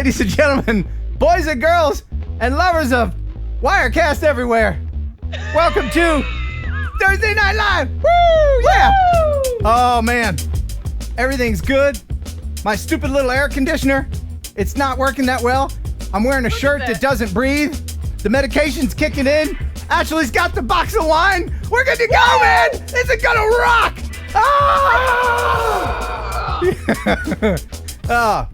ladies and gentlemen, boys and girls, and lovers of Wirecast everywhere. Welcome to Thursday Night Live. Woo! Yeah. Oh, man. Everything's good. My stupid little air conditioner, it's not working that well. I'm wearing a shirt that doesn't breathe. The medication's kicking in. Ashley's got the box of wine. We're good to go, man. This is gonna rock.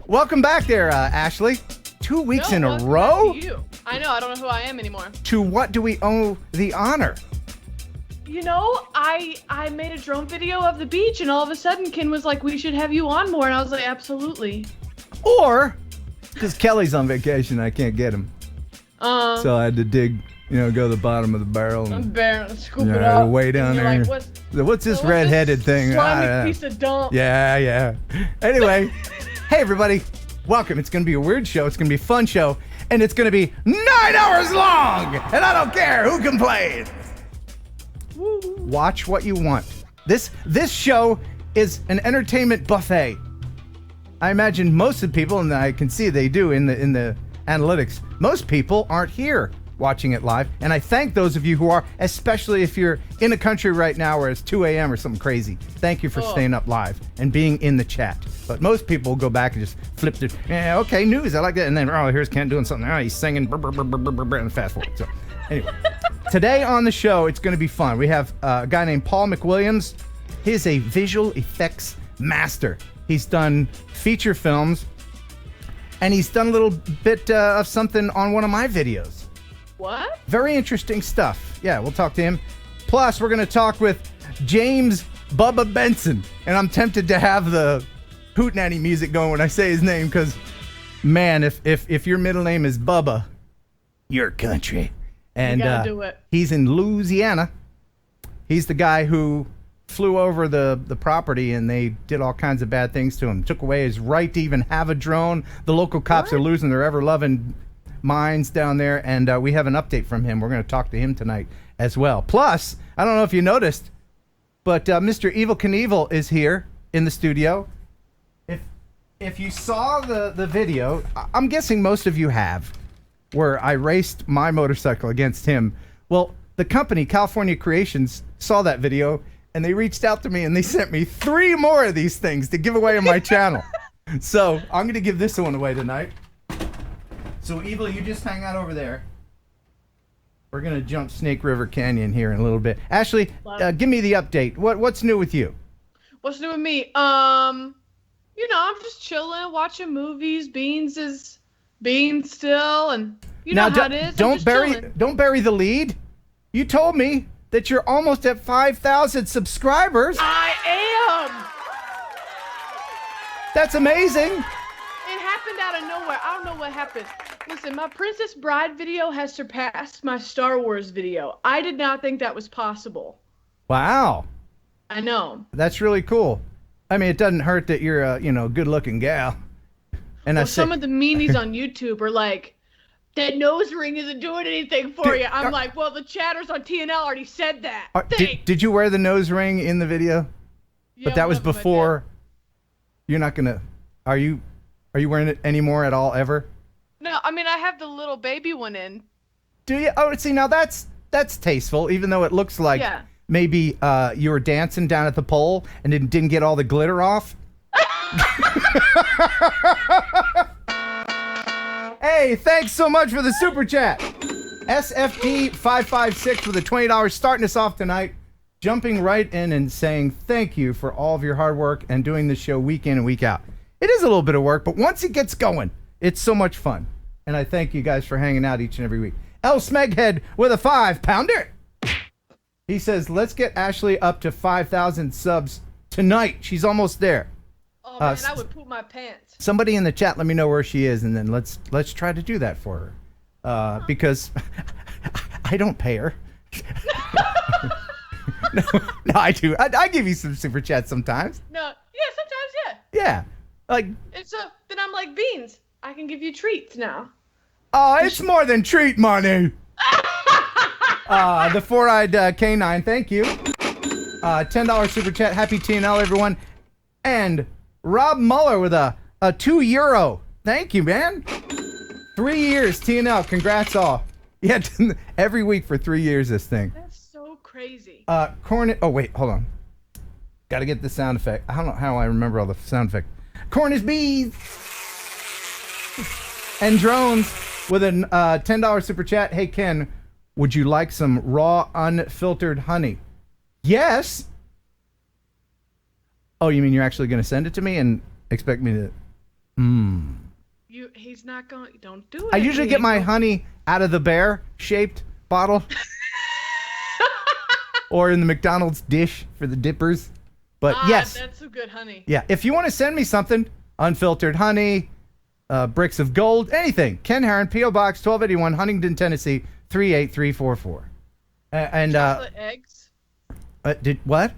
Welcome back there, Ashley. 2 weeks in a row? To you. I know, I don't know who I am anymore. To what do we owe the honor? You know, I made a drone video of the beach, and all of a sudden Ken was like, we should have you on more, and I was like, absolutely. Or, because Kelly's on vacation, I can't get him. So I had to dig, go to the bottom of the barrel and scoop it up. Way down there. Like, what's this red-headed thing? Slimy piece of dump. Yeah. Anyway, hey everybody, welcome. It's gonna be a weird show. It's gonna be a fun show, and it's gonna be 9 hours long. And I don't care who complains. Watch what you want. This show is an entertainment buffet. I imagine most of the people, and I can see they do in the analytics, most people aren't here watching it live, and I thank those of you who are, especially if you're in a country right now where it's 2 a.m. or something crazy. Thank you for staying up live and being in the chat. But most people will go back and just flip it. Yeah, okay, news, I like that. And then, here's Ken doing something. He's singing, and fast forward. So, anyway, today on the show, it's going to be fun. We have a guy named Paul McWilliams. He's a visual effects master. He's done feature films, and he's done a little bit of something on one of my videos. What? Very interesting stuff. Yeah, we'll talk to him. Plus, we're going to talk with James Bubba Benson. And I'm tempted to have the hootenanny music going when I say his name, because, man, if your middle name is Bubba, you're country. And you gotta do it. He's in Louisiana. He's the guy who flew over the property, and they did all kinds of bad things to him. Took away his right to even have a drone. The local cops are losing their ever-loving minds down there, and we have an update from him. We're going to talk to him tonight as well. Plus, I don't know if you noticed, but Mr. Evil Knievel is here in the studio. If you saw the video, I'm guessing most of you have, where I raced my motorcycle against him. Well, the company, California Creations, saw that video, and they reached out to me, and they sent me 3 more of these things to give away on my channel. So I'm going to give this one away tonight. So, Evil, you just hang out over there. We're going to jump Snake River Canyon here in a little bit. Ashley, give me the update. What's new with you? What's new with me? I'm just chilling, watching movies. Beans is Beans still, and know how it is. Don't bury the lead. You told me that you're almost at 5,000 subscribers. I am. That's amazing. It happened out of nowhere. I don't know what happened. Listen, my Princess Bride video has surpassed my Star Wars video. I did not think that was possible. Wow. I know. That's really cool. I mean, it doesn't hurt that you're a, good-looking gal. And some of the meanies on YouTube are like, that nose ring isn't doing anything for you. I'm like, well, the chatters on TNL already said that. Did you wear the nose ring in the video? Yeah, but that was before. You're not gonna. Are you wearing it anymore at all ever? No, I mean I have the little baby one in. Do you? Oh, see, now that's tasteful, even though it looks like maybe you were dancing down at the pole and didn't get all the glitter off. Hey, thanks so much for the super chat. SFP556 with a $20 starting us off tonight. Jumping right in and saying thank you for all of your hard work and doing this show week in and week out. It is a little bit of work, but once it gets going, it's so much fun. And I thank you guys for hanging out each and every week. L. Smeghead with a 5-pounder. He says, let's get Ashley up to 5,000 subs tonight. She's almost there. Oh, man, I would poop my pants. Somebody in the chat, let me know where she is, and then let's try to do that for her. Because I don't pay her. No, I do. I give you some super chats sometimes. No, yeah, sometimes, yeah. Yeah, like. And so then I'm like, Beans, I can give you treats now. Oh, it's more than treat money. The four-eyed canine, thank you. $10 super chat. Happy TNL, everyone. And Rob Muller with a €2 Thank you, man. 3 years, TNL. Congrats all. Yeah, every week for 3 years, this thing. That's so crazy. Corn. Oh, wait, hold on. Got to get the sound effect. I don't know how I remember all the sound effect. Cornish bees and drones with a $10 super chat. Hey, Ken, would you like some raw, unfiltered honey? Yes. Oh, you mean you're actually going to send it to me and expect me to... He's not going... Don't do it. I usually get my honey out of the bear-shaped bottle. Or in the McDonald's dish for the dippers. But yes. That's some good honey. Yeah, if you want to send me something, unfiltered honey, bricks of gold, anything. Ken Heron, P.O. Box 1281, Huntington, Tennessee, 38344. And chocolate eggs? Did what?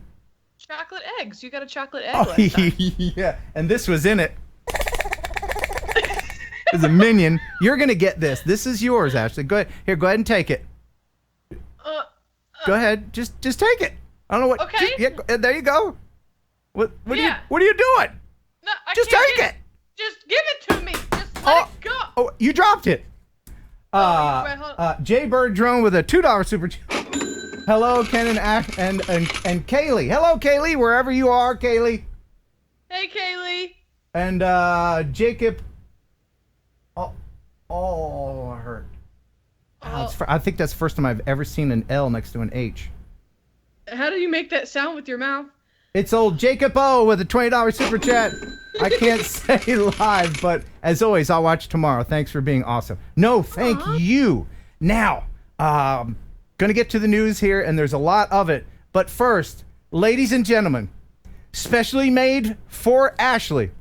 Chocolate eggs. You got a chocolate egg Oh, last time. yeah, and this was in it. It's a minion. You're going to get this. This is yours, Ashley. Go ahead. Here, go ahead and take it. Go ahead. Just take it. I don't know what. Okay. Yeah, there you go. What are you doing? No, just take it. Just give it to me. Just let it go. Oh, you dropped it. Jay Bird Drone with a $2 super chat. Hello, Ken and Ash and Kaylee. Hello, Kaylee, wherever you are, Kaylee. Hey, Kaylee. And Jacob. Oh, it hurt. I think that's the first time I've ever seen an L next to an H. How do you make that sound with your mouth? It's old Jacob O with a $20 super chat. I can't say live, but as always, I'll watch tomorrow. Thanks for being awesome. No, thank you. Now, gonna get to the news here, and there's a lot of it. But first, ladies and gentlemen, specially made for Ashley.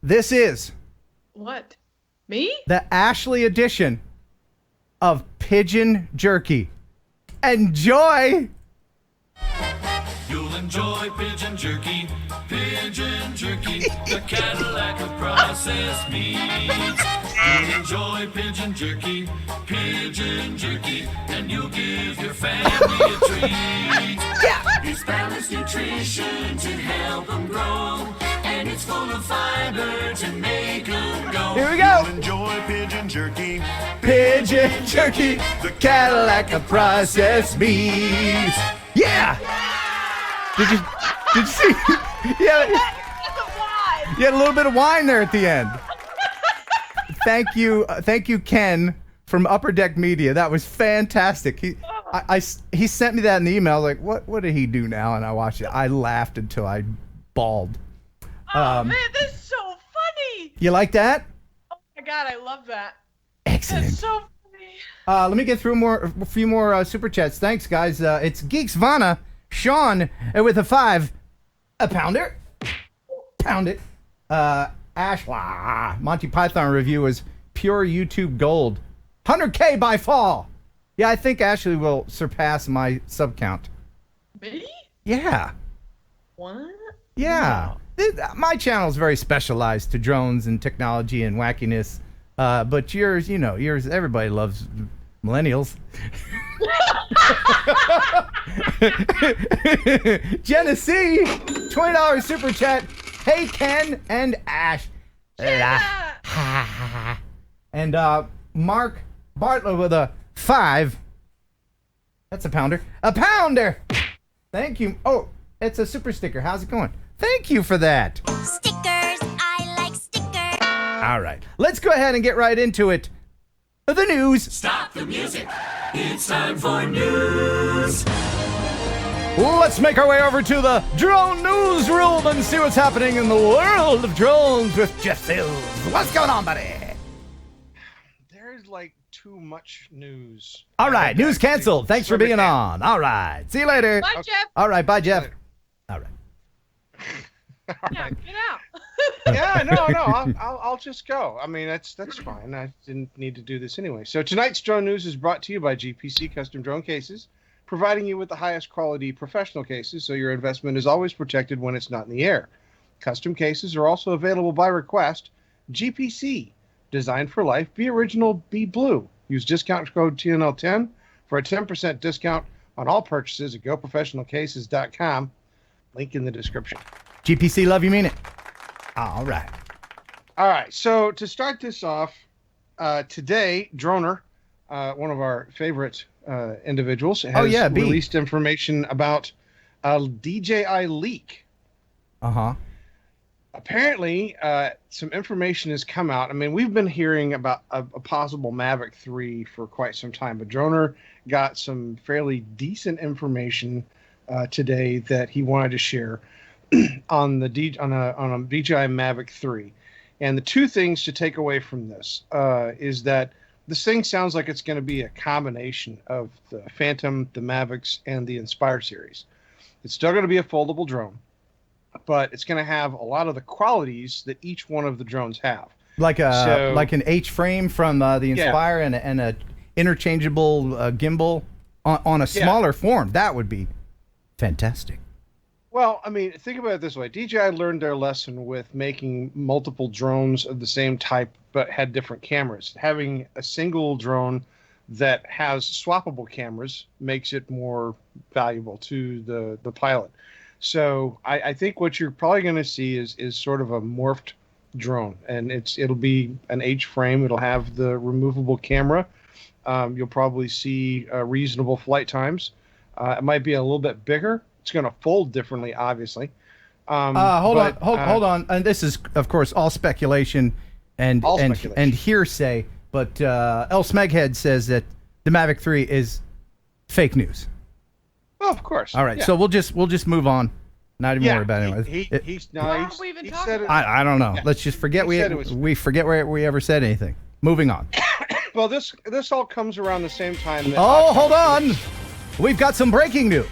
This is what? Me? The Ashley edition of Pigeon Jerky. Enjoy! You'll enjoy pigeon jerky, the Cadillac of processed meats. You'll enjoy pigeon jerky, and you'll give your family a treat. Yeah. It's balanced nutrition to help them grow, and it's full of fiber to make them go. Here we go. You'll enjoy pigeon jerky, the Cadillac of processed meats. Yeah. Did you see? Yeah. You had a little bit of wine there at the end. Thank you, Ken from Upper Deck Media. That was fantastic. He sent me that in the email. Like, what did he do now? And I watched it. I laughed until I bawled. Oh man, that's so funny. You like that? Oh my god, I love that. Excellent. That's so funny. Let me get through a few more super chats. Thanks, guys. It's Geeks Vana, Sean with a 5, a pounder. Pound it. Ash, Monty Python review is pure YouTube gold. 100K by fall. Yeah, I think Ashley will surpass my sub count. Me? Yeah. What? Yeah. My channel is very specialized to drones and technology and wackiness. But yours, everybody loves millennials. Genesee, $20 super chat. Hey, Ken and Ash. And Mark Bartlett with a 5. That's a pounder. A pounder! Thank you. Oh, it's a super sticker. How's it going? Thank you for that. Stickers. I like stickers. All right. Let's go ahead and get right into it. The news. Stop the music. It's time for news. Let's make our way over to the drone newsroom and see what's happening in the world of drones with Jeff Sills. What's going on, buddy? There's like too much news. All right, news canceled. Thanks for being on. All right, see you later. Bye, Jeff. All right, bye, Jeff. Later. All right. Yeah, get out. Yeah, no, I'll just go. I mean, that's fine. I didn't need to do this anyway. So tonight's drone news is brought to you by GPC Custom Drone Cases, providing you with the highest quality professional cases so your investment is always protected when it's not in the air. Custom cases are also available by request. GPC, designed for life. Be original, be blue. Use discount code TNL10 for a 10% discount on all purchases at GoProfessionalCases.com. Link in the description. GPC, love you, mean it. All right. All right. So to start this off, today, Droner, one of our favorite individuals, has B. released information about a DJI leak. Uh-huh. Apparently, some information has come out. I mean, we've been hearing about a possible Mavic 3 for quite some time, but Droner got some fairly decent information today that he wanted to share on a DJI Mavic 3. And the two things to take away from this is that this thing sounds like it's going to be a combination of the Phantom, the Mavics, and the Inspire series. It's still going to be a foldable drone, but it's going to have a lot of the qualities that each one of the drones have. Like an H frame from the Inspire and a interchangeable gimbal on a smaller form. That would be fantastic. Well, I mean, think about it this way. DJI learned their lesson with making multiple drones of the same type but had different cameras. Having a single drone that has swappable cameras makes it more valuable to the pilot. So I think what you're probably going to see is sort of a morphed drone, and it'll be an H frame. It'll have the removable camera. You'll probably see reasonable flight times. It might be a little bit bigger. It's going to fold differently, obviously. Hold on. And this is, of course, all speculation and hearsay. But El Smeghead says that the Mavic 3 is fake news. Well, of course. All right, so we'll just move on. Not even worry about it anyway. He's said it. I don't know. Yeah. Let's just forget we forget where we ever said anything. Moving on. Well, this all comes around the same time. Hold on. We've got some breaking news.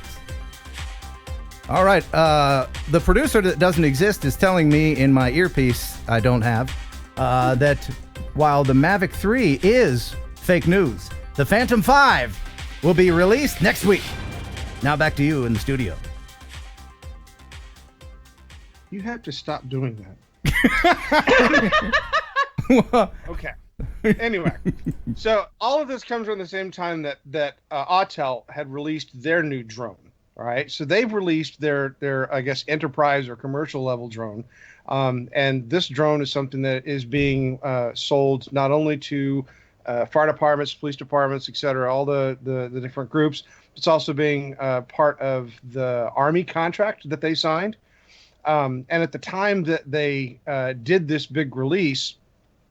All right, the producer that doesn't exist is telling me in my earpiece I don't have that while the Mavic 3 is fake news, the Phantom 5 will be released next week. Now back to you in the studio. You have to stop doing that. Okay. Anyway, so all of this comes around the same time that Autel had released their new drone. All right, so they've released their I guess enterprise or commercial level drone, and this drone is something that is being sold not only to fire departments, police departments, etc., all the different groups. It's also being part of the Army contract that they signed. And at the time that they did this big release,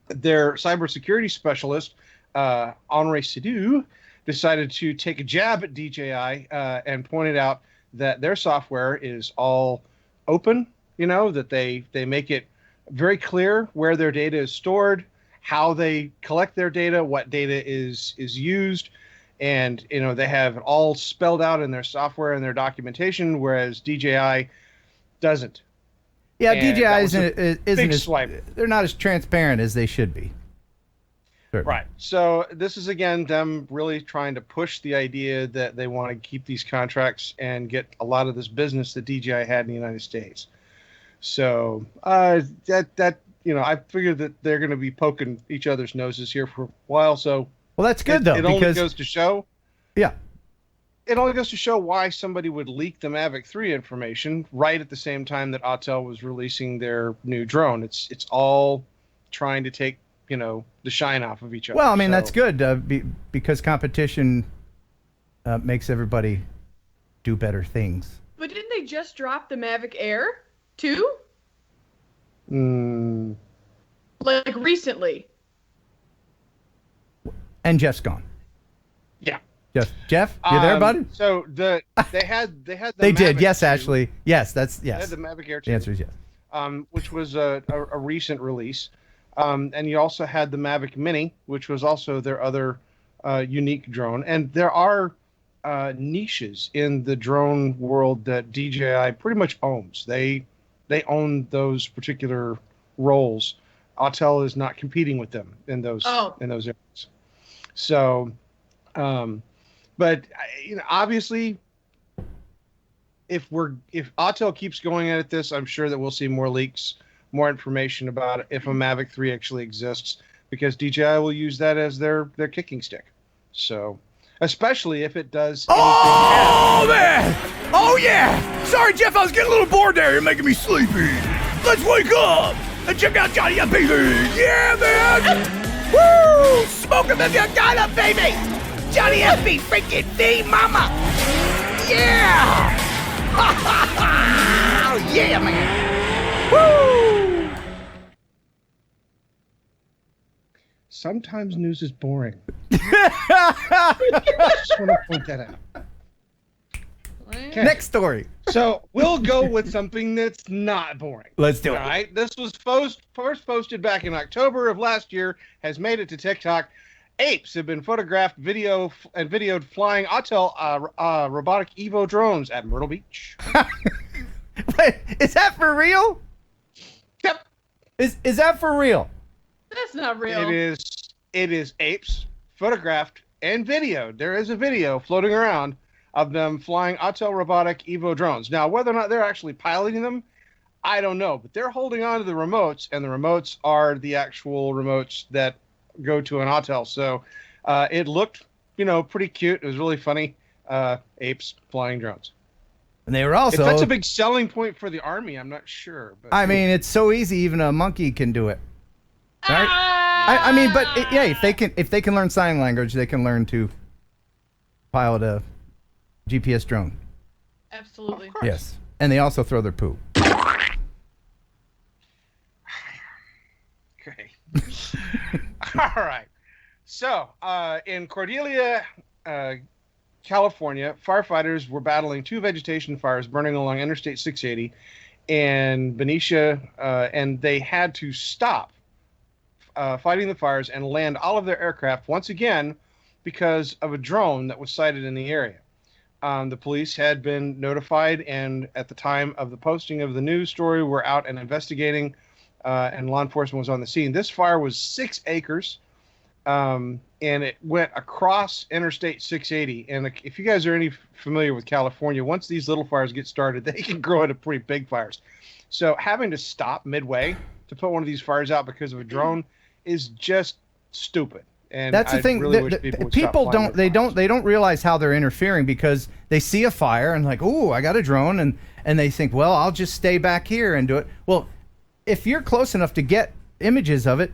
their cybersecurity specialist, Henri Sidou, decided to take a jab at DJI and pointed out that their software is all open, that they make it very clear where their data is stored, how they collect their data, what data is used, and they have it all spelled out in their software and their documentation, whereas DJI doesn't. Yeah, DJI isn't as swipe. They're not as transparent as they should be. Certainly. Right. So this is, again, them really trying to push the idea that they want to keep these contracts and get a lot of this business that DJI had in the United States. So I figured that they're going to be poking each other's noses here for a while. So that's good, though. It only goes to show. Yeah. It only goes to show why somebody would leak the Mavic 3 information right at the same time that Autel was releasing their new drone. It's all trying to take the shine off of each other. Well, I mean, that's good because competition makes everybody do better things. But didn't they just drop the Mavic Air too? Like recently. And Jeff's gone. Yeah. Jeff, you there, bud? So they had the they Mavic did. Yes, 2. Ashley. Yes, yes. They had the Mavic Air 2. The answer is yes. Which was a recent release. And you also had the Mavic Mini, which was also their other unique drone. And there are niches in the drone world that DJI pretty much owns. They own those particular roles. Autel is not competing with them in those areas. So, but obviously, if Autel keeps going at this, I'm sure that we'll see more leaks, more information about it if a Mavic 3 actually exists, because DJI will use that as their kicking stick. So, especially if it does. Oh man! Oh yeah! Sorry, Jeff, I was getting a little bored there. You're making me sleepy. Let's wake up. And check out Johnny F, baby! Yeah, man! Woo! Smoke him if you got it, baby! Johnny F, freaking V, mama! Yeah! Yeah, man! Woo! Sometimes news is boring. Just want to point that out. Okay. Next story. So we'll go with something that's not boring. Let's do it. All right. This was first posted back in October of last year. Has made it to TikTok. Apes have been photographed, videoed flying Autel robotic Evo drones at Myrtle Beach. Wait, is that for real? Yep. Is that for real? That's not real. It is apes photographed and videoed. There is a video floating around of them flying Autel robotic Evo drones. Now, whether or not they're actually piloting them, I don't know. But they're holding on to the remotes, and the remotes are the actual remotes that go to an Autel. So it looked, pretty cute. It was really funny. Apes flying drones. And they were also... If that's a big selling point for the Army, I'm not sure. But I mean, it's so easy, even a monkey can do it. Right? I mean, but yeah, if they can learn sign language, they can learn to pilot a GPS drone. Absolutely. Yes. And they also throw their poo. Okay. All right. So, in Cordelia, California, firefighters were battling two vegetation fires burning along Interstate 680 and Benicia, and they had to stop fighting the fires and land all of their aircraft once again because of a drone that was sighted in the area. The police had been notified, and at the time of the posting of the news story, were out and investigating, and law enforcement was on the scene. This fire was 6 acres, and it went across Interstate 680. And if you guys are any familiar with California, once these little fires get started, they can grow into pretty big fires. So having to stop midway to put one of these fires out because of a drone is just stupid. And that's the thing. Really wish people don't realize how they're interfering, because they see a fire and like, oh, I got a drone, and they think, well, I'll just stay back here and do it. Well, if you're close enough to get images of it,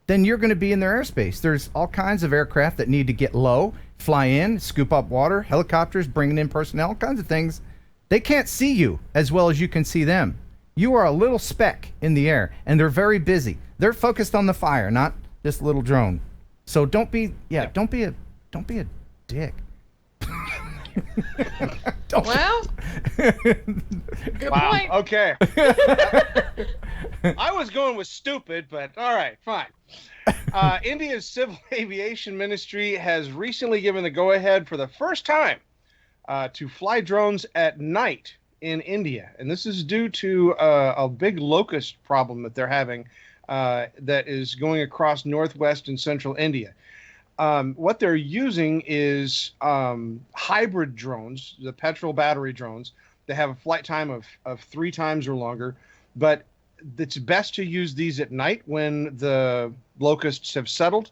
then you're going to be in their airspace. There's all kinds of aircraft that need to get low, fly in, scoop up water, helicopters bringing in personnel, all kinds of things. They can't see you as well as you can see them. You are a little speck in the air, and they're very busy. They're focused on the fire, not this little drone. So don't be a dick. Well, good point. Okay. I was going with stupid, but all right, fine. India's Civil Aviation Ministry has recently given the go-ahead for the first time to fly drones at night in India. And this is due to a big locust problem that they're having that is going across northwest and central India. What they're using is hybrid drones, the petrol battery drones. They have a flight time of 3 times or longer, but it's best to use these at night when the locusts have settled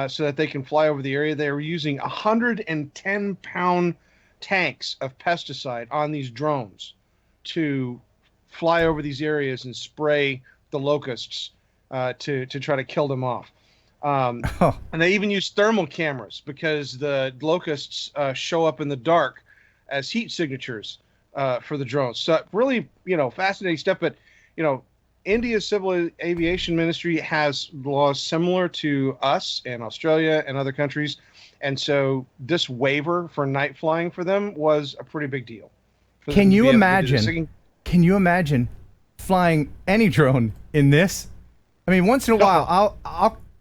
so that they can fly over the area. They're using 110-pound tanks of pesticide on these drones to fly over these areas and spray the locusts to try to kill them off. And they even use thermal cameras because the locusts show up in the dark as heat signatures for the drones. So really, fascinating stuff. But, India's Civil Aviation Ministry has laws similar to us and Australia and other countries. And so this waiver for night flying for them was a pretty big deal. Can you imagine flying any drone in this? I mean, once in a while,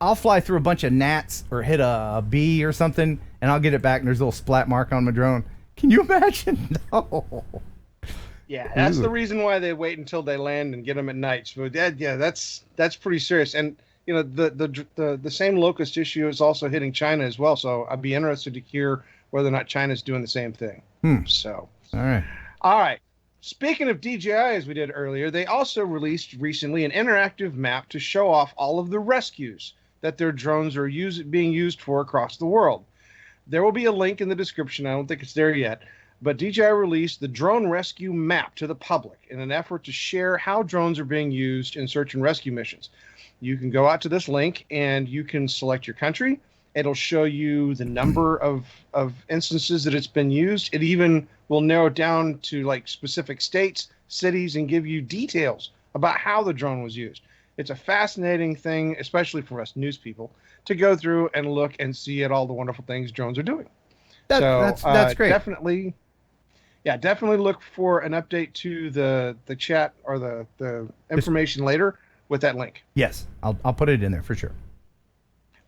I'll fly through a bunch of gnats or hit a bee or something, and I'll get it back, and there's a little splat mark on my drone. Can you imagine? No. Yeah, that's the reason why they wait until they land and get them at night. So that's pretty serious. And the same locust issue is also hitting China as well. So I'd be interested to hear whether or not China's doing the same thing. So all right. Speaking of DJI, as we did earlier, they also released recently an interactive map to show off all of the rescues that their drones are being used for across the world. There will be a link in the description. I don't think it's there yet. but DJI released the drone rescue map to the public in an effort to share how drones are being used in search and rescue missions. You can go out to this link and you can select your country. It'll show you the number of instances that it's been used. It even will narrow it down to like specific states, cities, and give you details about how the drone was used. It's a fascinating thing, especially for us news people, to go through and look and see at all the wonderful things drones are doing. That's great. Definitely look for an update to the chat or the information later with that link. Yes, I'll put it in there for sure.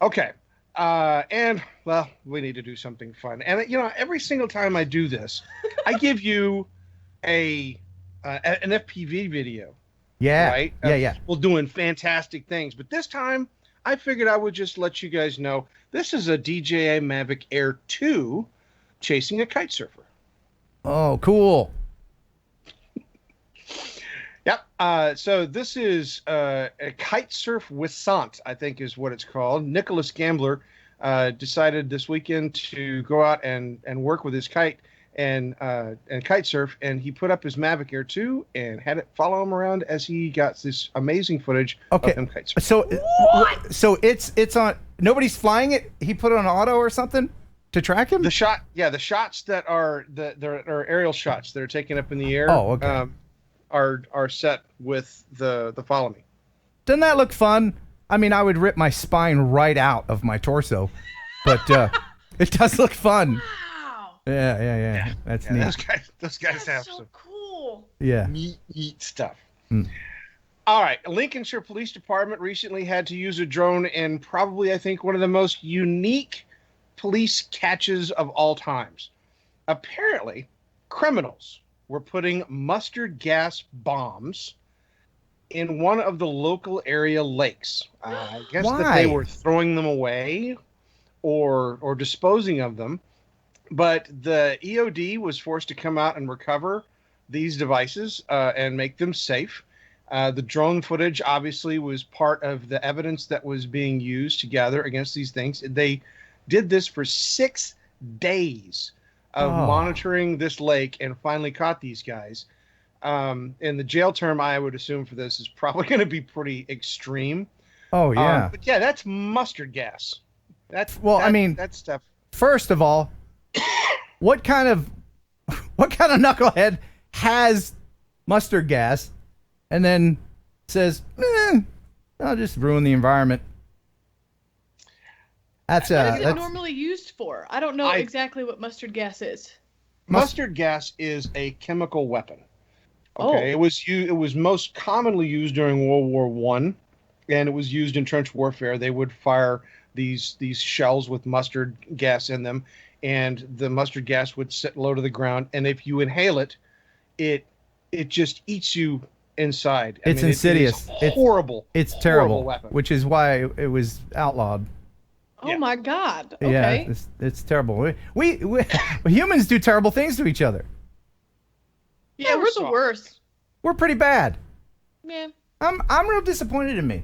Okay. And well, we need to do something fun. And every single time I do this, I give you an FPV video. Yeah. Right? Yeah. Well, doing fantastic things. But this time, I figured I would just let you guys know this is a DJI Mavic Air 2 chasing a kite surfer. Oh, cool. Yep. So this is a kite surf wissant, I think is what it's called. Nicholas Gambler decided this weekend to go out and work with his kite and kite surf, and he put up his Mavic Air 2 and had it follow him around as he got this amazing footage of him kite surfing. So it's on. Nobody's flying it. He put it on auto or something to track him. The shots that are are aerial shots that are taken up in the air. Oh, okay. Are set with the follow me. Doesn't that look fun? I mean, I would rip my spine right out of my torso, but it does look fun. Wow. Yeah. That's neat. Those guys have so some cool. Yeah. neat stuff. All right. Lincolnshire Police Department recently had to use a drone in probably, I think, one of the most unique police catches of all times. Apparently, criminals were putting mustard gas bombs in one of the local area lakes. I guess that they were throwing them away or disposing of them. But the EOD was forced to come out and recover these devices and make them safe. The drone footage obviously was part of the evidence that was being used to gather against these things. They did this for 6 days of monitoring this lake and finally caught these guys. And the jail term, I would assume, for this is probably going to be pretty extreme. Oh, yeah. But yeah, that's mustard gas. That's stuff. First of all, what kind of knucklehead has mustard gas and then says, I'll just ruin the environment? What is it normally used for? I don't know exactly what mustard gas is. Mustard gas is a chemical weapon. Okay, it was most commonly used during World War I, and it was used in trench warfare. They would fire these shells with mustard gas in them, and the mustard gas would sit low to the ground. And if you inhale it, it just eats you inside. It's insidious. It's horrible. It's terrible. Horrible weapon. Which is why it was outlawed. Oh my God! Okay. Yeah, it's terrible. We humans do terrible things to each other. Yeah, we're the worst. We're pretty bad. Yeah. I'm real disappointed in me.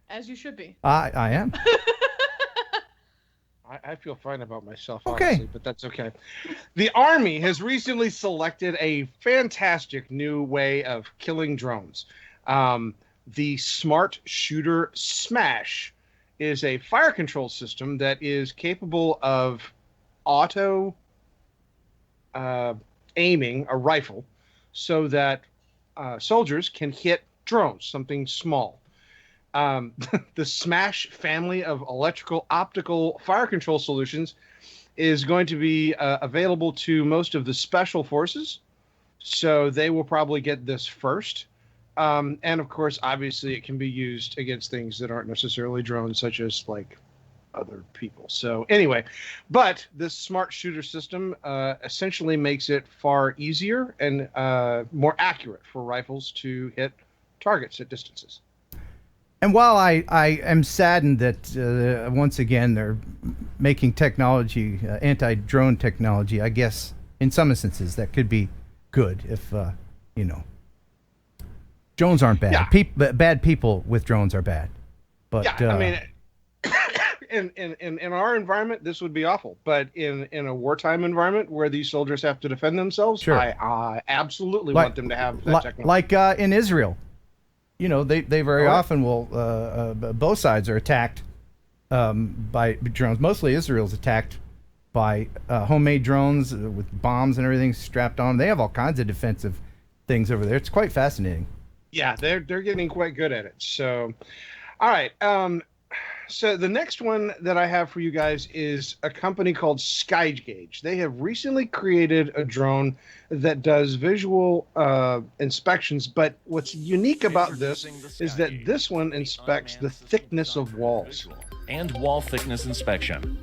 As you should be. I am. I feel fine about myself, Okay. honestly, but that's okay. The Army has recently selected a fantastic new way of killing drones. The Smart Shooter Smash is a fire control system that is capable of auto aiming a rifle so that soldiers can hit drones, something small. The Smash family of electrical optical fire control solutions is going to be available to most of the special forces, so they will probably get this first. And of course, obviously, it can be used against things that aren't necessarily drones, such as like other people. So anyway, but this smart shooter system essentially makes it far easier and more accurate for rifles to hit targets at distances. And while I am saddened that once again they're making technology, anti-drone technology, I guess in some instances that could be good if, drones aren't bad. Yeah. Bad people with drones are bad. But yeah, I mean, in our environment, this would be awful. But in a wartime environment where these soldiers have to defend themselves, Sure. I absolutely want them to have that technology. Like in Israel, you know, they very often will. Both sides are attacked by drones. Mostly Israel's attacked by homemade drones with bombs and everything strapped on. They have all kinds of defensive things over there. It's quite fascinating. Yeah, they're getting quite good at it. So, all right. So the next one that I have for you guys is a company called Skygauge. They have recently created a drone that does visual inspections, but what's unique about this is that this one inspects the thickness of walls. And wall thickness inspection.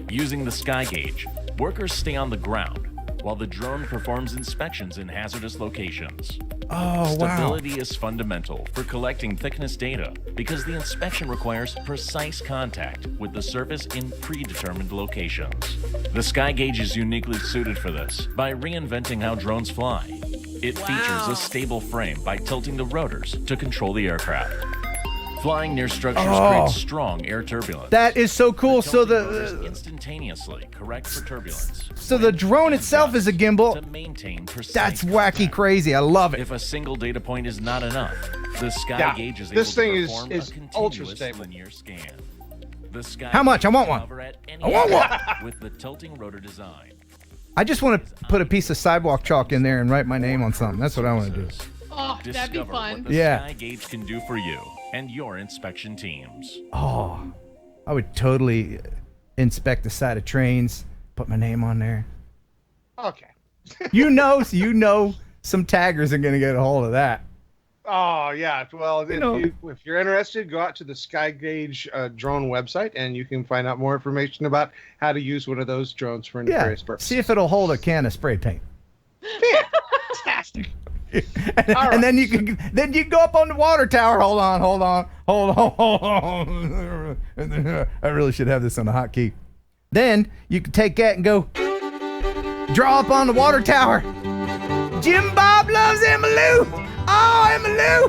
Using the Skygauge, workers stay on the ground while the drone performs inspections in hazardous locations. Oh, wow. Stability is fundamental for collecting thickness data because the inspection requires precise contact with the surface in predetermined locations. The Skygauge is uniquely suited for this by reinventing how drones fly. It features a stable frame by tilting the rotors to control the aircraft. Flying near structures creates strong air turbulence. That is so cool. So instantaneously correct for turbulence. So the drone itself is a gimbal. To maintain precise That's wacky crazy. I love it. If a single data point is not enough, the Skygauge is able this thing to is perform a ultra continuous stable. linear scan. The Skygauge How much? I want one. can hover at any I want one. height with the tilting rotor design. I just want to put a piece of sidewalk chalk in there and write my name on something. That's what I want to do. Oh, that'd be Discover fun. what the Yeah. Skygauge can do for you and your inspection teams. Oh, I would totally inspect the side of trains, put my name on there. Okay. You know, some taggers are going to get a hold of that. Oh yeah. Well, know. if you're interested, go out to the Skygauge drone website, and you can find out more information about how to use one of those drones for Yeah. various purposes. See if it'll hold a can of spray paint. Fantastic. And then you can go up on the water tower. Hold on. I really should have this on a hotkey. Then you can take that and go draw up on the water tower. Jim Bob loves Emmylou. Oh, Emmylou,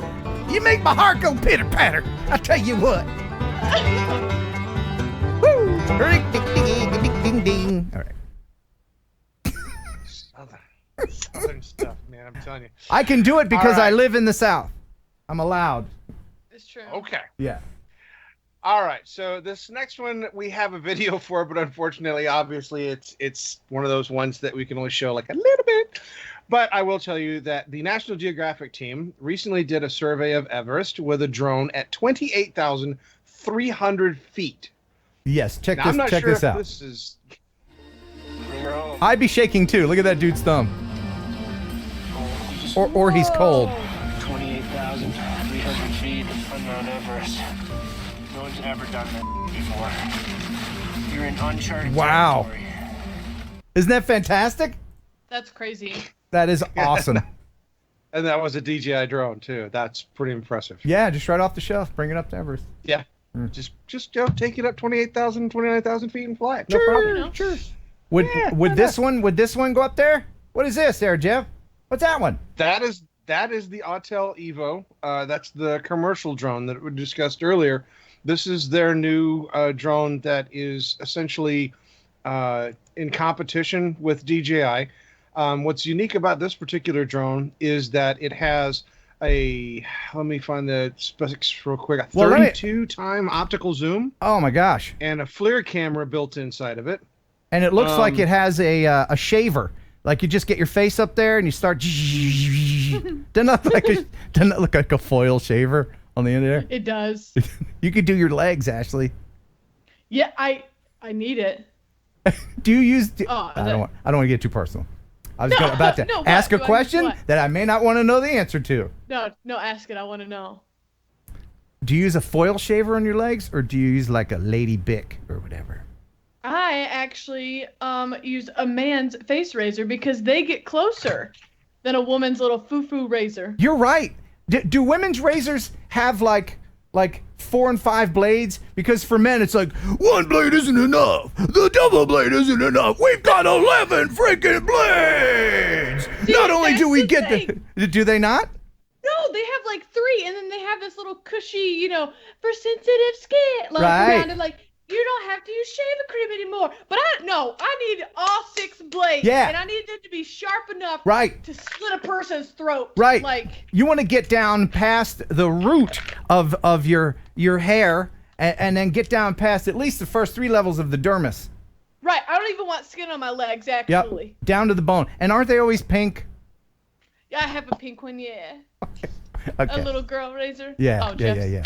you make my heart go pitter patter. I tell you what. Woo! Ding ding. All right. Southern stuff, man. I'm telling you. I can do it because All right. I live in the South. I'm allowed. It's true. Okay. Yeah. All right. So this next one we have a video for, but unfortunately, obviously, it's one of those ones that we can only show like a little bit. But I will tell you that the National Geographic team recently did a survey of Everest with a drone at 28,300 feet. Yes. Check Now, I'm not this. Check sure this if out. this is. I'd be shaking too. Look at that dude's thumb. Or he's cold. 28,300 feet on Mount Everest. No one's ever done that before. You're in uncharted Wow. territory. Isn't that fantastic? That's crazy. That is awesome. And that was a DJI drone too. That's pretty impressive. Yeah, just right off the shelf. Bring it up to Everest. Yeah. Just take it up 28,000, 29,000 feet and fly it. No problem. Sure. Would this one go up there? What is this there, Jeff? What's that one? That is the Autel Evo. That's the commercial drone that we discussed earlier. This is their new drone that is essentially in competition with DJI. What's unique about this particular drone is that it has let me find the specs real quick, a 32-time optical zoom. Oh my gosh. And a FLIR camera built inside of it. And it looks like it has a shaver. Like you just get your face up there and you start. Doesn't look like a foil shaver on the end of there? It does. You could do your legs, Ashley. Yeah, I need it. Do you use? Oh, I don't want to get too personal. I was about to no, ask a what? question What? that I may not want to know the answer to. No, ask it. I want to know. Do you use a foil shaver on your legs, or do you use like a lady bic or whatever? I actually use a man's face razor because they get closer than a woman's little foo-foo razor. You're right. Do women's razors have like 4 and 5 blades? Because for men, it's like, one blade isn't enough. The double blade isn't enough. We've got 11 freaking blades. See, Not only do that's we the get thing. do they not? No, they have like 3, and then they have this little cushy, for sensitive skin, like Right. around it, like, You don't have to use shaving cream anymore. But I need all 6 blades. Yeah. And I need them to be sharp enough Right. to slit a person's throat. Right. Like, you want to get down past the root of your hair and then get down past at least the first 3 levels of the dermis. right. I don't even want skin on my legs, Yep. actually. Down to the bone. And aren't they always pink? Yeah, I have a pink one, yeah. Okay. A little girl razor. Yeah, Oh, yeah, Jeff's- yeah.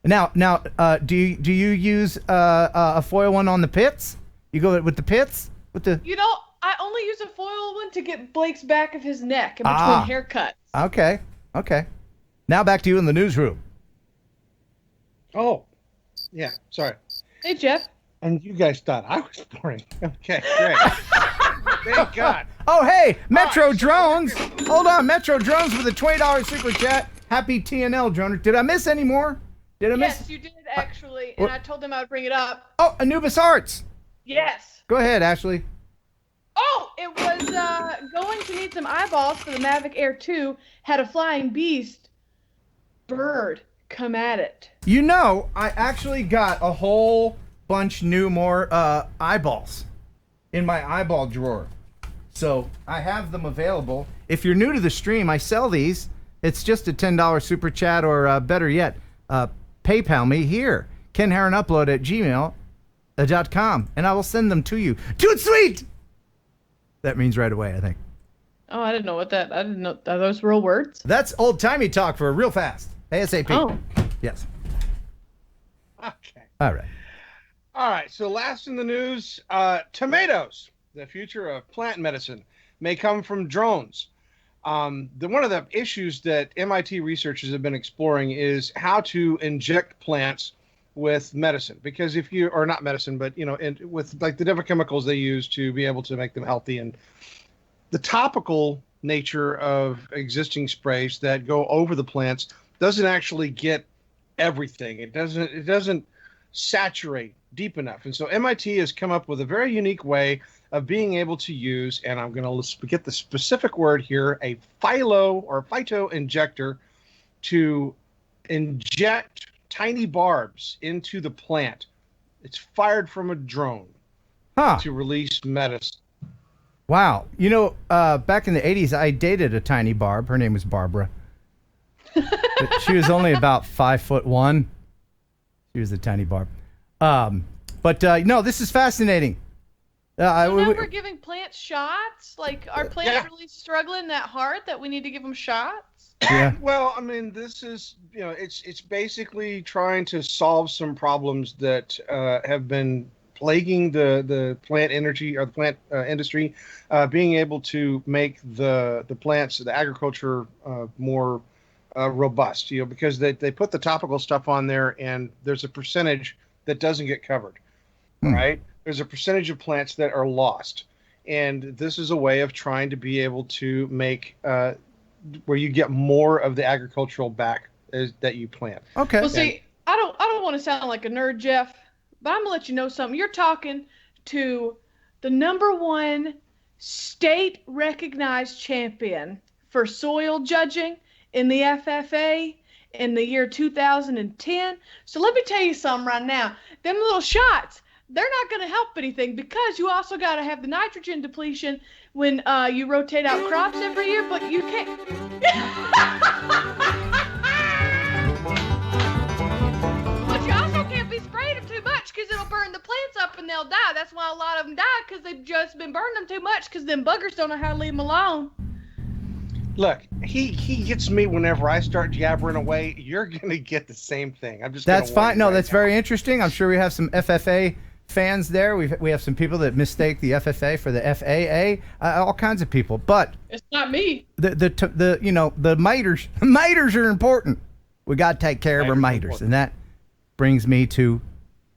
Now, do you use a foil one on the pits? You go with the pits? With the You know, I only use a foil one to get Blake's back of his neck in between haircuts. Okay. Now back to you in the newsroom. Oh, yeah. Sorry. Hey, Jeff. And you guys thought I was boring. Okay, great. Thank God. Oh, hey, Metro Drones. Hold on, Metro Drones with a $20 super chat. Happy TNL, Droner. Did I miss any more? Did I miss? Yes, you did, actually. And I told them I would bring it up. Oh, Anubis Arts. Yes. Go ahead, Ashley. Oh, it was going to need some eyeballs for the Mavic Air 2. Had a flying beast bird come at it. You know, I actually got a whole bunch more eyeballs in my eyeball drawer. So I have them available. If you're new to the stream, I sell these. It's just a $10 super chat, or better yet, PayPal me here. Ken Heron Upload at gmail.com, and I will send them to you. Toot sweet! That means right away, I think. Oh, I didn't know what that. I didn't know. Are those real words? That's old-timey talk for real fast. ASAP. Oh. Yes. Okay. All right. All right. So last in the news, tomatoes. The future of plant medicine may come from drones. One of the issues that MIT researchers have been exploring is how to inject plants with medicine, because if you, or not medicine, but with like the different chemicals they use to be able to make them healthy, and the topical nature of existing sprays that go over the plants doesn't actually get everything. It doesn't saturate deep enough. And so MIT has come up with a very unique way of being able to use, and I'm going to get the specific word here, a phyto injector to inject tiny barbs into the plant. It's fired from a drone to release medicine. Wow. You know, back in the 80s, I dated a tiny barb. Her name was Barbara. But she was only about 5'1". She was a tiny barb. No, this is fascinating. We're giving plants shots? Like, are plants really struggling that hard that we need to give them shots? Yeah. Well, I mean, this is, it's basically trying to solve some problems that have been plaguing the plant energy or the plant industry, being able to make the plants, the agriculture more robust, because they put the topical stuff on there, and there's a percentage that doesn't get covered, right? There's a percentage of plants that are lost, and this is a way of trying to be able to make where you get more of the agricultural back that you plant. Okay. Well, see, I don't want to sound like a nerd, Jeff, but I'm gonna let you know something. You're talking to the #1 state-recognized champion for soil judging in the FFA in the year 2010. So let me tell you something right now. Them little shots, they're not going to help anything, because you also got to have the nitrogen depletion when you rotate out crops every year, but you can't. But you also can't be spraying them too much, because it'll burn the plants up and they'll die. That's why a lot of them die, because they've just been burning them too much, because them buggers don't know how to leave them alone. Look, he gets me whenever I start jabbering away. You're going to get the same thing. I'm just. That's fine. No, that's very interesting. I'm sure we have some FFA fans there. We have some people that mistake the FFA for the FAA. All kinds of people, but it's not me. The miters are important. We got to take care of our miters, and that brings me to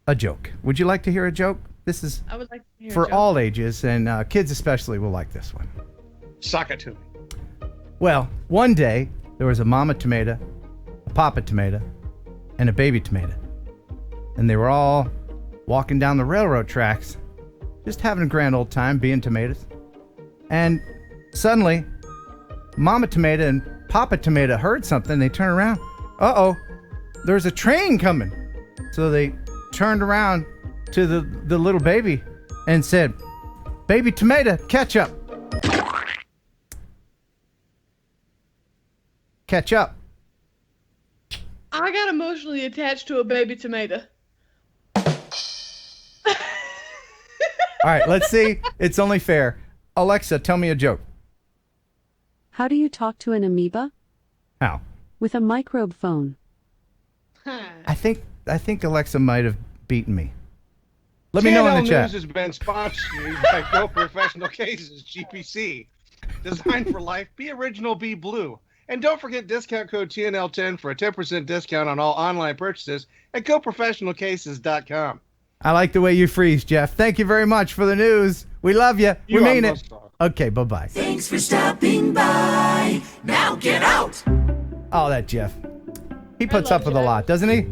a joke. Would you like to hear a joke? This is I would like to hear a for joke. all ages, and kids especially will like this one. Suck it to me. Well, one day there was a mama tomato, a papa tomato, and a baby tomato, and they were all walking down the railroad tracks, just having a grand old time being tomatoes. And suddenly, Mama Tomato and Papa Tomato heard something. They turned around. Uh-oh, there's a train coming. So they turned around to the little baby and said, "Baby tomato, ketchup. Ketchup." I got emotionally attached to a baby tomato. All right, let's see. It's only fair. Alexa, tell me a joke. How do you talk to an amoeba? How? With a microbe phone. I think Alexa might have beaten me. Let me know in the TNL chat. News has been sponsored by Go Professional Cases, GPC. Designed for life, be original, be blue. And don't forget discount code TNL10 for a 10% discount on all online purchases at GoProfessionalCases.com. I like the way you freeze, Jeff. Thank you very much for the news. We love you. We You are mean it. most welcome. Okay, bye-bye. Thanks for stopping by. Now get out. Oh, that Jeff. He puts love up with a Jeff. lot, doesn't he?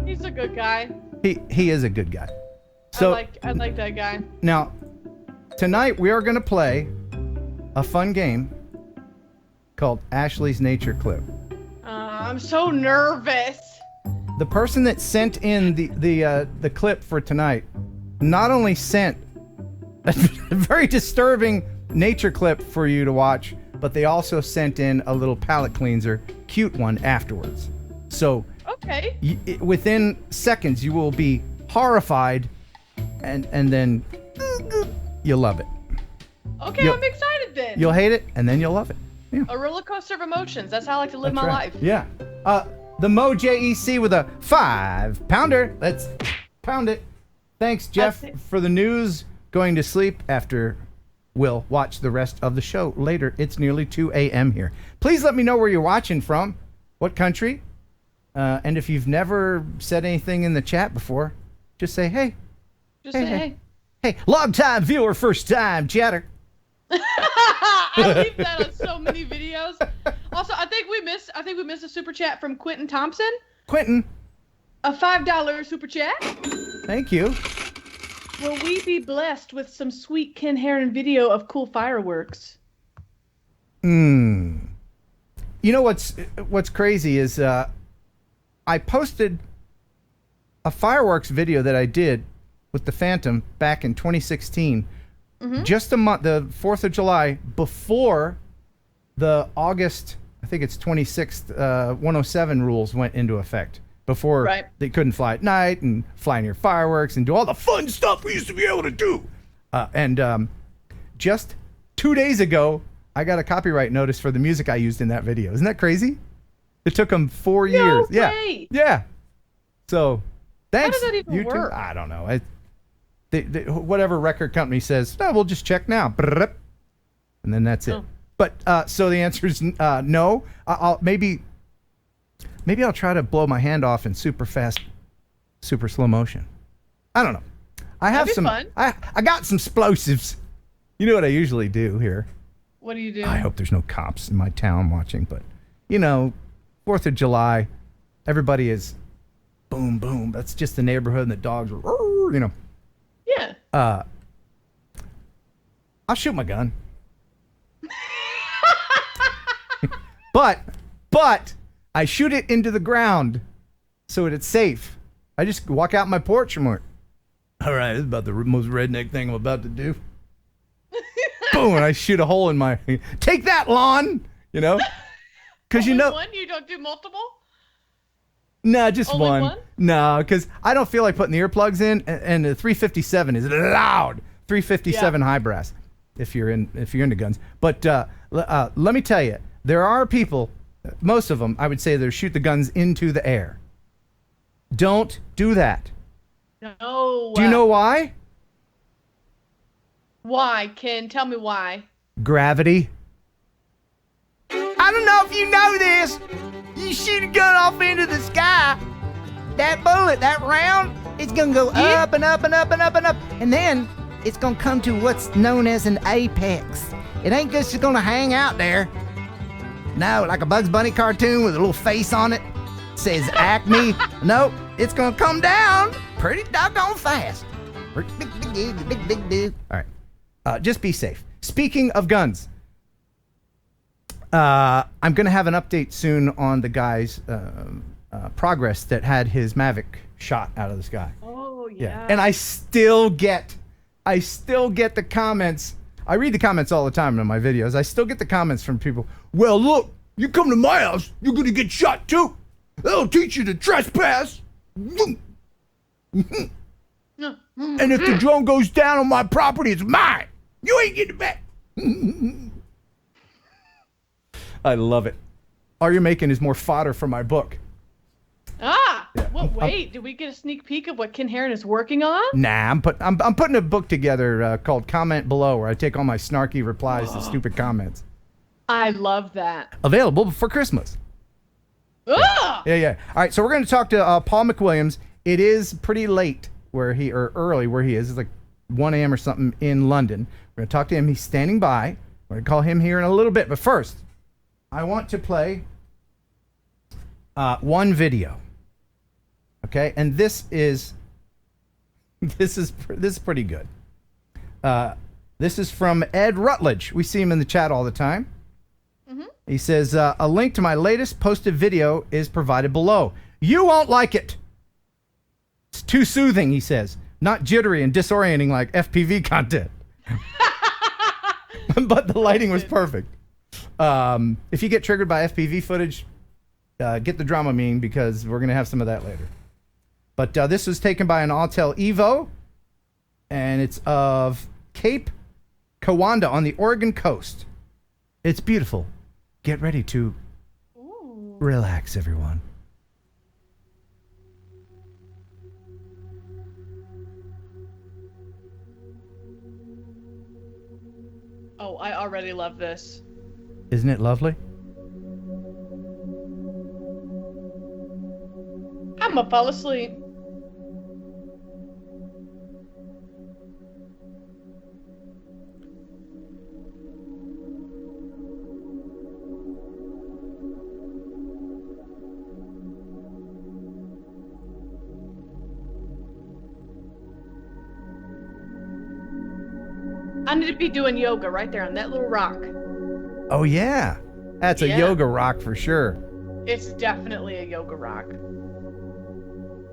He's a good guy. He is a good guy. So I like that guy. now, tonight we are going to play a fun game called Ashley's Nature Clip. I'm so nervous. The person that sent in the clip for tonight not only sent a very disturbing nature clip for you to watch, but they also sent in a little palate cleanser, cute one afterwards. So Okay. within seconds you will be horrified, and then you'll love it. Okay, You'll- I'm excited then. You'll hate it, and then you'll love it. Yeah. A roller coaster of emotions. That's how I like to live That's my right. life. Yeah. The Mo JEC with a 5-pounder. Let's pound it. Thanks, Jeff, That's it. for the news. Going to sleep after we'll watch the rest of the show later. It's nearly 2 a.m. here. Please let me know where you're watching from, what country, and if you've never said anything in the chat before, just say, hey. Just Hey, say, hey. hey. Hey, long-time viewer, first-time chatter. I leave that on so many videos. Also, I think we missed a super chat from Quentin Thompson. Quentin, A $5 super chat. thank you. Will we be blessed with some sweet Ken Heron video of cool fireworks? You know what's crazy is I posted a fireworks video that I did with the Phantom back in 2016, just a month, the 4th of July, before the August, I think it's 26th, 107 rules went into effect. Before Right. they couldn't fly at night and fly near fireworks and do all the fun stuff we used to be able to do. And just 2 days ago, I got a copyright notice for the music I used in that video. Isn't that crazy? It took them 4 years. way. Yeah. So, thanks. does that even YouTube. work? I don't know. Whatever record company says, no, we'll just check now. Brrrp. And then that's it. Oh. But so the answer is no. I'll maybe I'll try to blow my hand off in super fast, super slow motion. I don't know. I have That'd be some. fun. I got some explosives. You know what I usually do here. What do you do? I hope there's no cops in my town watching, but 4th of July, everybody is boom, boom. That's just the neighborhood and the dogs are, Yeah. I'll shoot my gun. But I shoot it into the ground so it's safe. I just walk out my porch and work. All right, this is about the most redneck thing I'm about to do. Boom, and I shoot a hole in my... Take that, lawn! Because Only one? You don't do multiple? No, just Only one. one? No, because I don't feel like putting the earplugs in, and the 357 is loud. 357 high brass, if you're into guns. But let me tell you, there are people, most of them, I would say, they shoot the guns into the air. Don't do that. No. Do you know why? Why, Ken? Tell me why. Gravity. I don't know if you know this. You shoot a gun off into the sky, that bullet, that round, it's gonna go up and up and up and up and up, and then it's gonna come to what's known as an apex. It ain't just gonna hang out there. No, like a Bugs Bunny cartoon with a little face on it, says Acme. Nope, it's gonna come down pretty doggone fast. All right, just be safe. Speaking of guns, I'm going to have an update soon on the guy's progress that had his Mavic shot out of the sky. Oh, yeah. Yeah. And I still get the comments. I read the comments all the time in my videos. I still get the comments from people. Well, look, you come to my house, you're going to get shot too. They'll teach you to trespass. And if the drone goes down on my property, it's mine. You ain't getting it back. I love it. All you're making is more fodder for my book. Ah! Yeah. Well, wait. Did we get a sneak peek of what Ken Heron is working on? Nah, I'm putting a book together called Comment Below, where I take all my snarky replies to stupid comments. I love that. Available for Christmas. Yeah. All right, so we're going to talk to Paul McWilliams. It is pretty late early where he is. It's like 1 a.m. or something in London. We're going to talk to him. He's standing by. We're going to call him here in a little bit. But first, I want to play one video. Okay, and this is pretty good. This is from Ed Rutledge. We see him in the chat all the time. Mm-hmm. He says, a link to my latest posted video is provided below. You won't like it. It's too soothing, he says. Not jittery and disorienting like FPV content. But the lighting was perfect. If you get triggered by FPV footage, get the Dramamine because we're going to have some of that later. But this was taken by an Autel Evo, and it's of Cape Kawanda on the Oregon coast. It's beautiful. Get ready to relax, everyone. Oh, I already love this. Isn't it lovely? I'm gonna fall asleep. I need to be doing yoga right there on that little rock. Oh, yeah. That's a yoga rock for sure. It's definitely a yoga rock.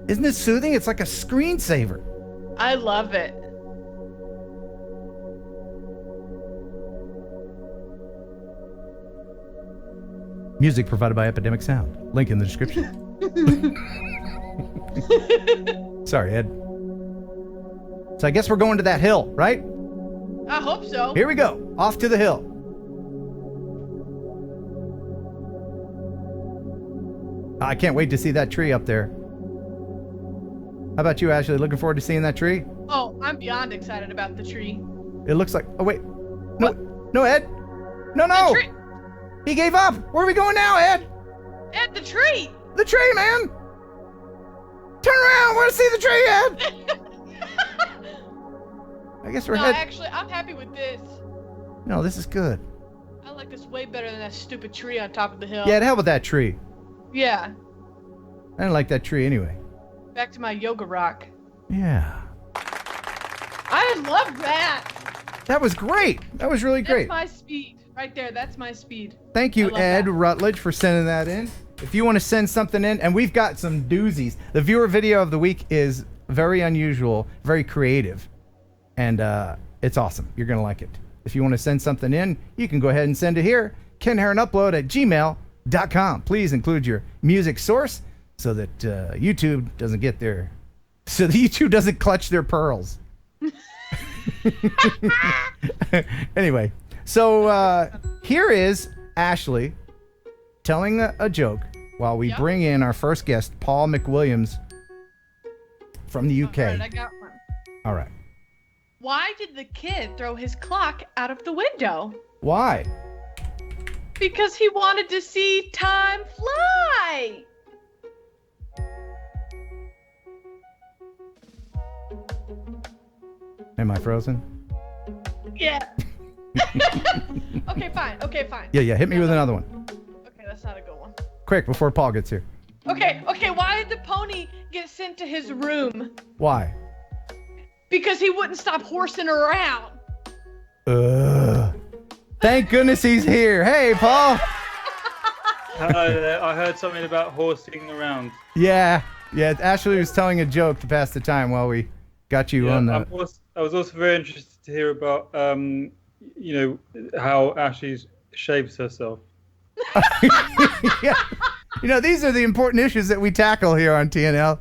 Isn't it soothing? It's like a screensaver. I love it. Music provided by Epidemic Sound. Link in the description. Sorry, Ed. So I guess we're going to that hill, right? I hope so. Here we go. Off to the hill. I can't wait to see that tree up there. How about you, Ashley? Looking forward to seeing that tree? Oh, I'm beyond excited about the tree. It looks like... Oh, wait. No, Ed. No. He gave up. Where are we going now, Ed? Ed, the tree. The tree, man. Turn around. I want to see the tree, Ed. I guess we're actually, I'm happy with this. No, this is good. I like this way better than that stupid tree on top of the hill. Yeah, to hell with that tree. Yeah. I didn't like that tree anyway. Back to my yoga rock. Yeah. I love that. That was great. That was really great. That's my speed. Right there. That's my speed. Thank you, Ed Rutledge, for sending that in. If you want to send something in, and we've got some doozies. The viewer video of the week is very unusual, very creative. And it's awesome. You're going to like it. If you want to send something in, you can go ahead and send it here. KenHeronUpload@gmail.com. Please include your music source so that YouTube doesn't get their... So the YouTube doesn't clutch their pearls. Anyway, so here is Ashley telling a joke while we bring in our first guest, Paul McWilliams from the UK. All right, I got one. All right. Why did the kid throw his clock out of the window? Why? Because he wanted to see time fly. Am I frozen? Yeah. Okay, fine. Yeah. Hit me with another one. Okay, that's not a good one. Quick, before Paul gets here. Okay. Why did the pony get sent to his room? Why? Because he wouldn't stop horsing around. Thank goodness he's here. Hey, Paul. I heard something about horsing around. Yeah. Ashley was telling a joke to pass the time while we got you on the. I was also very interested to hear about, how Ashley shaves herself. Yeah. These are the important issues that we tackle here on TNL.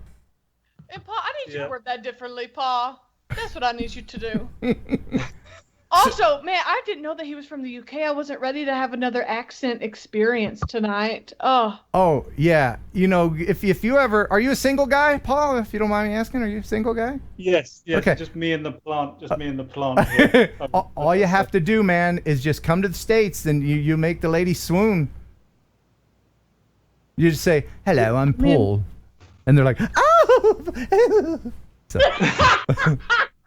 And Paul, I need you to word that differently, Paul. That's what I need you to do. Also, man, I didn't know that he was from the UK. I wasn't ready to have another accent experience tonight. Oh, yeah. If you ever... Are you a single guy, Paul, if you don't mind me asking? Are you a single guy? Yes. Okay. Just me and the plant. All you have to do, man, is just come to the States and you make the lady swoon. You just say, hello, I'm Paul. And they're like, oh! So,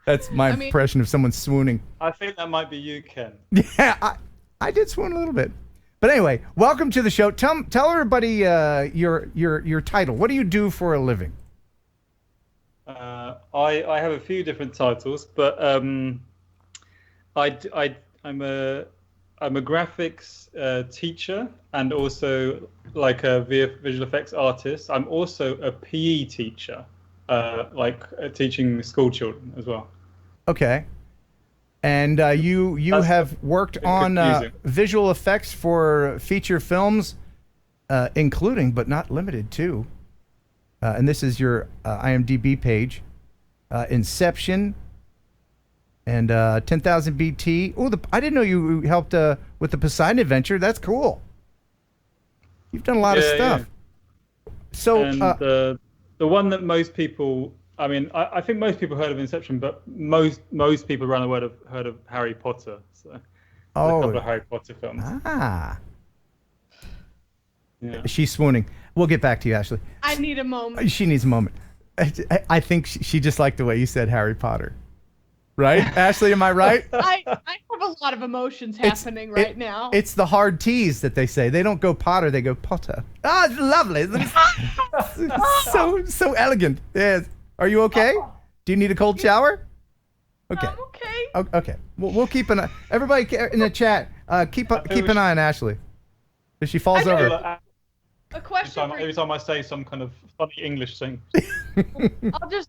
that's my impression of someone swooning. I think that might be you, Ken. Yeah, I did swoon a little bit. But anyway, welcome to the show. Tell everybody your title. What do you do for a living? I have a few different titles, but I'm a graphics teacher and also like a visual effects artist. I'm also a PE teacher, teaching school children as well. Okay. And you have worked on visual effects for feature films, including but not limited to, and this is your IMDb page, Inception, and 10,000 BT. Oh, I didn't know you helped with the Poseidon Adventure. That's cool. You've done a lot of stuff. Yeah. So and the one that most people, I think most people heard of Inception, but most people around the world have heard of Harry Potter. So there's a couple of Harry Potter films. Ah. Yeah. She's swooning. We'll get back to you, Ashley. I need a moment. She needs a moment. I think she just liked the way you said Harry Potter. Right? Ashley, am I right? I have a lot of emotions happening right now. It's the hard T's that they say. They don't go Potter, they go Potter. Ah, it's lovely. so elegant. Yes. Are you okay? Do you need a cold shower? Okay. I'm okay. Okay. We'll keep an eye. Everybody in the chat, keep an eye on Ashley. If she falls over. A question every time I say some kind of funny English thing.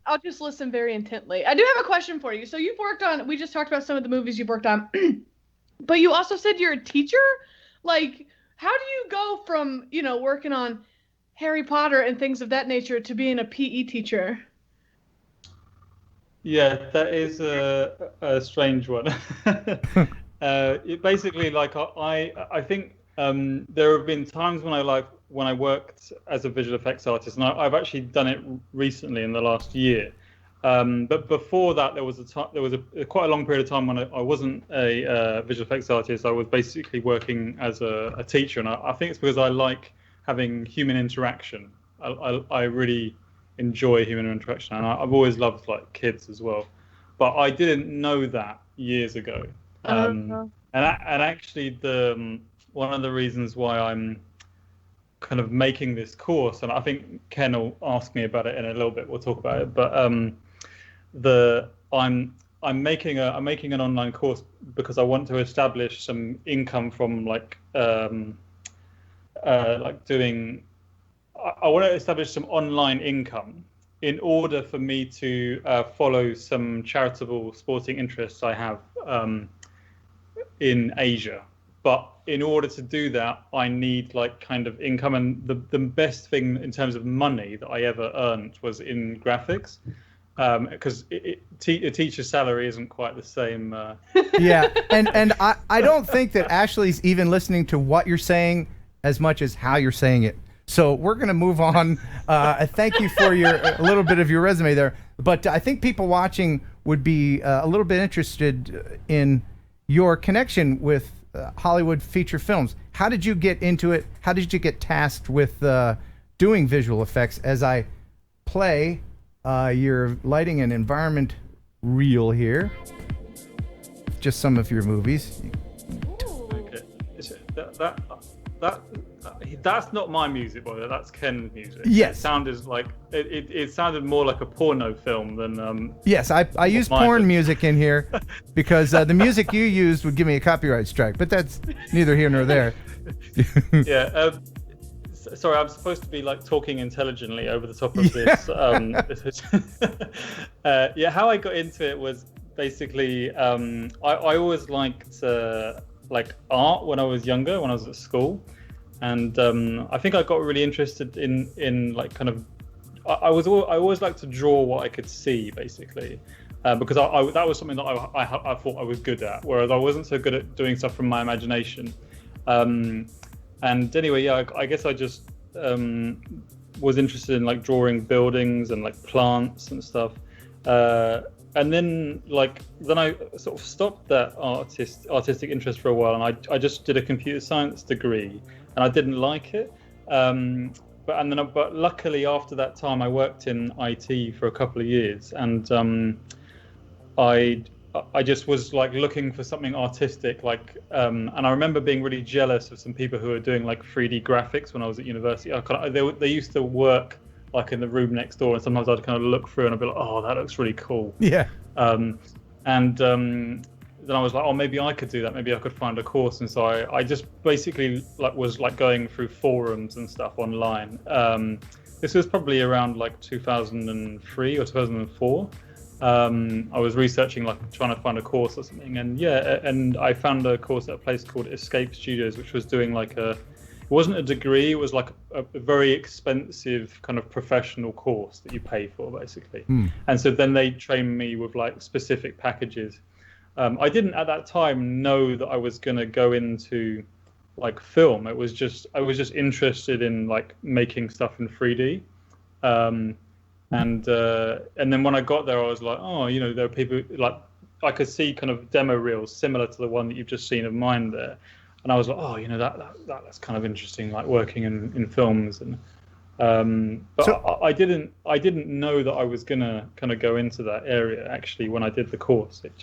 I'll just listen very intently. I do have a question for you. So you've worked on, we just talked about some of the movies you've worked on, but you also said you're a teacher? Like, how do you go from, working on Harry Potter and things of that nature to being a PE teacher? Yeah, that is a strange one. Basically, I think there have been times when I worked as a visual effects artist, and I've actually done it recently in the last year. But before that, there was quite a long period of time when I wasn't a visual effects artist. I was basically working as a teacher, and I think it's because I like having human interaction. I really enjoy human interaction, and I've always loved kids as well. But I didn't know that years ago, and actually one of the reasons why I'm kind of making this course, and I think Ken will ask me about it in a little bit. We'll talk about it, but I'm making an online course because I want to establish some income from I want to establish some online income in order for me to follow some charitable sporting interests I have in Asia. But in order to do that, I need kind of income, and the best thing in terms of money that I ever earned was in graphics, because a teacher's salary isn't quite the same. Yeah, and I don't think that Ashley's even listening to what you're saying as much as how you're saying it. So we're going to move on. Thank you for a little bit of your resume there. But I think people watching would be a little bit interested in your connection with Hollywood feature films. How did you get into it? How did you get tasked with doing visual effects? As I play your lighting and environment reel here, just some of your movies. Okay. That's not my music, by the way. That's Ken's music. Yes. It sounded like it sounded more like a porno film than. Yes, I use porn music in here because the music you used would give me a copyright strike, but that's neither here nor there. Yeah. sorry, I'm supposed to be like talking intelligently over the top of this. Yeah, how I got into it was basically I always liked like art when I was younger, when I was at school, and I think I got really interested in like kind of I always liked to draw what I could see, basically. Because that was something that I thought I was good at, whereas I wasn't so good at doing stuff from my imagination. And anyway, yeah, I guess I just was interested in like drawing buildings and like plants and stuff. And then I sort of stopped that artistic interest for a while, and I just did a computer science degree, and I didn't like it. But luckily after that time I worked in IT for a couple of years, and I just was like looking for something artistic, like and I remember being really jealous of some people who were doing like 3D graphics when I was at university. They used to work like in the room next door, and sometimes I'd kind of look through and I'd be like, oh, that looks really cool. Yeah. Then I was like, oh, maybe I could do that. Maybe I could find a course. And so I just basically was going through forums and stuff online. This was probably around like 2003 or 2004. I was researching, like trying to find a course or something. And I found a course at a place called Escape Studios, which was doing like it wasn't a degree, it was like a very expensive kind of professional course that you pay for, basically. And so then they trained me with like specific packages. I didn't at that time know that I was going to go into like film. I was just interested in like making stuff in 3D. And then when I got there, I was like, oh, there are people like I could see kind of demo reels similar to the one that you've just seen of mine there. And I was like, oh, that's kind of interesting, like working in films. And I didn't know that I was gonna kind of go into that area actually when I did the course. It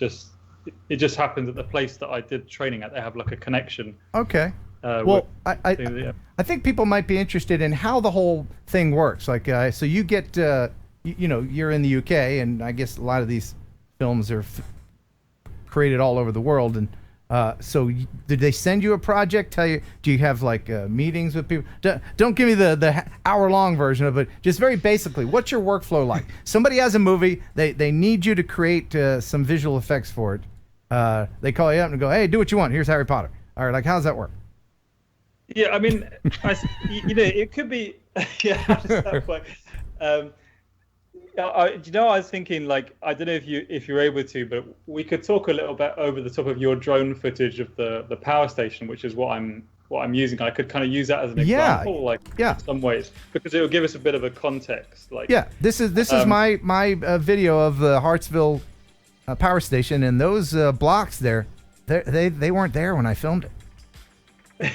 just happened at the place that I did training at. They have like a connection. Okay. Well, I think people might be interested in how the whole thing works. Like, so you get, you're in the UK, and I guess a lot of these films are created all over the world. And so did they send you a project? Do you have like meetings with people? Don't give me the hour-long version of it. Just very basically, what's your workflow like? Somebody has a movie. They need you to create some visual effects for it. They call you up and go, hey, do what you want. Here's Harry Potter. All right, like, how does that work? Yeah, I mean, it could be. Yeah, how does that work? I was thinking, like, I don't know if you're able to, but we could talk a little bit over the top of your drone footage of the power station, which is what I'm using. I could kind of use that as an example, in some ways, because it will give us a bit of a context. Like, this is my video of the Hartsville power station, and those blocks they weren't there when I filmed it.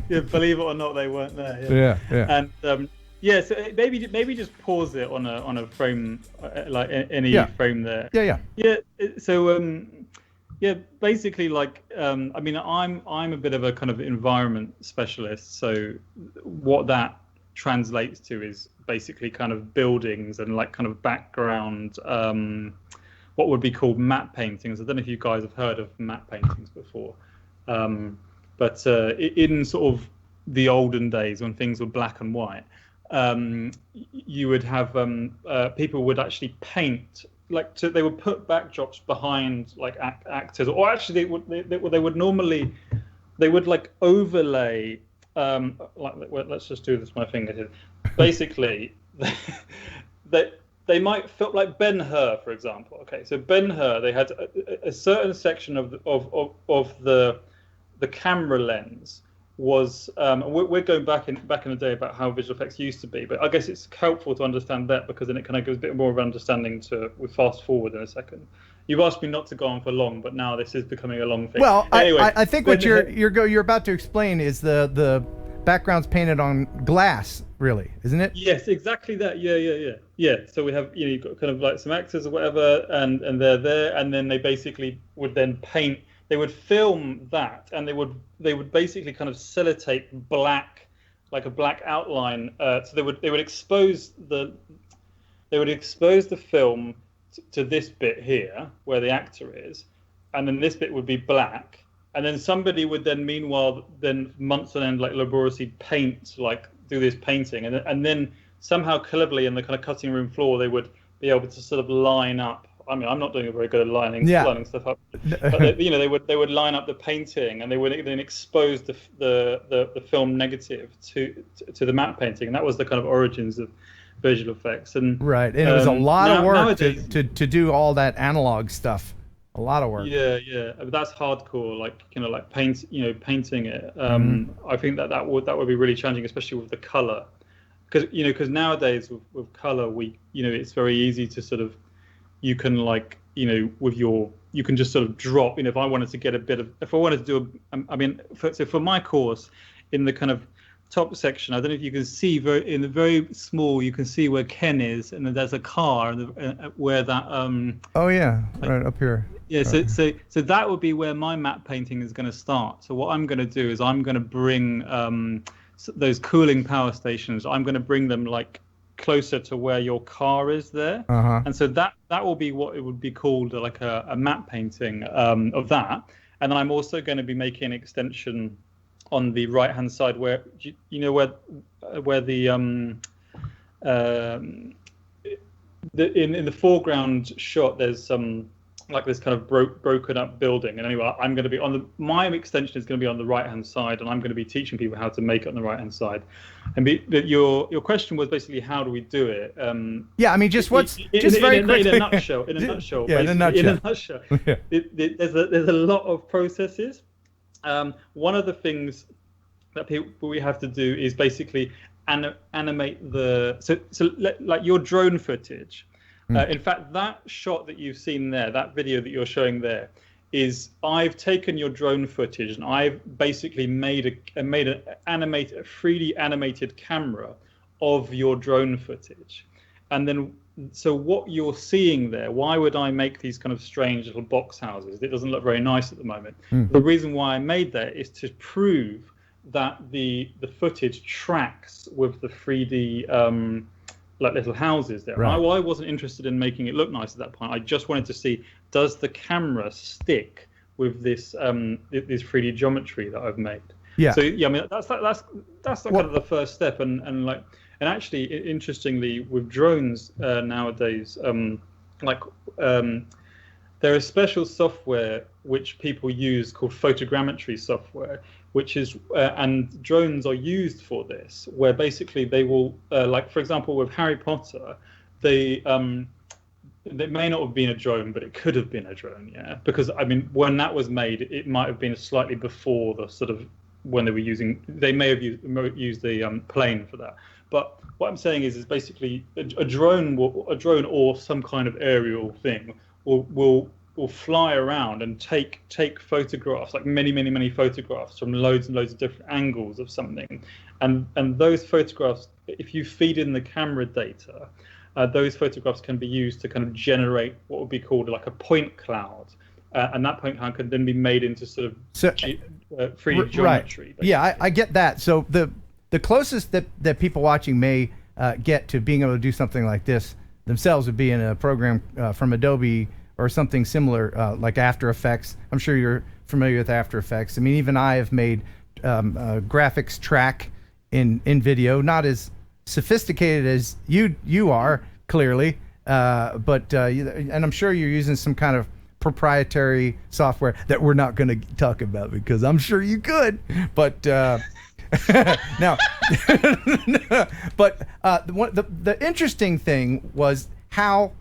Yeah, believe it or not, they weren't there. Yeah. And so maybe just pause it on a frame, like any frame there. Yeah. So basically, like, I mean, I'm a bit of a kind of environment specialist. So what that translates to is basically kind of buildings and like kind of background, what would be called matte paintings. I don't know if you guys have heard of matte paintings before. But in sort of the olden days when things were black and white, you would have people would actually paint, like, they would put backdrops behind like actors, or actually they would like overlay, let's just do this with my finger here. Basically, they might feel like Ben-Hur, for example. Okay, so Ben-Hur, they had a certain section of the camera lens was we're going back in the day about how visual effects used to be, but I guess it's helpful to understand that, because then it kind of gives a bit more of an understanding we fast forward in a second. You've asked me not to go on for long, but now this is becoming a long thing. Well, anyway, I think what you're about to explain is the background's painted on glass, really, isn't it? Yes, exactly that. Yeah. So we have, you've got kind of like some actors or whatever, and they're there, and then they basically would then paint. They would film that, and they would basically kind of sellotape black, like a black outline. So they would expose the film to this bit here where the actor is, and then this bit would be black, and then somebody would then meanwhile then months on end like laboriously paint, like do this painting, and then somehow cleverly in the kind of cutting room floor they would be able to sort of line up. I mean, I'm not doing a very good at lining stuff up, but they would line up the painting, and they would then expose the film negative to the matte painting, and that was the kind of origins of visual effects. And right, and it was a lot of work nowadays, to do all that analog stuff. A lot of work. Yeah, but that's hardcore. Like painting it. I think that would be really challenging, especially with the color, because nowadays with color it's very easy to sort of. You can you can just sort of drop. If I wanted to get if I wanted to do for my course, in the kind of top section, I don't know if you can see in the very small, you can see where Ken is, and then there's a car where that. Oh yeah, right up here. Yeah, so that would be where my matte painting is going to start. So what I'm going to do is I'm going to bring those cooling power stations. I'm going to bring them like closer to where your car is there, and so that will be what it would be called like a matte painting of that. And then I'm also going to be making an extension on the right hand side where where the in the foreground shot there's some like this kind of broken up building, and anyway I'm going to be my extension is going to be on the right hand side, and I'm going to be teaching people how to make it on the right hand side. And your question was basically how do we do it? Yeah, I mean just very quickly. In a nutshell. In a nutshell. Yeah, in a nutshell. Yeah. There's a lot of processes. One of the things that we have to do is basically animate like your drone footage. In fact, that shot that you've seen there, that video that you're showing there, is I've taken your drone footage and I've basically made a 3D animated camera of your drone footage. And then, so what you're seeing there, why would I make these kind of strange little box houses? It doesn't look very nice at the moment. The reason why I made that is to prove that the footage tracks with the 3D like little houses there. Right. I wasn't interested in making it look nice at that point. I just wanted to see, does the camera stick with this 3D geometry that I've made? Yeah. So yeah, I mean that's kind of the first step, and actually interestingly with drones nowadays, there is special software which people use called photogrammetry software, which is and drones are used for this, where basically they will like for example with Harry Potter, they may not have been a drone, but it could have been a drone, yeah, because I mean when that was made it might have been slightly before the sort of when they may have used the plane for that. But what I'm saying is basically a drone or some kind of aerial thing will fly around and take photographs, like many photographs from loads and loads of different angles of something, and those photographs, if you feed in the camera data, those photographs can be used to kind of generate what would be called like a point cloud, and that point cloud can then be made into sort of 3D geometry. Basically. Yeah, I get that. So the closest that people watching may get to being able to do something like this themselves would be in a program from Adobe or something similar, like After Effects. I'm sure you're familiar with After Effects. I mean, even I have made graphics track in video, not as sophisticated as you are, clearly, but and I'm sure you're using some kind of proprietary software that we're not going to talk about because I'm sure you could, but now, but the interesting thing was how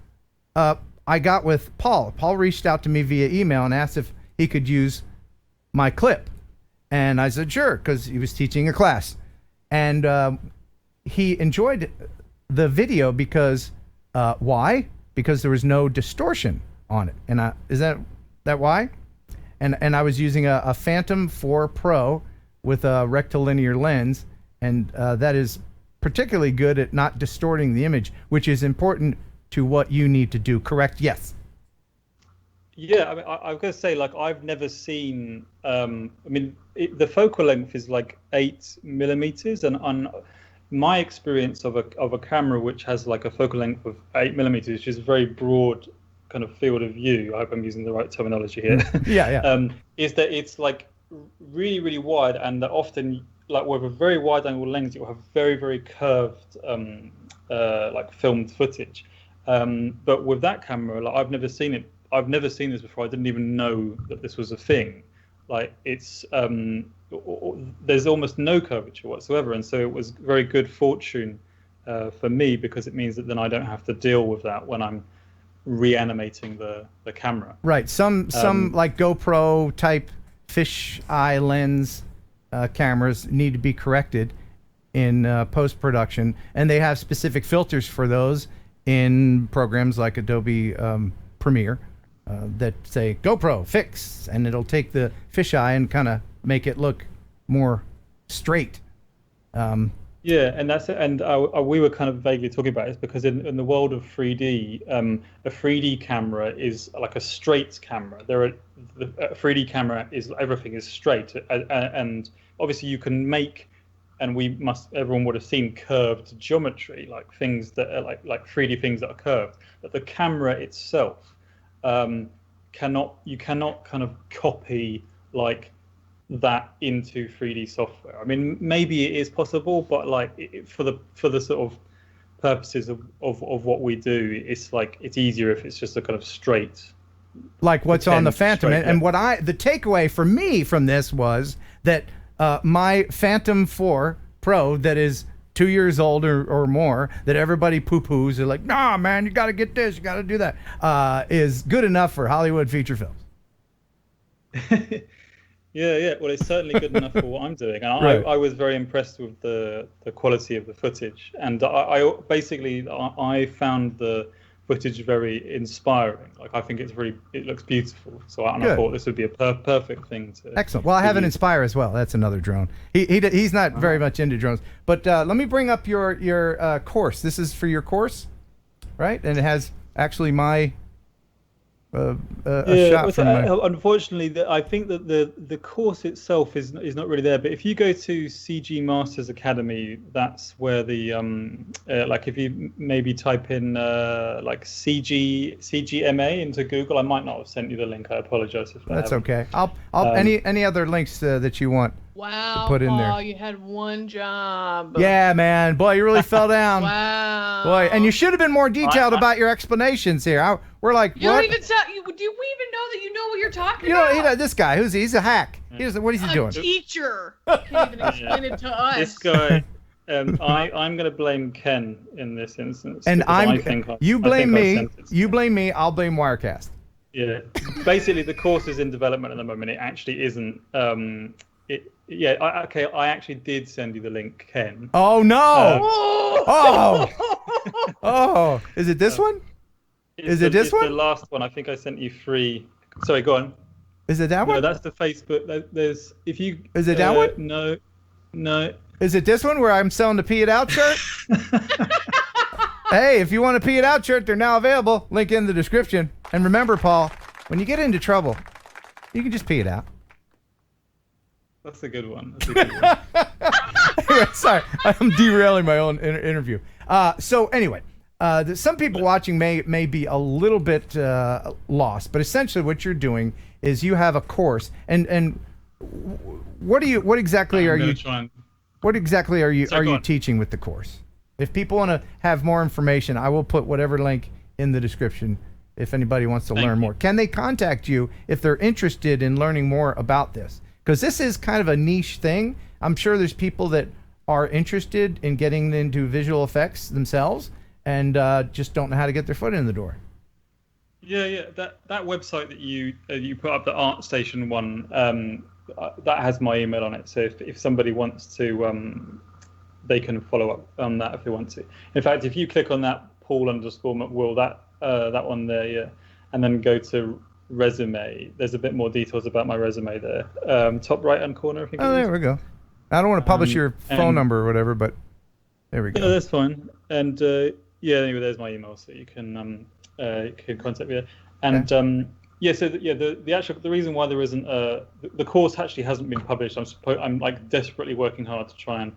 I got with Paul. Paul reached out to me via email and asked if he could use my clip. And I said, sure, because he was teaching a class. And he enjoyed the video because, why? Because there was no distortion on it. And is that why? And I was using a Phantom 4 Pro with a rectilinear lens. And that is particularly good at not distorting the image, which is important to what you need to do, correct? Yes. Yeah, I mean, I was going to say, like, I've never seen. I mean, the focal length is like 8mm, and on my experience of a camera which has like a focal length of 8mm, which is very broad kind of field of view. I hope I'm using the right terminology here. Yeah. Is that it's like really, really wide, and that often, like with a very wide angle lens, you'll have very, very curved like filmed footage. But with that camera, like I've never seen it. I've never seen this before. I didn't even know that this was a thing. Like it's there's almost no curvature whatsoever, and so it was very good fortune for me, because it means that then I don't have to deal with that when I'm reanimating the camera. Right. Some like GoPro type fish eye lens cameras need to be corrected in post production, and they have specific filters for those in programs like Adobe Premiere that say GoPro fix, and it'll take the fisheye and kind of make it look more straight. Yeah, and that's it. And we were kind of vaguely talking about this because in the world of 3D, a 3D camera is like a straight camera. A 3D camera is everything is straight, and obviously you can make, and everyone would have seen curved geometry, like things that are like 3D things that are curved. But the camera itself cannot kind of copy like that into 3D software. I mean, maybe it is possible, but like for the sort of purposes of what we do, it's like it's easier if it's just a kind of straight, like what's on the Phantom. And what the takeaway for me from this was that my Phantom 4 Pro that is 2 years old or more, that everybody poo-poos, they're like, nah, man, you got to get this, you got to do that, is good enough for Hollywood feature films. Yeah. Well, it's certainly good enough for what I'm doing, and Right. I was very impressed with the quality of the footage, and I found the footage very inspiring. Like I think it looks beautiful. So I thought this would be a perfect thing to. Excellent. Well, I have an Inspire as well. That's another drone. He's not very much into drones, but let me bring up your course. This is for your course, right? And it has actually my. Shot from unfortunately, I think that the course itself is not really there. But if you go to CG Masters Academy, that's where the like if you maybe type in like CGMA into Google, I might not have sent you the link. I apologize if I That's haven't. okay. I'll any other links that you want. Wow, to put in Paul, there. you had one job. Yeah, man. Boy, you really fell down. Wow. Boy, and you should have been more detailed about your explanations here. We're like, You what? don't even tell. Do we even know that you know what you're talking You know, about? this guy, he's a hack. What is he doing? A teacher. Can't even explain it to us. This guy. I'm going to blame Ken in this instance. And because you blame I me. sent it to You Ken. blame me. I'll blame Wirecast. Yeah, basically the course is in development at the moment. It actually isn't. I actually did send you the link, Ken. Oh no! Oh! Is it this one? Is it this one? The last one. I think I sent you 3. Sorry, go on. Is it that one? No, that's the Facebook. There's if you. Is it that one? No. Is it this one where I'm selling the Pee It Out shirt? Hey, if you want a Pee It Out shirt, they're now available. Link in the description. And remember, Paul, when you get into trouble, you can just pee it out. That's a good one. Anyway, sorry, I'm derailing my own interview. So anyway, some people watching may be a little bit lost, but essentially what you're doing is you have a course, and what exactly are you teaching with the course? If people want to have more information, I will put whatever link in the description if anybody wants to learn more. Can they contact you if they're interested in learning more about this? Because this is kind of a niche thing. I'm sure there's people that are interested in getting into visual effects themselves and just don't know how to get their foot in the door. Yeah. That website that you put up, the ArtStation one, that has my email on it. So if somebody wants to, they can follow up on that if they want to. In fact, if you click on that Paul_McWill, that one there, yeah, and then go to resume, there's a bit more details about my resume there. Top right hand corner, I think. Oh, there we go. I don't want to publish your phone number or whatever, but there we go. No, that's fine. And anyway, there's my email, so you can contact me there. And so the reason why there isn't the course actually hasn't been published. I'm like desperately working hard to try and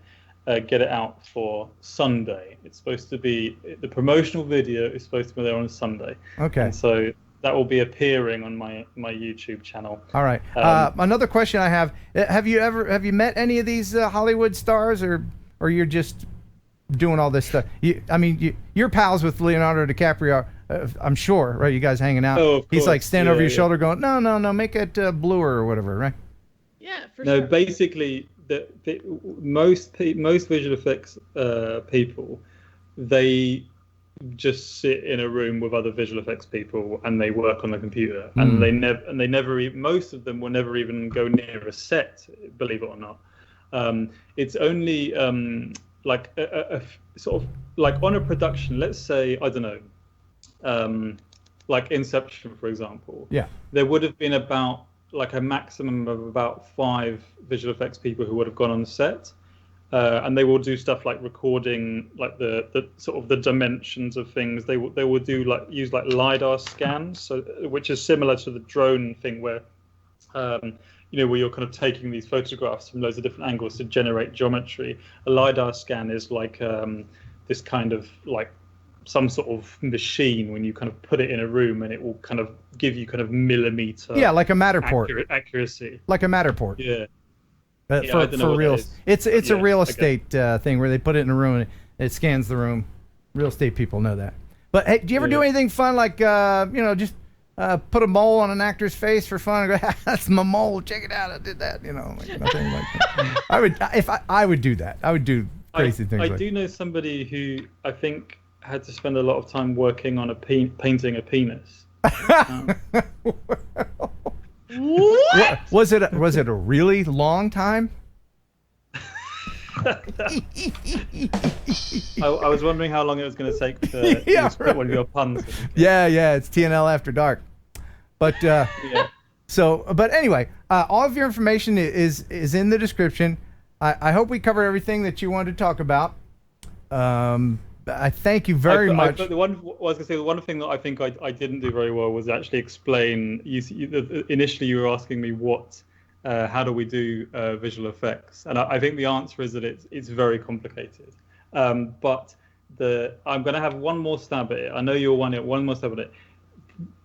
get it out for Sunday. It's supposed to be the promotional video is supposed to be there on Sunday. Okay. And so that will be appearing on my YouTube channel. All right. Another question I have: Have you met any of these Hollywood stars, or you're just doing all this stuff? You're pals with Leonardo DiCaprio, I'm sure, right? You guys hanging out. Oh, of He's course. like standing over your shoulder, going, "No, make it bluer or whatever," right? Yeah, for No, sure. basically, most visual effects people, they just sit in a room with other visual effects people and they work on the computer, and they never most of them will never even go near a set, believe it or not. It's only like a sort of like on a production, let's say, I don't know, like Inception, for example. Yeah. There would have been about like a maximum of about 5 visual effects people who would have gone on set. And they will do stuff like recording, like the sort of the dimensions of things. They will do use LiDAR scans, so which is similar to the drone thing, where where you're kind of taking these photographs from loads of different angles to generate geometry. A LiDAR scan is like this kind of like some sort of machine when you kind of put it in a room, and it will kind of give you kind of millimeter. Yeah, like a Matterport. Accuracy. Like a Matterport. Yeah. For real, it's a real okay. estate thing where they put it in a room and it scans the room. Real estate people know that. But hey, do you ever do anything fun like just put a mole on an actor's face for fun and go, "That's my mole, check it out, I did that," like nothing like that. I would do that. I would do crazy things. I do know somebody who I think had to spend a lot of time working on painting a penis. What? Was it a really long time? I was wondering how long it was going to take to put one of your puns. Yeah, it's TNL After Dark. But but anyway, all of your information is in the description. I hope we covered everything that you wanted to talk about. I thank you very much. But the one thing that I think I didn't do very well was actually explain. Initially, you were asking me how do we do visual effects, and I think the answer is that it's very complicated. But I'm going to have one more stab at it. I know you'll want it. One more stab at it.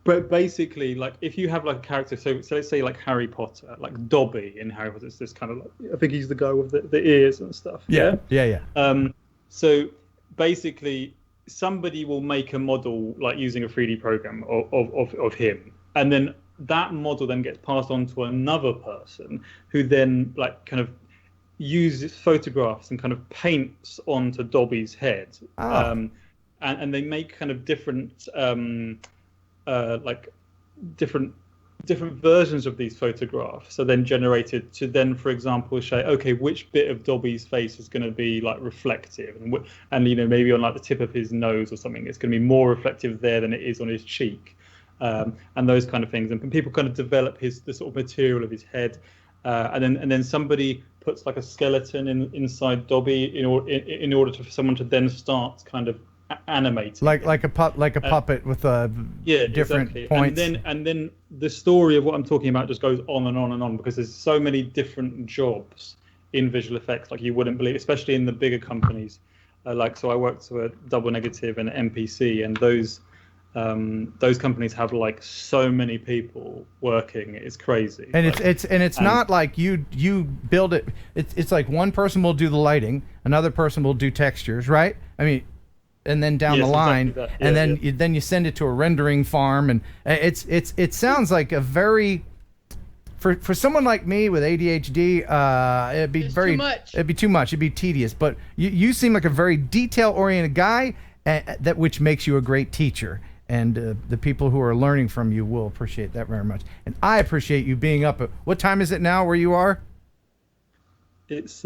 But basically, like if you have like a character, so let's say like Harry Potter, like Dobby in Harry Potter, it's this kind of like, I think he's the guy with the ears and stuff. Yeah. So basically, somebody will make a model like using a 3D program of him, and then that model then gets passed on to another person who then like kind of uses photographs and kind of paints onto Dobby's head. And they make kind of different different versions of these photographs are then generated to then, for example, show, okay, which bit of Dobby's face is going to be like reflective, and maybe on like the tip of his nose or something, it's going to be more reflective there than it is on his cheek, and those kind of things. And people kind of develop the sort of material of his head, and then somebody puts like a skeleton inside Dobby in order for someone to then start kind of animating, like a puppet with different exactly. points. And then the story of what I'm talking about just goes on and on and on, because there's so many different jobs in visual effects, like you wouldn't believe, especially in the bigger companies. So I worked with Double Negative and MPC, and those companies have like so many people working. It's crazy. And it's not like you build it. It's like one person will do the lighting, another person will do textures, right? I mean, and then down the line, exactly and then you send it to a rendering farm, and it sounds like a very, for someone like me with ADHD, it'd be too much. It'd be too much. It'd be tedious. But you seem like a very detail-oriented guy, which makes you a great teacher. And the people who are learning from you will appreciate that very much. And I appreciate you being up. What time is it now where you are? It's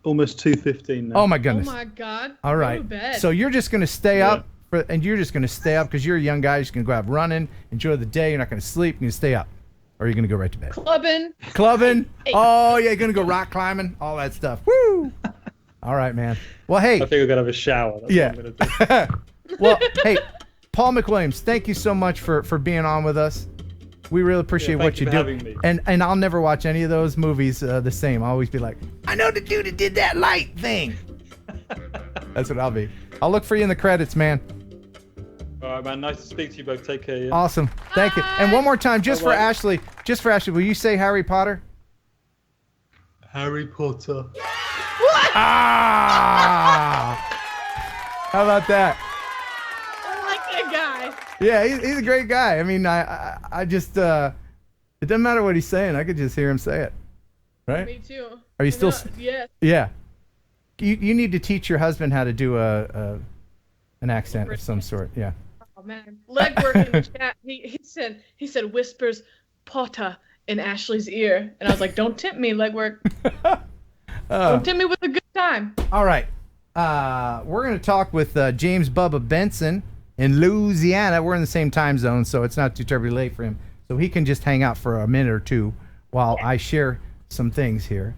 almost 2:15 now. Oh my goodness. Oh my God. All right. Go to bed. So you're just going to stay up, and you're just going to stay up because you're a young guy. You're just going to go out running, enjoy the day. You're not going to sleep. You're going to stay up. Or you're going to go right to bed. Clubbing. Oh, yeah, you're going to go rock climbing, all that stuff. Woo! All right, man. Well, hey. I think we're going to have a shower. That's what I'm gonna do. Well, hey, Paul McWilliams, thank you so much for being on with us. We really appreciate what you do. Having me. And I'll never watch any of those movies the same. I'll always be like, I know the dude that did that light thing. That's what I'll be. I'll look for you in the credits, man. All right, man. Nice to speak to you both. Take care. Yeah? Awesome. Thank you. And one more time, just for Bye-bye. Ashley. Just for Ashley, will you say Harry Potter? Harry Potter. Ah! How about that? I like that guy. Yeah, he's a great guy. I mean, I just it doesn't matter what he's saying. I could just hear him say it. Right? Me too. Are you still? Yeah. Yeah. You need to teach your husband how to do an accent of some sort. Yeah. Oh man, Legwork in the chat. He said whispers Potter in Ashley's ear, and I was like, don't tempt me, Legwork. Don't tempt me with a good time. All right. We're going to talk with James Bubba Benson in Louisiana. We're in the same time zone, so it's not too terribly late for him. So he can just hang out for a minute or two while I share some things here.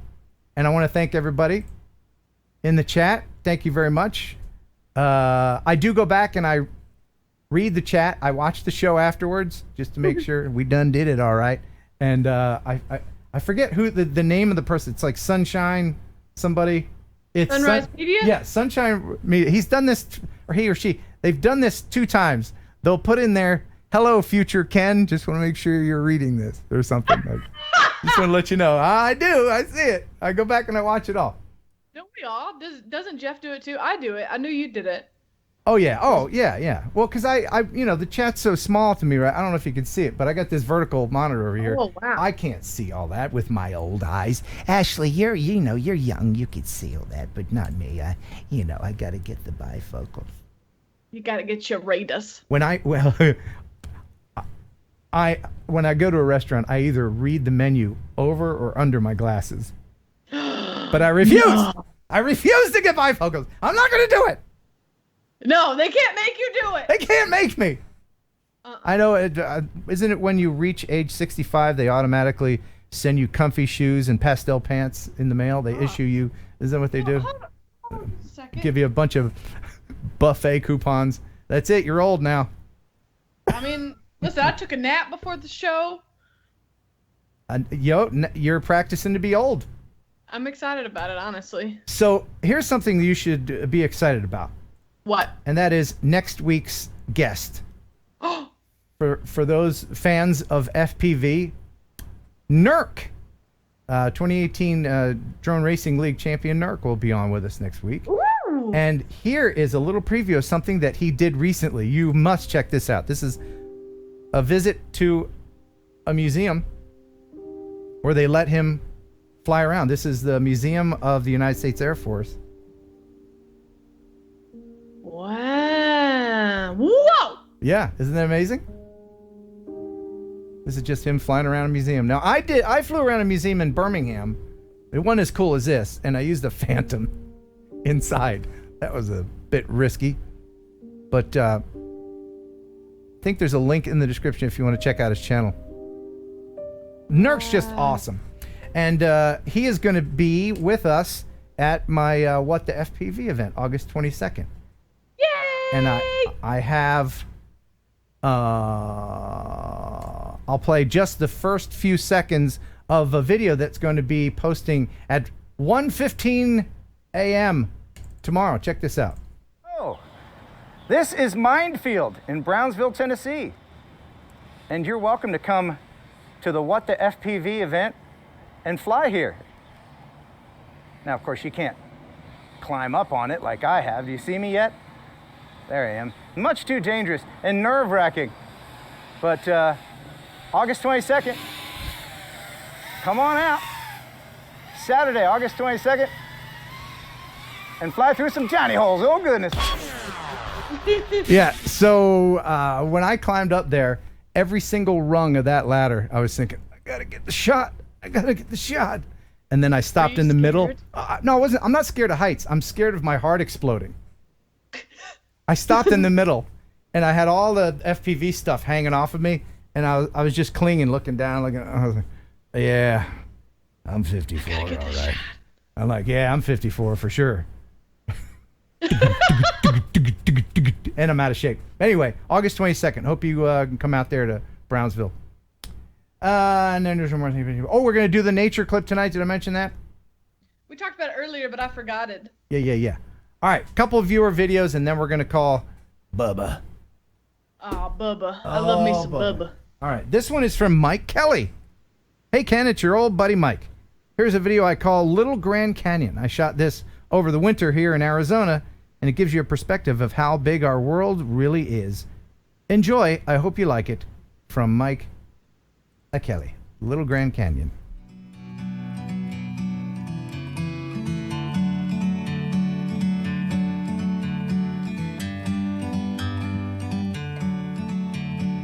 And I want to thank everybody in the chat. Thank you very much. I do go back and I read the chat. I watch the show afterwards just to make sure we done did it all right. And I forget who the name of the person. It's like Sunshine somebody. It's Sunrise Media? Yeah, Sunshine Media. He's done this, or he or she. They've done this 2 times. They'll put in there, "Hello, future Ken. Just want to make sure you're reading this," or something. Just want to let you know. I do. I see it. I go back and I watch it all. Don't we all? Doesn't Jeff do it too? I do it. I knew you did it. Oh yeah. Oh yeah. Yeah. Well, because I the chat's so small to me, right? I don't know if you can see it, but I got this vertical monitor over here. Oh wow. I can't see all that with my old eyes. Ashley, you're young. You could see all that, but not me. I got to get the bifocals. You gotta get your Raiders. When I go to a restaurant, I either read the menu over or under my glasses. But I refuse. No. I refuse to get bifocals. I'm not going to do it. No, they can't make you do it. They can't make me. I know. Isn't it when you reach age 65, they automatically send you comfy shoes and pastel pants in the mail? They issue you. Is that what they do? Hold on a second. Give you a bunch of buffet coupons. That's it. You're old now. I mean, listen, I took a nap before the show. You're practicing to be old. I'm excited about it, honestly. So here's something you should be excited about. What? And that is next week's guest. For those fans of FPV, NERC, 2018 Drone Racing League champion NERC will be on with us next week. Ooh. And here is a little preview of something that he did recently. You must check this out. This is a visit to a museum where they let him fly around. This is the Museum of the United States Air Force. Wow. Whoa! Yeah, isn't that amazing? This is just him flying around a museum. Now, I flew around a museum in Birmingham. It wasn't as cool as this, and I used a Phantom inside. That was a bit risky. But I think there's a link in the description if you want to check out his channel. NERC's just awesome. And he is going to be with us at my What the FPV event, August 22nd. Yay! And I have... I'll play just the first few seconds of a video that's going to be posting at 1:15 a.m. tomorrow. Check this out. Oh, this is Minefield in Brownsville, Tennessee. And you're welcome to come to the What the FPV event and fly here. Now, of course, you can't climb up on it like I have. Do you see me yet? There I am. Much too dangerous and nerve-wracking. But August 22nd, come on out. Saturday, August 22nd, and fly through some tiny holes. Oh, goodness. Yeah, so when I climbed up there, every single rung of that ladder, I was thinking, I gotta get the shot. I gotta get the shot. And then I stopped in the middle. No, I wasn't. I'm not scared of heights. I'm scared of my heart exploding. I stopped in the middle, and I had all the FPV stuff hanging off of me, and I was just clinging, looking down, looking. I was like, yeah, I'm 54, all right. I'm like, yeah, I'm 54 for sure. And I'm out of shape. Anyway, August 22nd. Hope you can come out there to Brownsville. And then there's one more thing. Oh, we're going to do the nature clip tonight. Did I mention that? We talked about it earlier, but I forgot it. Yeah. All right, couple of viewer videos, and then we're going to call Bubba. Oh, Bubba. I love me some Bubba. All right, this one is from Mike Kelly. Hey, Ken, it's your old buddy Mike. Here's a video I call Little Grand Canyon. I shot this over the winter here in Arizona, and it gives you a perspective of how big our world really is. Enjoy. I hope you like it. From Mike Kelly. Little Grand Canyon.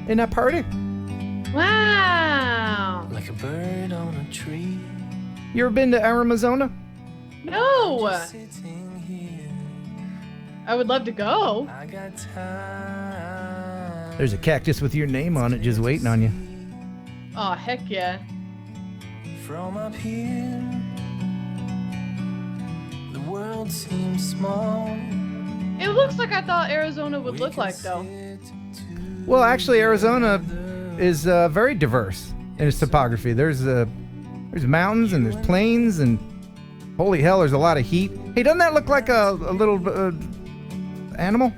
Isn't that party? Wow. Like a bird on a tree. You ever been to Arizona? No. Sitting here. I would love to go. I got time. There's a cactus with your name on it just waiting on you. Oh, heck yeah. From up here, the world seems small. It looks like I thought Arizona would look like, though. Well, actually, Arizona is very diverse in its topography. There's mountains and there's plains and holy hell, there's a lot of heat. Hey, doesn't that look like a little animal?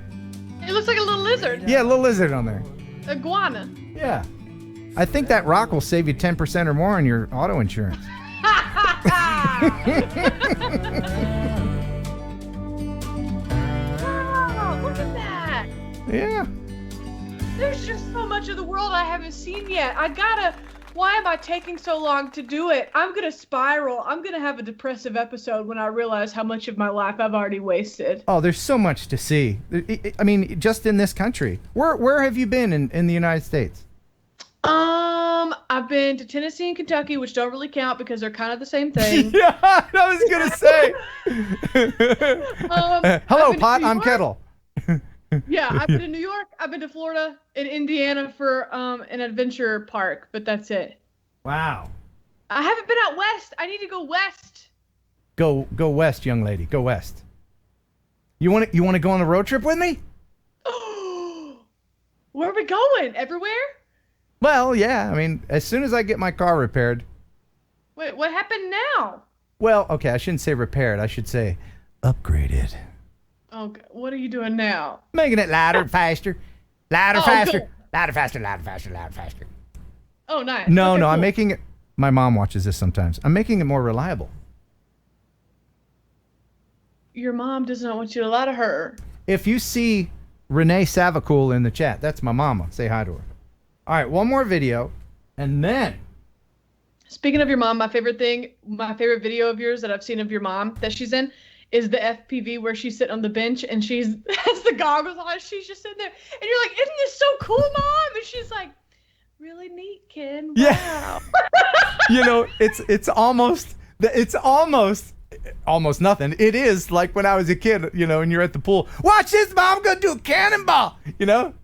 It looks like a little lizard. Yeah, a little lizard on there. Iguana. Yeah. I think that rock will save you 10% or more on your auto insurance. Wow, look at that. Yeah. There's just so much of the world I haven't seen yet. Why am I taking so long to do it? I'm gonna spiral. I'm gonna have a depressive episode when I realize how much of my life I've already wasted. Oh, there's so much to see. I mean, just in this country. Where have you been in the United States? I've been to Tennessee and Kentucky, which don't really count because they're kind of the same thing. Yeah, I was gonna say. Hello, pot. I'm kettle. Yeah, I've been to New York, I've been to Florida, and Indiana for an adventure park, but that's it. Wow. I haven't been out west. I need to go west. Go west, young lady. Go west. You want to go on a road trip with me? Where are we going? Everywhere? Well, yeah. I mean, as soon as I get my car repaired. Wait, what happened now? Well, okay, I shouldn't say repaired. I should say upgraded. Oh, what are you doing now? Making it louder, faster. Louder, Oh, faster. cool. Louder, faster, louder, faster, louder, faster. Oh, nice. No, Okay, no, cool. I'm making it. My mom watches this sometimes. I'm making it more reliable. Your mom does not want you to lie to her. If you see Renee Savacool in the chat, that's my mama. Say hi to her. All right, one more video, and then. Speaking of your mom, my favorite video of yours that I've seen of your mom that she's in is the FPV where she's sitting on the bench and she's has the goggles on. She's just sitting there, and you're like, "Isn't this so cool, Mom?" And she's like, "Really neat, Ken. Wow." Yeah. You know, it's almost nothing. It is like when I was a kid, you know, and you're at the pool. Watch this, Mom. I'm gonna do a cannonball. You know.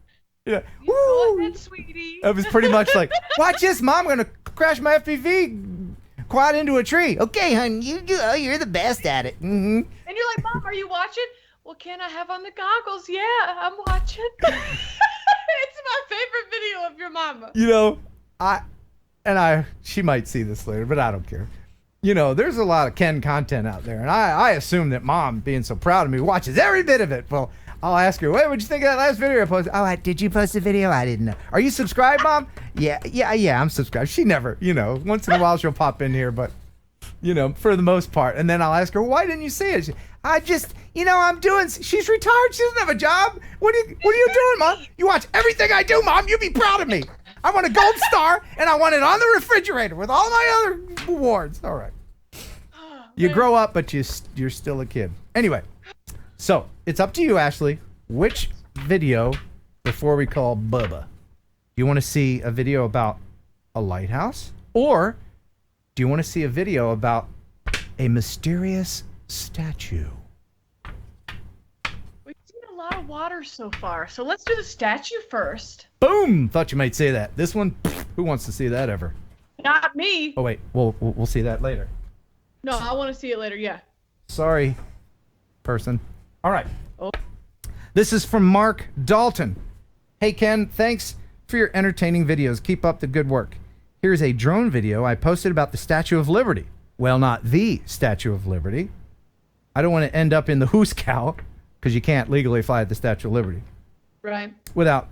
Yeah. You go ahead, sweetie. It was pretty much like, watch this, Mom. I'm gonna crash my FPV quad into a tree. Okay, honey, you're the best at it. Mm-hmm. And you're like, "Mom, are you watching?" "Well, can I have on the goggles?" "Yeah, I'm watching." It's my favorite video of your mama. You know, she might see this later, but I don't care. You know, there's a lot of Ken content out there, and I assume that Mom, being so proud of me, watches every bit of it. Well, I'll ask her, what'd you think of that last video I posted? Oh, did you post a video? I didn't know. Are you subscribed, Mom? Yeah, I'm subscribed. She never, you know, once in a while she'll pop in here, but, you know, for the most part. And then I'll ask her, why didn't you see it? I just, you know, she's retired. She doesn't have a job. What are you doing, Mom? You watch everything I do, Mom. You be proud of me. I want a gold star, and I want it on the refrigerator with all my other awards. All right. You grow up, but you're still a kid. Anyway, so it's up to you, Ashley. Which video before we call Bubba? Do you want to see a video about a lighthouse? Or do you want to see a video about a mysterious statue? We've seen a lot of water so far, so let's do the statue first. Boom! Thought you might say that. This one, who wants to see that ever? Not me. Oh, wait. We'll see that later. No, I want to see it later, yeah. Sorry, person. All right. Oh. This is from Mark Dalton. Hey, Ken, thanks for your entertaining videos. Keep up the good work. Here's a drone video I posted about the Statue of Liberty. Well, not the Statue of Liberty. I don't want to end up in the Hoos Cow, because you can't legally fly at the Statue of Liberty Right. without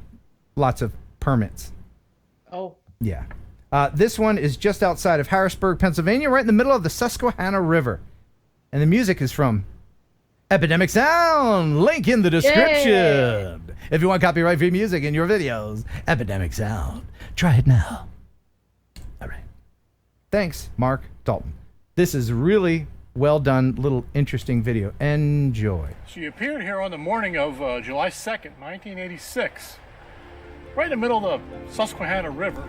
lots of permits. Oh. Yeah. This one is just outside of Harrisburg, Pennsylvania, right in the middle of the Susquehanna River. And the music is from Epidemic Sound. Link in the description. Yeah. If you want copyright-free music in your videos, Epidemic Sound. Try it now. All right. Thanks, Mark Dalton. This is really well done, little interesting video. Enjoy. She appeared here on the morning of July 2nd, 1986, right in the middle of the Susquehanna River,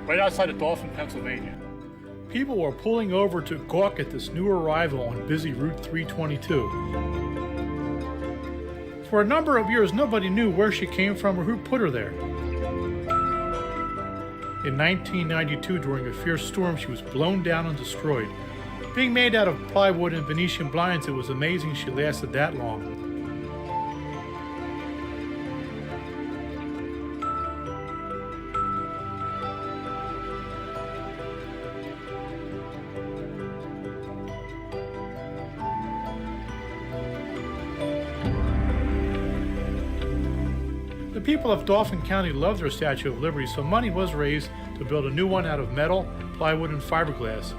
right outside of Dauphin, Pennsylvania. People were pulling over to gawk at this new arrival on busy Route 322. For a number of years, nobody knew where she came from or who put her there. In 1992, during a fierce storm, she was blown down and destroyed. Being made out of plywood and Venetian blinds, it was amazing she lasted that long. The people of Dauphin County loved their Statue of Liberty, so money was raised to build a new one out of metal, plywood, and fiberglass.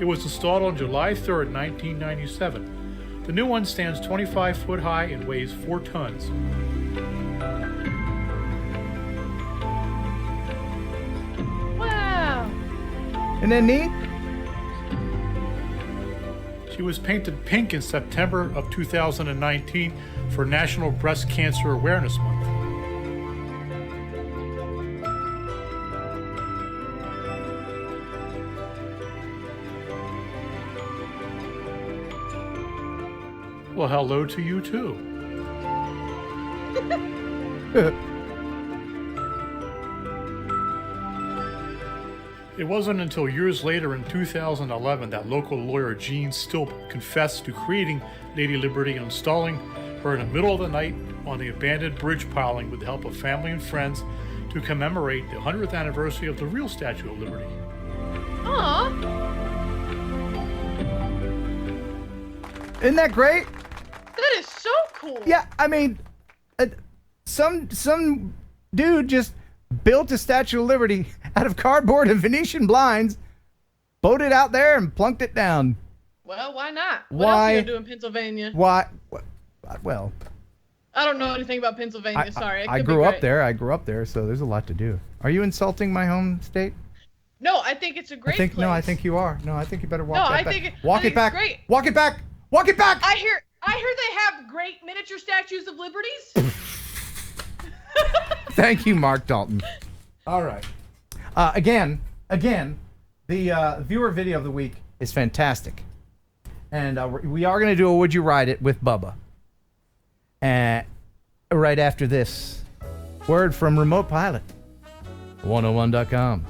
It was installed on July 3rd, 1997. The new one stands 25 foot high and weighs 4 tons. Wow. Isn't that neat? She was painted pink in September of 2019 for National Breast Cancer Awareness Month. Well, hello to you too. It wasn't until years later in 2011 that local lawyer Gene Stilp confessed to creating Lady Liberty and installing her in the middle of the night on the abandoned bridge piling with the help of family and friends to commemorate the 100th anniversary of the real Statue of Liberty. Aww. Isn't that great? That is so cool. Yeah, I mean, some dude just built a Statue of Liberty out of cardboard and Venetian blinds, boated out there and plunked it down. Well, why not? Why? What else are you gonna do in Pennsylvania? Why? Well, I don't know anything about Pennsylvania. Sorry. I grew up there. I grew up there, so there's a lot to do. Are you insulting my home state? No, I think it's a great place. No, I think you are. No, I think you better walk that back. Walk it back. Great. Walk it back. Walk it back. I hear they have great miniature statues of liberties. Thank you, Mark Dalton. All right. Again, the viewer video of the week is fantastic. And we are going to do a Would You Ride It with Bubba. Right after this word from Remote Pilot, 101.com.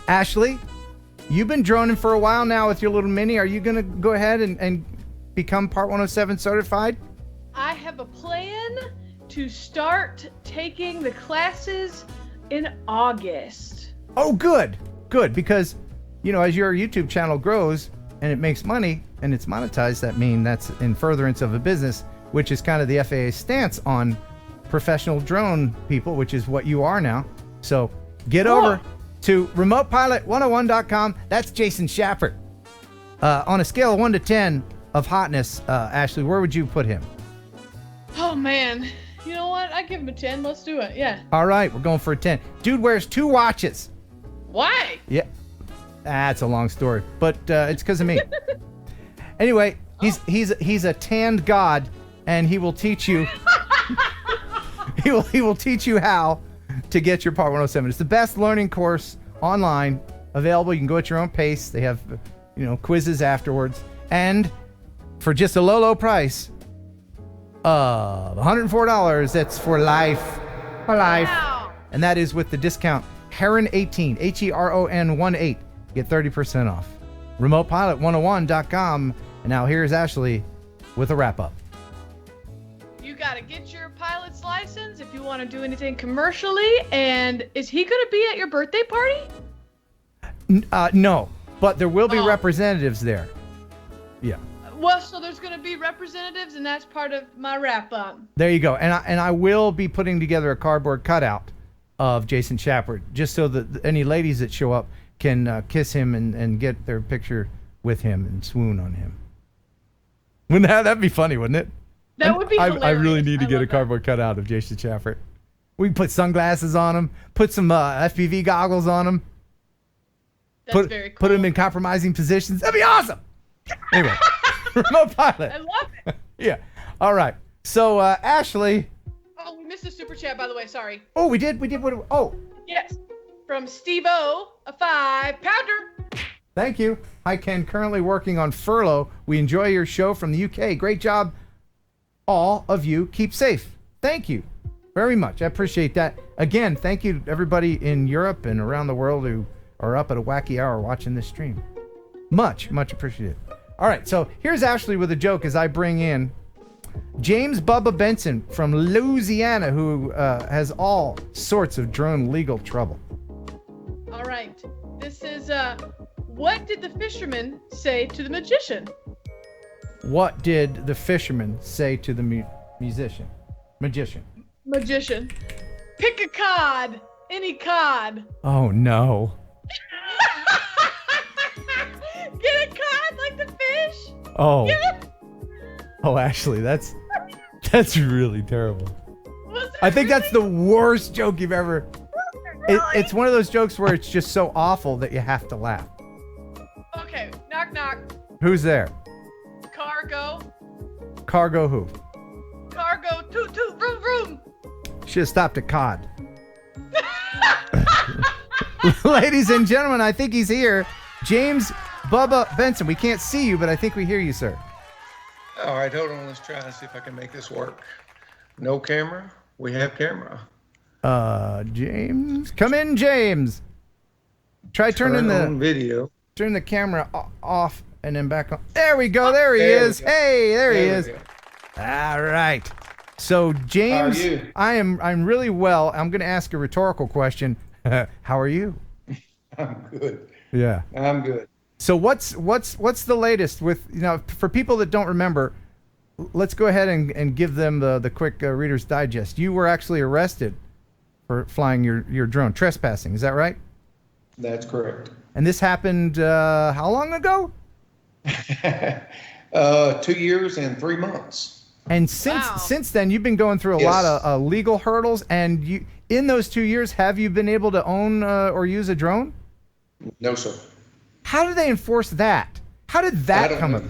Ashley, you've been droning for a while now with your little mini. Are you going to go ahead and become Part 107 certified? I have a plan to start taking the classes in August. Oh, good. Good. Because, you know, as your YouTube channel grows and it makes money and it's monetized, that means that's in furtherance of a business, which is kind of the FAA's stance on professional drone people, which is what you are now. So get over to remotepilot101.com. That's Jason Shapper. On a scale of 1 to 10 of hotness, Ashley, where would you put him? Oh, man. You know what? I give him a 10. Let's do it. Yeah. All right, we're going for a 10. Dude wears 2 watches. Why? Yeah. That's a long story, but it's because of me. Anyway, he's a tanned god, and he will teach you. he will teach you how to get your Part 107. It's the best learning course online available. You can go at your own pace. They have, quizzes afterwards, and for just a low price of $104, that's for life. For life. Wow. And that is with the discount Heron18, HERON18. Get 30% off. RemotePilot101.com. And now here's Ashley with a wrap up. You got to get your pilot's license if you want to do anything commercially. And is he going to be at your birthday party? No, but there will be representatives there. Yeah. Well, so there's going to be representatives, and that's part of my wrap-up. There you go. And I will be putting together a cardboard cutout of Jason Shepard, just so that any ladies that show up can kiss him and get their picture with him and swoon on him. Wouldn't that'd be funny, wouldn't it? That would be hilarious. I really need to get a cardboard cutout of Jason Shepard. We can put sunglasses on him, put some FPV goggles on him. That's very cool. Put him in compromising positions. That'd be awesome. Anyway, remote pilot. I love it. Yeah. All right. So, Ashley. Oh, we missed a super chat, by the way. Sorry. Oh, we did. Oh. Yes. From Steve-O, a 5-pounder. Thank you. Hi, Ken. Currently working on furlough. We enjoy your show from the UK. Great job, all of you. Keep safe. Thank you very much. I appreciate that. Again, thank you to everybody in Europe and around the world who are up at a wacky hour watching this stream. Much appreciated. All right, so here's Ashley with a joke as I bring in James Bubba Benson from Louisiana, who has all sorts of drone legal trouble. All right. This is, what did the fisherman say to the magician? What did the fisherman say to the magician? Magician. Pick a cod. Any cod. Oh, no. Get a cod like the fish. Oh. Oh, Ashley, that's really terrible. I think that's the worst joke you've ever. It's one of those jokes where it's just so awful that you have to laugh. Okay, knock knock. Who's there? Cargo. Cargo who? Cargo toot toot vroom vroom. Should have stopped at cod. Ladies and gentlemen, I think he's here. James Bubba Benson. We can't see you, but I think we hear you, sir. All right, hold on. Let's try and see if I can make this work. No camera. We have camera. James, come in, James. Try turning the video. Turn the camera off and then back on. There we go. There he is. Hey, there he is. All right. So, James, how are you? I'm really well. I'm going to ask a rhetorical question. How are you? I'm good. Yeah. I'm good. So what's the latest with, for people that don't remember, let's go ahead and give them the quick Reader's Digest. You were actually arrested for flying your drone, trespassing. Is that right? That's correct. And this happened how long ago? 2 years and 3 months. And since then, you've been going through a lot of legal hurdles. And in those 2 years, have you been able to own or use a drone? No, sir. How do they enforce that? How did that come up?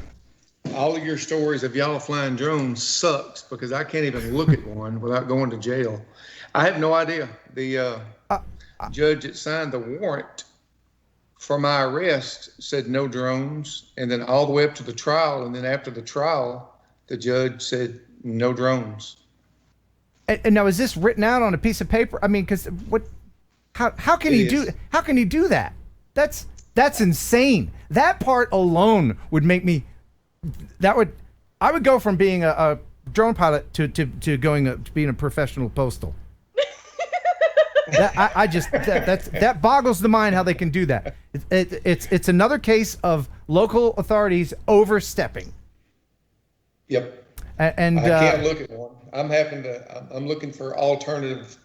All of your stories of y'all flying drones sucks because I can't even look at one without going to jail. I have no idea. The judge that signed the warrant for my arrest said no drones, and then all the way up to the trial, and then after the trial, the judge said no drones. And now, is this written out on a piece of paper? I mean, because what? How can he do? How can he do that? That's insane. That part alone would make me. I would go from being a drone pilot to being a professional postal. That boggles the mind how they can do that. It's another case of local authorities overstepping. Yep. And I can't look at one. I'm looking for alternative,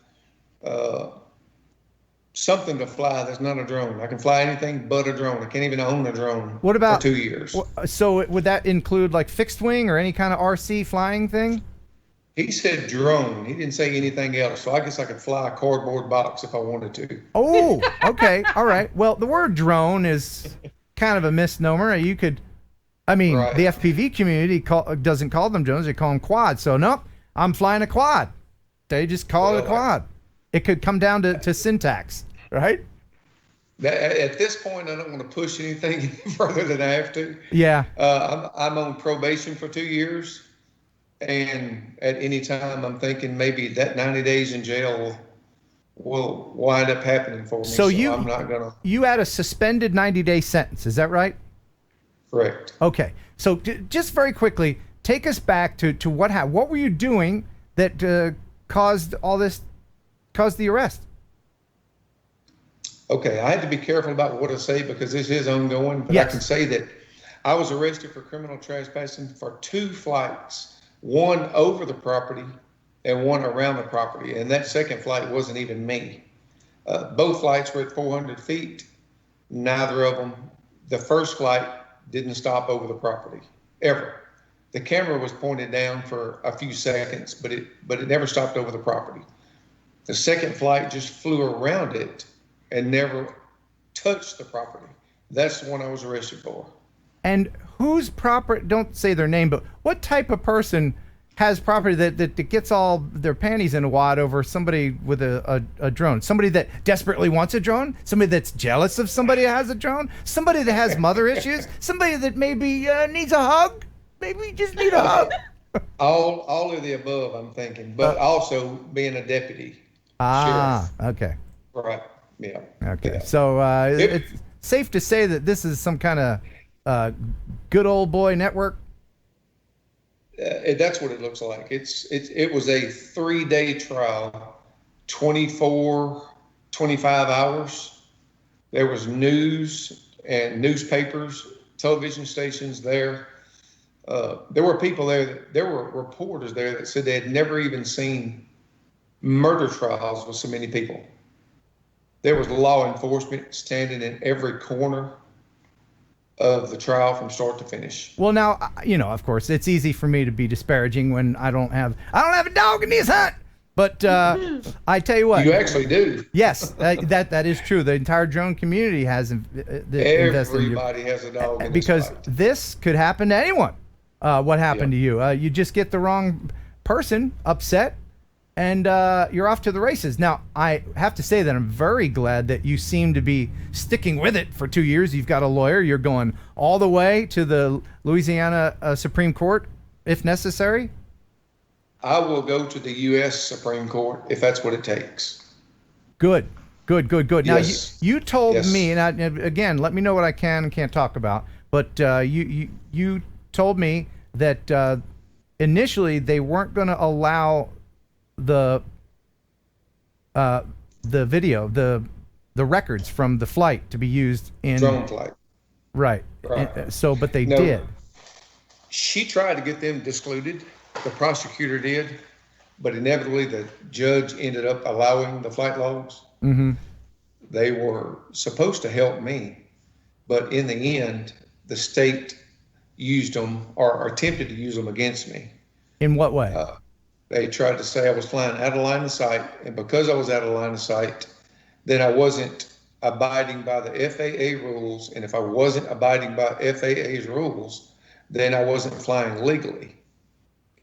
something to fly that's not a drone. I can fly anything but a drone. I can't even own a drone. What about for 2 years? So would that include like fixed wing or any kind of RC flying thing? He said drone. He didn't say anything else. So I guess I could fly a cardboard box if I wanted to. Oh, okay. All right. Well, the word drone is kind of a misnomer. You could, the FPV community doesn't call them drones. They call them quads. So nope, I'm flying a quad. They just call it a quad. It could come down to syntax, right? At this point, I don't want to push anything any further than I have to. Yeah. I'm on probation for 2 years. And at any time, I'm thinking maybe that 90 days in jail will wind up happening for me. So I'm not gonna. You had a suspended 90-day sentence, is that right? Correct. Okay. So just very quickly, take us back to what happened. What were you doing that caused the arrest? Okay, I had to be careful about what I say because this is ongoing. But yes. I can say that I was arrested for criminal trespassing for 2 flights, one over the property and one around the property. And that second flight wasn't even me. Both flights were at 400 feet. Neither of them. The first flight didn't stop over the property, ever. The camera was pointed down for a few seconds, but it never stopped over the property. The second flight just flew around it and never touched the property. That's the one I was arrested for. And whose property, don't say their name, but what type of person has property that gets all their panties in a wad over somebody with a drone? Somebody that desperately wants a drone? Somebody that's jealous of somebody that has a drone? Somebody that has mother issues? Somebody that maybe needs a hug? Maybe just need a hug? All of the above, I'm thinking, but also being a deputy. Ah, sheriff. Okay. Right, yeah. Okay, Yeah. so it's safe to say that this is some kind of good old boy network? That's what it looks like. It was a 3-day trial, 24, 25 hours. There was news and newspapers, television stations there. There were people there, there were reporters there that said they had never even seen murder trials with so many people. There was law enforcement standing in every corner of the trial from start to finish. Well, now, of course, it's easy for me to be disparaging when I don't have a dog in this hunt. But I tell you what, you actually do. Yes, that is true. The entire drone community has invested Everybody has a dog in because this fight. this could happen to anyone. What happened to you? You just get the wrong person upset, and you're off to the races. Now, I have to say that I'm very glad that you seem to be sticking with it for 2 years. You've got a lawyer. You're going all the way to the Louisiana Supreme Court, if necessary. I will go to the U.S. Supreme Court if that's what it takes. Good. Now, Yes. you told Yes. me, and again, let me know what I can and can't talk about, but you told me that initially they weren't going to allow the video, the records from the flight to be used in Drone flight. Right. Right. But they No. did. She tried to get them discluded. The prosecutor did, but inevitably the judge ended up allowing the flight logs. Mm-hmm. They were supposed to help me, but in the end, the state used them or attempted to use them against me. In what way? They tried to say I was flying out of line of sight, and because I was out of line of sight, then I wasn't abiding by the FAA rules, and if I wasn't abiding by FAA's rules, then I wasn't flying legally.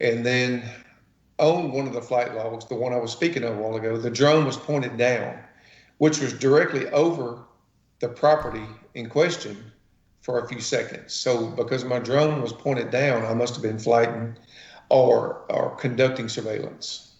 And then on one of the flight logs, the one I was speaking of a while ago, the drone was pointed down, which was directly over the property in question for a few seconds. So because my drone was pointed down, I must have been flighting or conducting surveillance.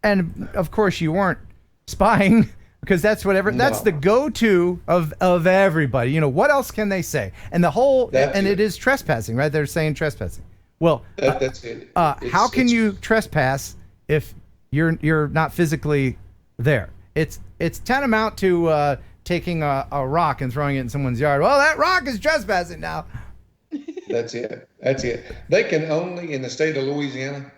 And of course you weren't spying because that's whatever that's the go-to of everybody. What else can they say? And the whole it is trespassing, right? They're saying trespassing. Well, that's it. How can you trespass if you're not physically there? It's tantamount to taking a rock and throwing it in someone's yard. Well, that rock is trespassing now. That's it. They can only, in the state of Louisiana,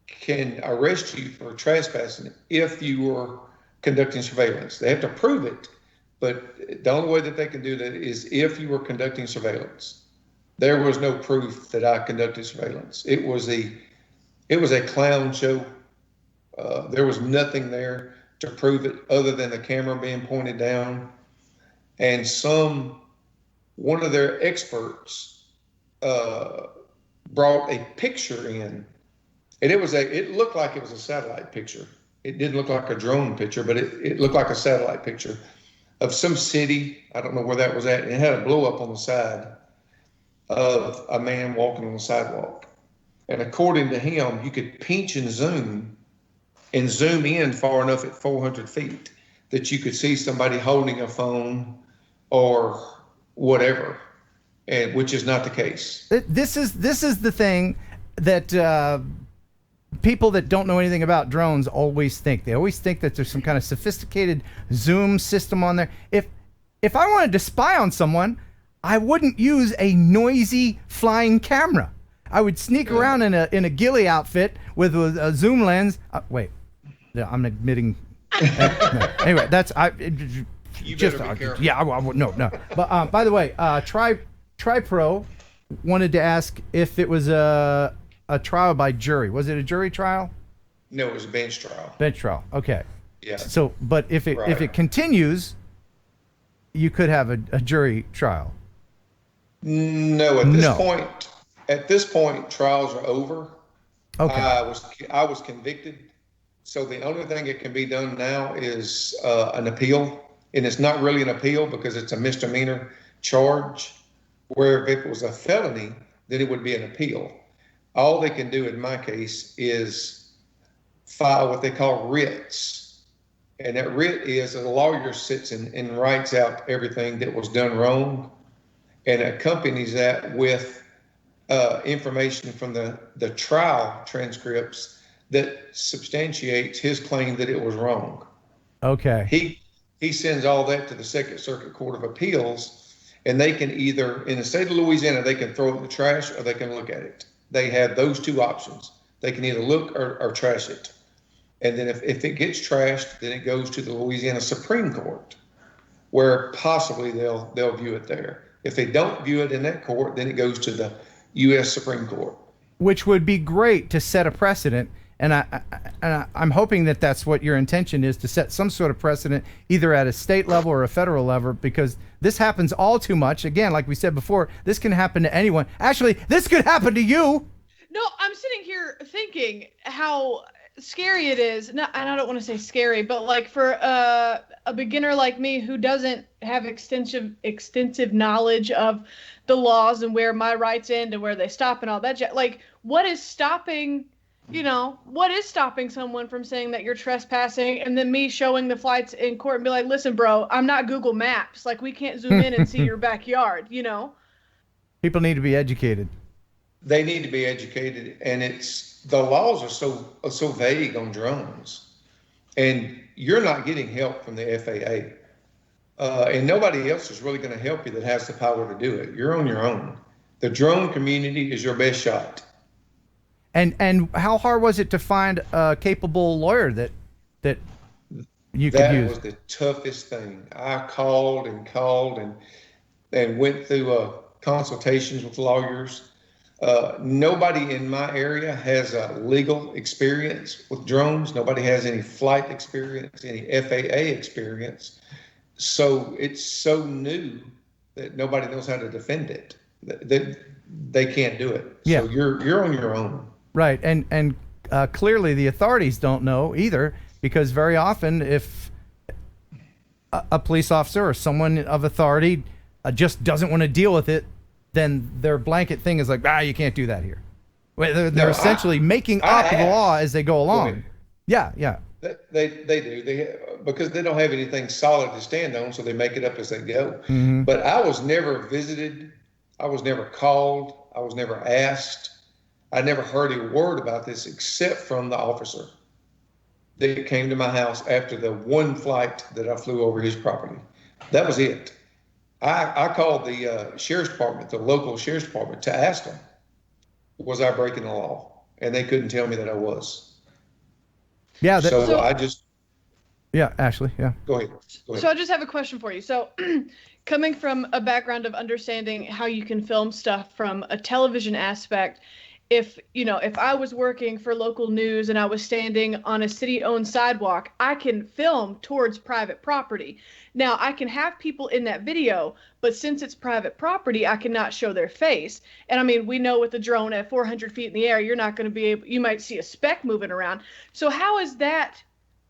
can arrest you for trespassing if you were conducting surveillance. They have to prove it, but the only way that they can do that is if you were conducting surveillance. There was no proof that I conducted surveillance. It was a clown show. There was nothing there to prove it other than the camera being pointed down. And one of their experts brought a picture in, and it looked like it was a satellite picture. It didn't look like a drone picture, but it looked like a satellite picture of some city. I don't know where that was at. And it had a blow up on the side of a man walking on the sidewalk. And according to him, you could pinch and zoom in far enough at 400 feet that you could see somebody holding a phone or whatever, and which is not the case. This is the thing that people that don't know anything about drones always think. They always think that there's some kind of sophisticated zoom system on there. If I wanted to spy on someone, I wouldn't use a noisy flying camera. I would sneak around in a ghillie outfit with a zoom lens. Wait, I'm admitting. No. Anyway, that's You just better be careful. yeah. No. But by the way, TriPro wanted to ask if it was a trial by jury. Was it a jury trial? No, it was a bench trial. Bench trial. Okay. Yeah. So, but if it continues, you could have a jury trial. No, at this point, trials are over. Okay. I was convicted, so the only thing that can be done now is an appeal, and it's not really an appeal because it's a misdemeanor charge. Where if it was a felony, then it would be an appeal. All they can do in my case is file what they call writs, and that writ is a lawyer sits and writes out everything that was done wrong, and accompanies that with information from the trial transcripts that substantiates his claim that it was wrong. Okay. He sends all that to the Second Circuit Court of Appeals, and they can either, in the state of Louisiana, they can throw it in the trash or they can look at it. They have those two options. They can either look or trash it. And then if it gets trashed, then it goes to the Louisiana Supreme Court, where possibly they'll view it there. If they don't view it in that court, then it goes to the U.S. Supreme Court. Which would be great to set a precedent, and I'm hoping that that's what your intention is, to set some sort of precedent, either at a state level or a federal level, because this happens all too much. Again, like we said before, this can happen to anyone. Actually, this could happen to you. No, I'm sitting here thinking how scary it is. No, and I don't want to say scary, but like for a beginner like me who doesn't have extensive knowledge of the laws and where my rights end and where they stop and all that, like what is stopping someone from saying that you're trespassing, and then me showing the flights in court and be like, listen, bro, I'm not Google Maps. Like, we can't zoom in and see your backyard, People need to be educated. They need to be educated, and the laws are so vague on drones, and you're not getting help from the FAA, and nobody else is really going to help you that has the power to do it. You're on your own. The drone community is your best shot. And how hard was it to find a capable lawyer that you could use? That was the toughest thing. I called and went through consultations with lawyers. Nobody in my area has a legal experience with drones. Nobody has any flight experience, any FAA experience. So it's so new that nobody knows how to defend it. They can't do it. Yeah. So you're on your own. Right, and clearly the authorities don't know either, because very often if a police officer or someone of authority just doesn't want to deal with it, then their blanket thing is like, you can't do that here. They're essentially making up the law as they go along. Yeah. They do. Because they don't have anything solid to stand on, so they make it up as they go. Mm-hmm. But I was never visited. I was never called. I was never asked. I never heard a word about this except from the officer that came to my house after the one flight that I flew over his property. That was it. I called the sheriff's department, the local sheriff's department, to ask them, was I breaking the law? And they couldn't tell me that I was. Yeah. Yeah, Ashley, yeah. Go ahead. So I just have a question for you. So coming from a background of understanding how you can film stuff from a television aspect, if I was working for local news and I was standing on a city-owned sidewalk, I can film towards private property. Now, I can have people in that video, but since it's private property, I cannot show their face. And I mean, we know with the drone at 400 feet in the air, you're not going to be able, you might see a speck moving around. So how is that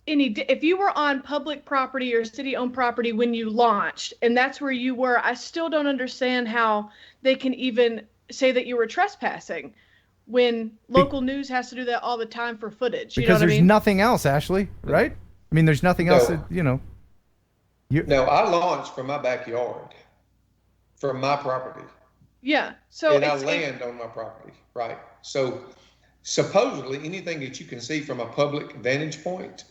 if you were on public property or city-owned property when you launched, and that's where you were, I still don't understand how they can even say that you were trespassing when local news has to do that all the time for footage. You know what I mean? Because there's nothing else, Ashley, right? I mean, there's nothing else that, No, I launched from my backyard, from my property. Yeah. So and I land on my property, right? So supposedly anything that you can see from a public vantage point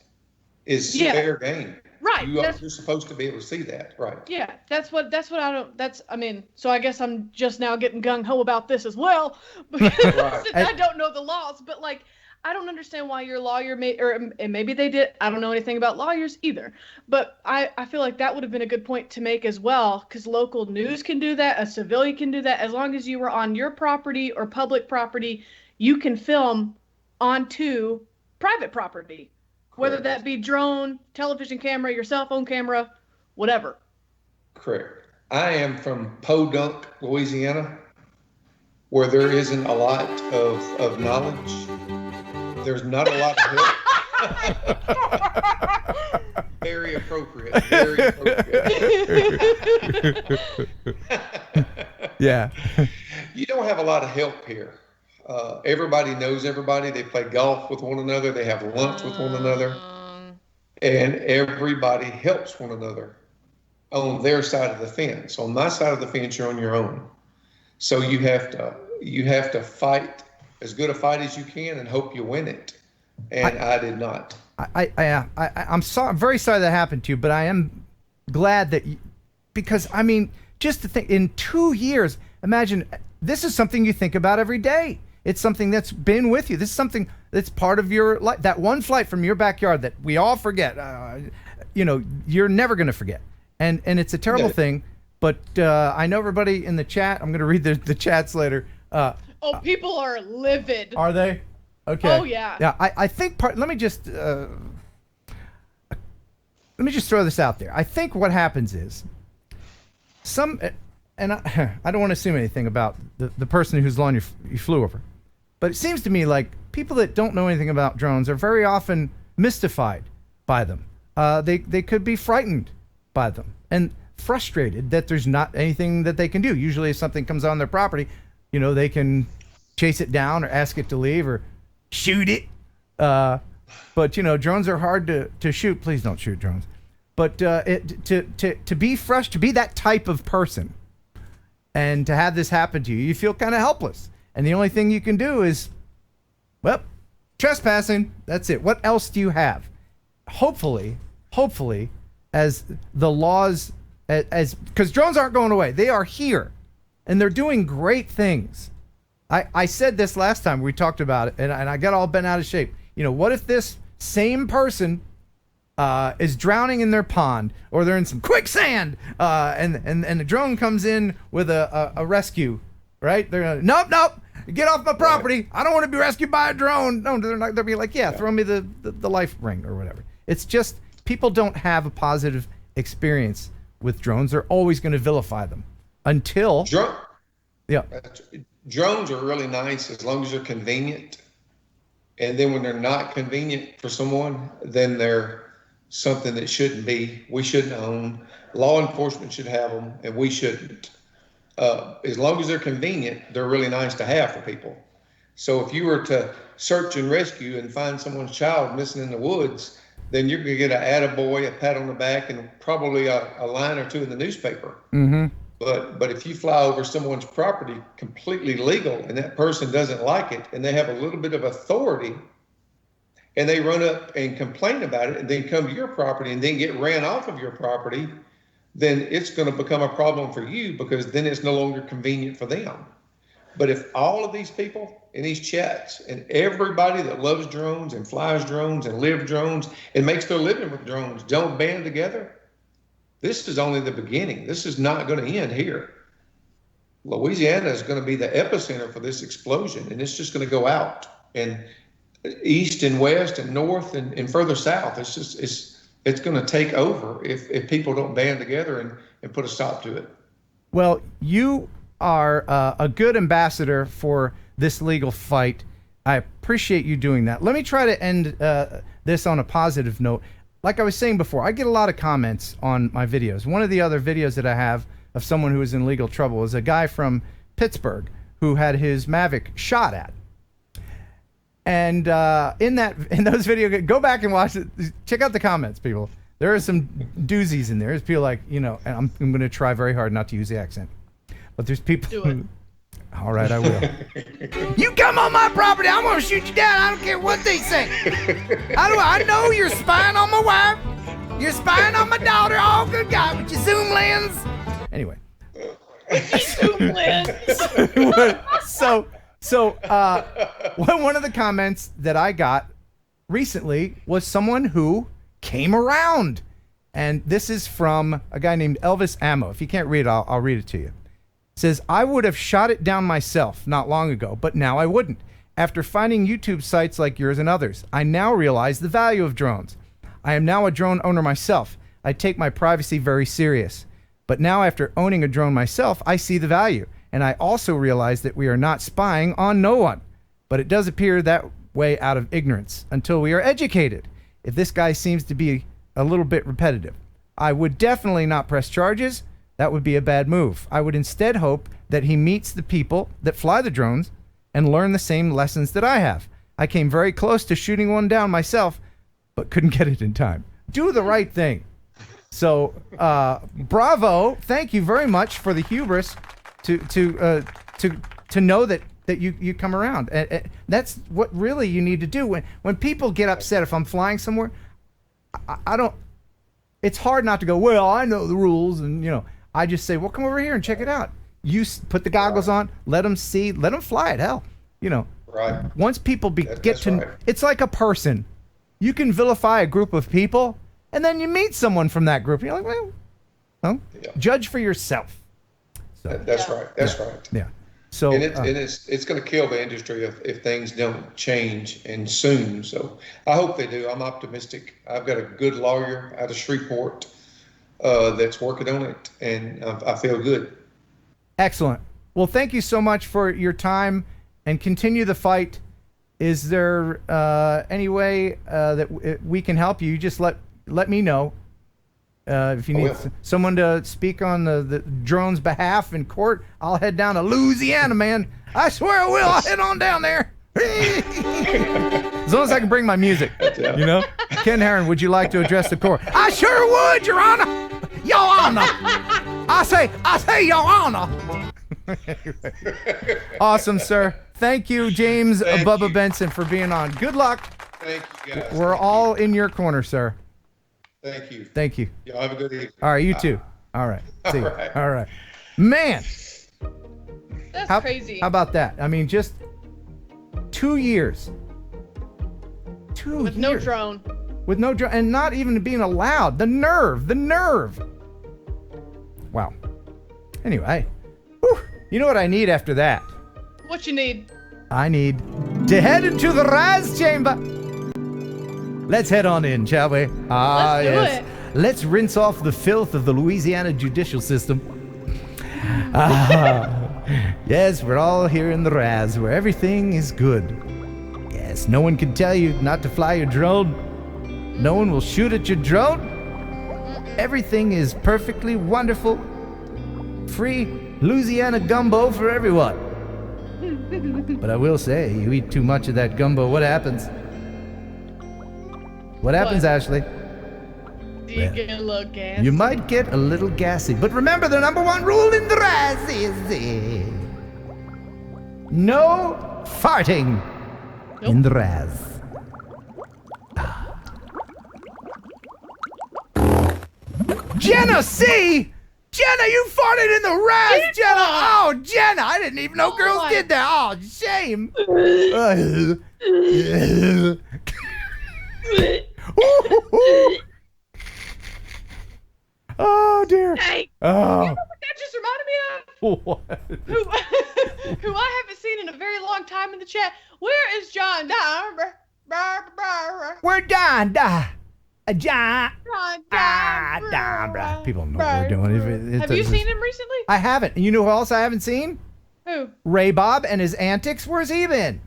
is fair game. Right. Right. You're supposed to be able to see that, right? Yeah, that's what I don't. So I guess I'm just now getting gung ho about this as well because I don't know the laws. But like, I don't understand why your lawyer and maybe they did. I don't know anything about lawyers either. But I feel like that would have been a good point to make as well, because local news can do that, a civilian can do that, as long as you were on your property or public property, you can film onto private property. Whether that be drone, television camera, your cell phone camera, whatever. Correct. I am from Podunk, Louisiana, where there isn't a lot of knowledge. There's not a lot of help. Very appropriate. Very appropriate. Yeah. You don't have a lot of help here. Everybody knows everybody. They play golf with one another. They have lunch with one another. And everybody helps one another on their side of the fence. On my side of the fence, you're on your own. So you have to fight as good a fight as you can and hope you win it. And I did not. I'm very sorry that happened to you, but I am glad that because I mean, just to think, in 2 years, imagine this is something you think about every day. It's something that's been with you. This is something that's part of your life. That one flight from your backyard that we all forget, you're never going to forget. And it's a terrible thing, but I know everybody in the chat, I'm going to read the chats later. People are livid. Are they? Okay. Oh, yeah. Yeah, I think let me just throw this out there. I think what happens is and I don't want to assume anything about the person whose lawn you flew over, but it seems to me like people that don't know anything about drones are very often mystified by them. They could be frightened by them and frustrated that there's not anything that they can do. Usually if something comes on their property, they can chase it down or ask it to leave or shoot it. But drones are hard to shoot. Please don't shoot drones. But to be fresh, to be that type of person, and to have this happen to you, you feel kind of helpless. And the only thing you can do is, trespassing. That's it. What else do you have? Hopefully, as the laws, because drones aren't going away. They are here, and they're doing great things. I said this last time we talked about it, and I got all bent out of shape. What if this same person is drowning in their pond, or they're in some quicksand, and the drone comes in with a rescue, right? They're nope, get off my property. I don't want to be rescued by a drone. No, they're not. They'll be like, throw me the life ring or whatever. It's just people don't have a positive experience with drones. They're always going to vilify them until drones are really nice as long as they're convenient. And then when they're not convenient for someone, then they're something that shouldn't be. We shouldn't own. Law enforcement should have them, and we shouldn't. As long as they're convenient, they're really nice to have for people. So if you were to search and rescue and find someone's child missing in the woods, then you're going to get an attaboy, a pat on the back, and probably a line or two in the newspaper. Mm-hmm. But if you fly over someone's property completely legal and that person doesn't like it and they have a little bit of authority and they run up and complain about it and then come to your property and then get ran off of your property, then it's going to become a problem for you because then it's no longer convenient for them. But if all of these people in these chats and everybody that loves drones and flies drones and lives drones and makes their living with drones don't band together, this is only the beginning. This is not going to end here. Louisiana is going to be the epicenter for this explosion, and it's just going to go out and east and west and north and further south. It's going to take over if people don't band together and put a stop to it. Well, you are a good ambassador for this legal fight. I appreciate you doing that. Let me try to end this on a positive note. Like I was saying before, I get a lot of comments on my videos. One of the other videos that I have of someone who is in legal trouble is a guy from Pittsburgh who had his Mavic shot at. And in those videos, go back and watch it. Check out the comments, people. There are some doozies in there. There's people like, and I'm going to try very hard not to use the accent. But there's people who... All right, I will. You come on my property, I'm going to shoot you down. I don't care what they say. I know you're spying on my wife. You're spying on my daughter. Oh, good God, with your zoom lens. Anyway. Zoom lens. so one of the comments that I got recently was someone who came around. And this is from a guy named Elvis Ammo. If you can't read it, I'll read it to you. It says, I would have shot it down myself not long ago, but now I wouldn't. After finding YouTube sites like yours and others, I now realize the value of drones. I am now a drone owner myself. I take my privacy very serious. But now after owning a drone myself, I see the value. And I also realize that we are not spying on no one. But it does appear that way out of ignorance until we are educated. If this guy seems to be a little bit repetitive, I would definitely not press charges. That would be a bad move. I would instead hope that he meets the people that fly the drones and learn the same lessons that I have. I came very close to shooting one down myself, but couldn't get it in time. Do the right thing. So, bravo! Thank you very much for the hubris to know that you come around. That's what really you need to do when people get upset. If I'm flying somewhere, I don't. It's hard not to go, well, I know the rules, and I just say, well, come over here and check it out. You put the goggles on, let them see, let them fly it. Hell, Right. Once people That's right. it's like a person. You can vilify a group of people, and then you meet someone from that group. You're like, well, judge for yourself. So, That's right. That's right. Yeah. So And it's going to kill the industry if things don't change and soon. So I hope they do. I'm optimistic. I've got a good lawyer out of Shreveport that's working on it, and I feel good. Excellent. Well, thank you so much for your time, and continue the fight. Is there any way that we can help you? Just let me know. If you need someone to speak on the drone's behalf in court, I'll head down to Louisiana, man. I swear I will. I'll head on down there. As long as I can bring my music, Ken Heron, would you like to address the court? I sure would, Your Honor. Your Honor. I say, Your Honor. Awesome, sir. Thank you, James Bubba Benson, for being on. Good luck. Thank you, guys. We're all in your corner, sir. Thank you. Thank you. Y'all have a good evening. All right, you too. All right. See you. All right. Man. That's crazy. How about that? I mean, just 2 years. With no drone. With no drone, and not even being allowed. The nerve. Wow. Anyway, you know what I need after that? What you need? I need to head into the Raz chamber. Let's head on in, shall we? Let's do it. Let's rinse off the filth of the Louisiana judicial system. Yes, we're all here in the Raz, where everything is good. Yes, no one can tell you not to fly your drone. No one will shoot at your drone. Everything is perfectly wonderful. Free Louisiana gumbo for everyone. But I will say, you eat too much of that gumbo, what happens? What happens, Ashley? Do you get a little gassy? You might get a little gassy. But remember, the number one rule in the Raz is no farting in the Raz. Jenna, see? Jenna, you farted in the Raz, Jenna! Oh, Jenna, I didn't even know girls did that. Oh, shame. Oh dear. Hey, oh. You know what that just reminded me of? What? Who I haven't seen in a very long time in the chat. Where is John? We're John. John. John. People know what we're doing. Have you seen him recently? I haven't. And you know who else I haven't seen? Who? Ray Bob and his antics. Where's he been?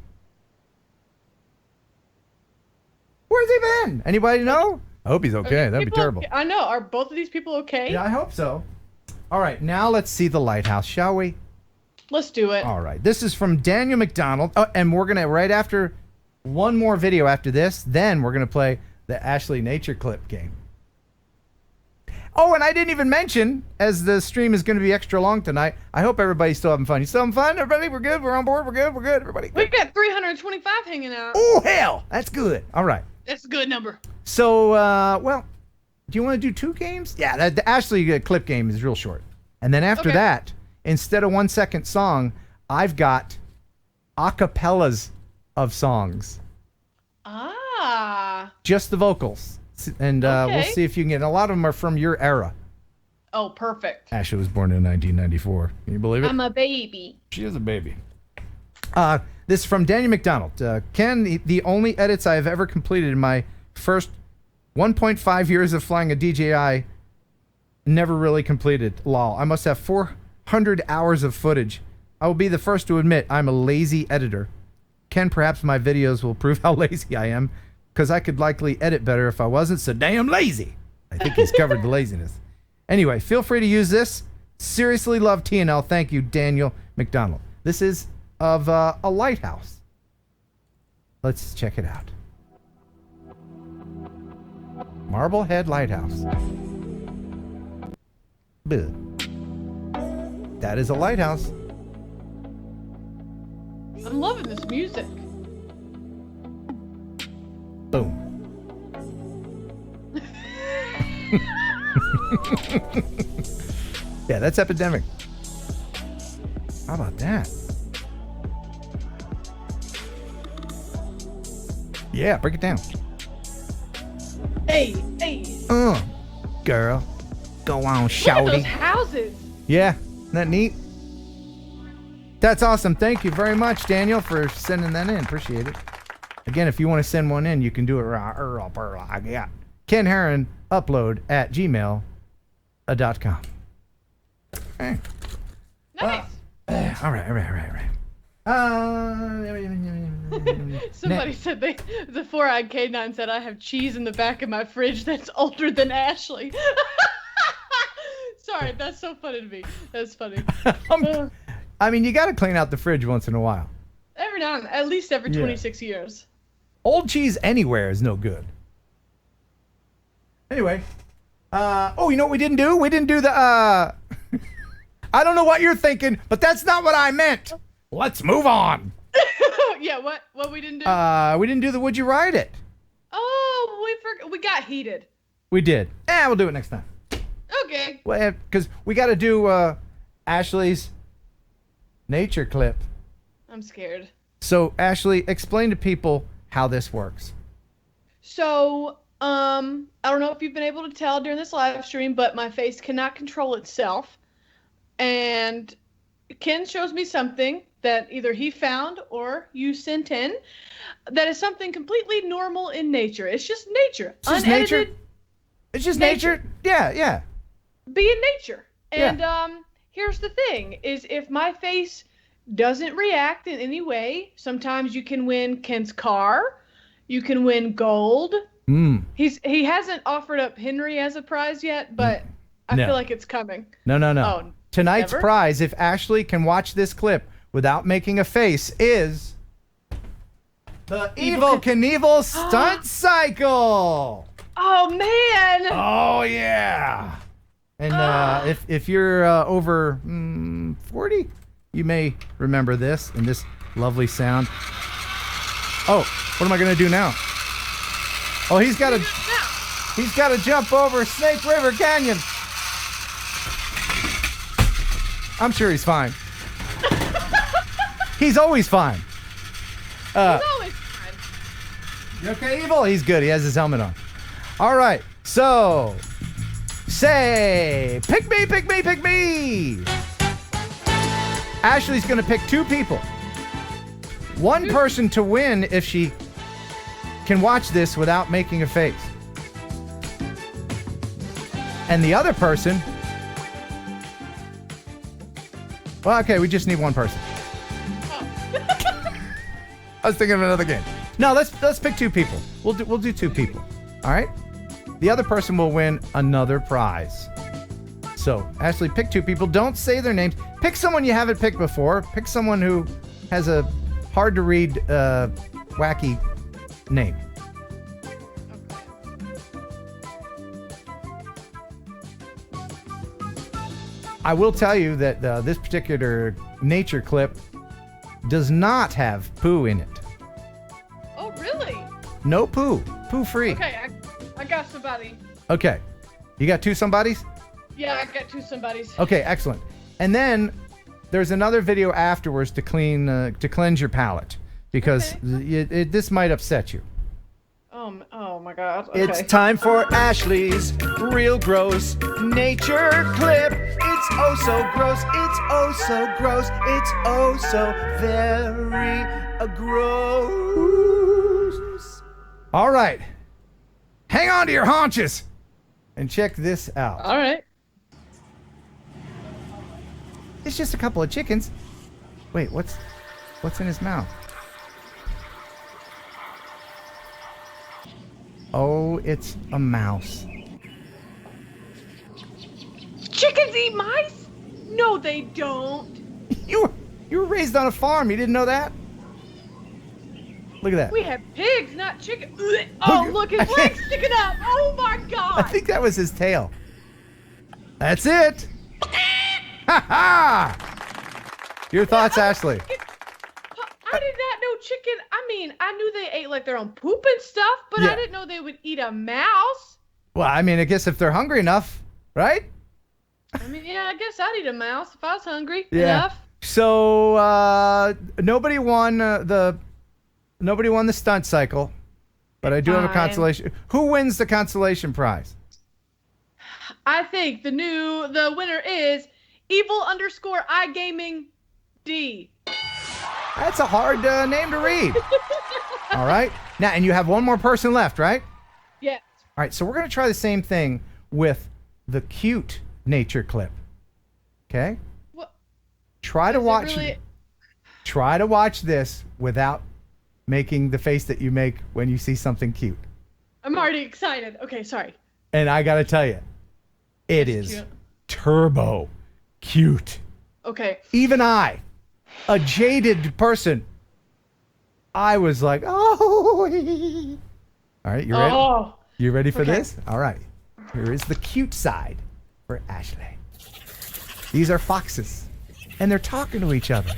Where's he been? Anybody know? I hope he's okay. That'd be terrible. Okay? I know. Are both of these people okay? Yeah, I hope so. All right, now let's see the lighthouse, shall we? Let's do it. All right. This is from Daniel McDonald. Oh, and we're going to, right after one more video after this, then we're going to play the Ashley Nature Clip game. Oh, and I didn't even mention, as the stream is going to be extra long tonight, I hope everybody's still having fun. You still having fun, everybody? We're good? We're on board? We're good, everybody? We've got 325 hanging out. Oh, hell! That's good. All right. That's a good number. So, well, Do you want to do 2 games? Yeah, the Ashley clip game is real short. And then after Okay. that, instead of 1 second song, I've got acapellas of songs. Ah. Just the vocals. And we'll Okay. see if you can get. A lot of them are from your era. Oh, perfect. Ashley was born in 1994. Can you believe it? I'm a baby. She is a baby. This is from Daniel McDonald. Ken, the only edits I have ever completed in my first 1.5 years of flying a DJI, never really completed. Lol. I must have 400 hours of footage. I will be the first to admit I'm a lazy editor. Ken, perhaps my videos will prove how lazy I am, because I could likely edit better if I wasn't so damn lazy. I think he's covered the laziness. Anyway, feel free to use this. Seriously love TNL. Thank you, Daniel McDonald. This is of a lighthouse. Let's check it out. Marblehead Lighthouse. Bleh. That is a lighthouse. I'm loving this music. Boom. Yeah, that's Epidemic. How about that? Yeah, break it down. Hey, hey. Girl. Go on, Look at shouty. those houses. Yeah, isn't that neat? That's awesome. Thank you very much, Daniel, for sending that in. Appreciate it. Again, if you want to send one in, you can do it yeah. Ken Heron, upload at gmail.com. Hey. Nice. All right. Somebody said the four-eyed K9 said I have cheese in the back of my fridge that's older than Ashley. Sorry, that's so funny to me. That's funny. I mean, you got to clean out the fridge once in a while. Every now and at least every 26 years. Old cheese anywhere is no good. Anyway, you know what we didn't do? We didn't do the, I don't know what you're thinking, but that's not what I meant. Let's move on. Yeah, what we didn't do? We didn't do the Would You Ride It? Oh, we got heated. We did. We'll do it next time. Okay. Well, because we got to do Ashley's nature clip. I'm scared. So, Ashley, explain to people how this works. So, I don't know if you've been able to tell during this live stream, but my face cannot control itself. And Ken shows me something that either he found or you sent in that is something completely normal in nature. It's just nature. It's just nature. It's just nature. Yeah. Be in nature. And Yeah. Here's the thing, is if my face doesn't react in any way, sometimes you can win Ken's car. You can win gold. He hasn't offered up Henry as a prize yet, but I No. feel like it's coming. No. Oh, Tonight's never? prize, if Ashley can watch this clip without making a face, is the Evel Knievel Stunt Cycle. Oh, man. Oh, yeah. And if you're over 40, you may remember this and this lovely sound. Oh, what am I going to do now? Oh, he's got to jump over Snake River Canyon. I'm sure he's fine. He's always fine. He's always fine. You okay, Evil? He's good. He has his helmet on. All right. So, say, pick me, pick me, pick me. Ashley's going to pick 2 people. One person to win if she can watch this without making a face. And the other person... Well, okay, we just need one person. I was thinking of another game. No, let's pick 2 people. We'll do 2 people. All right? The other person will win another prize. So, Ashley, pick 2 people. Don't say their names. Pick someone you haven't picked before. Pick someone who has a hard to read, wacky name. I will tell you that this particular nature clip does not have poo in it. Oh, really? No poo. Poo free. Okay, I got somebody. Okay. You got two somebodies? Yeah, I got two somebodies. Okay, excellent. And then there's another video afterwards to cleanse your palate because this might upset you. Oh my God. Okay. It's time for Ashley's Real Gross Nature Clip. It's oh so gross. It's oh so gross. It's oh so very gross. All right. Hang on to your haunches and check this out. All right. It's just a couple of chickens. Wait, what's in his mouth? Oh, it's a mouse. Chickens eat mice? No, they don't. You were raised on a farm. You didn't know that? Look at that. We have pigs, not chickens. Oh, look, his leg's sticking up. Oh my God. I think that was his tail. That's it. Ha ha! Your thoughts, Ashley? I did not know chicken. I mean, I knew they ate like their own poop and stuff, but I didn't know they would eat a mouse. Well, I mean, I guess if they're hungry enough, right? I mean, yeah, I guess I'd eat a mouse if I was hungry enough. So nobody won the stunt cycle, but I do have a consolation. Who wins the consolation prize? I think the winner is evil_iGaming D. That's a hard name to read. All right. Now, and you have one more person left, right? Yes. All right. So we're going to try the same thing with the cute nature clip. Okay? What? Try to watch this without making the face that you make when you see something cute. I'm already excited. Okay, sorry. And I got to tell you, it is cute. Turbo cute. Okay. Even I, a jaded person, I was like, oh. All right, you ready? Oh. You ready for this? All right. Here is the cute side for Ashley. These are foxes, and they're talking to each other.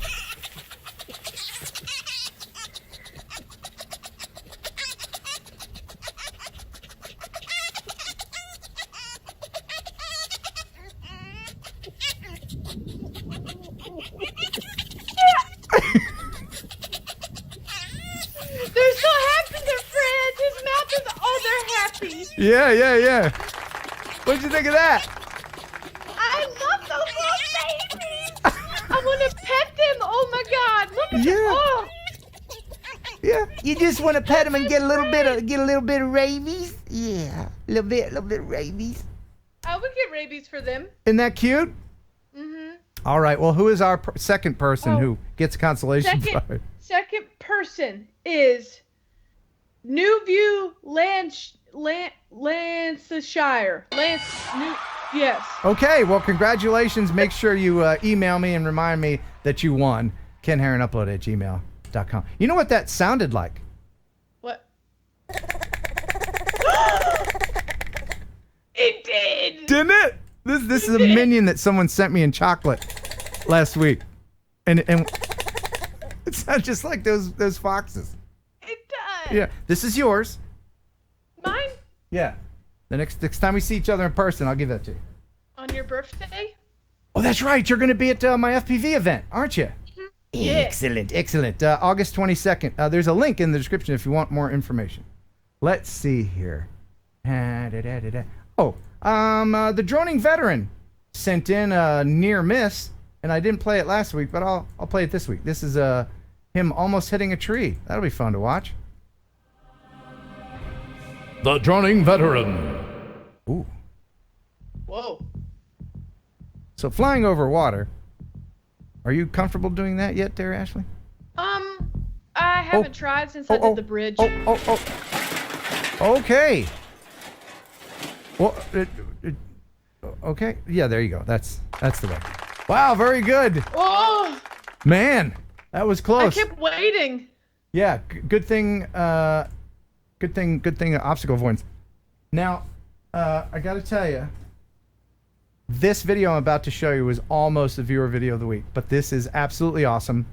Yeah. What'd you think of that? I love those little babies. I want to pet them. Oh my God! Look at them. Oh. Yeah. You just want to pet them and get a little bit of rabies. Yeah, a little bit of rabies. I would get rabies for them. Isn't that cute? Mm-hmm. All right. Well, who is our second person who gets a consolation prize? Second person is New View Lancashire. Yes. Okay, well, congratulations. Make sure you email me and remind me that you won. Ken Heron Upload at gmail.com. You know what that sounded like? What? It did. Didn't it? This is a minion that someone sent me in chocolate last week. And it sounds just like those foxes. It does. Yeah. This is yours. Mine? Yeah. The next time we see each other in person, I'll give that to you. On your birthday? Oh, that's right. You're going to be at my FPV event, aren't you? Yeah. Excellent. August 22nd. There's a link in the description if you want more information. Let's see here. Oh, the droning veteran sent in a near miss, and I didn't play it last week, but I'll play it this week. This is him almost hitting a tree. That'll be fun to watch. The droning veteran. Ooh. Whoa. So flying over water. Are you comfortable doing that yet, there, Ashley? I haven't tried since I did the bridge. Okay. Well, okay. Yeah, there you go. That's the way. Wow, very good. Oh. Man, that was close. I kept waiting. Yeah, good thing. Good thing. Obstacle avoidance. Now, I got to tell you, this video I'm about to show you was almost a viewer video of the week, but this is absolutely awesome.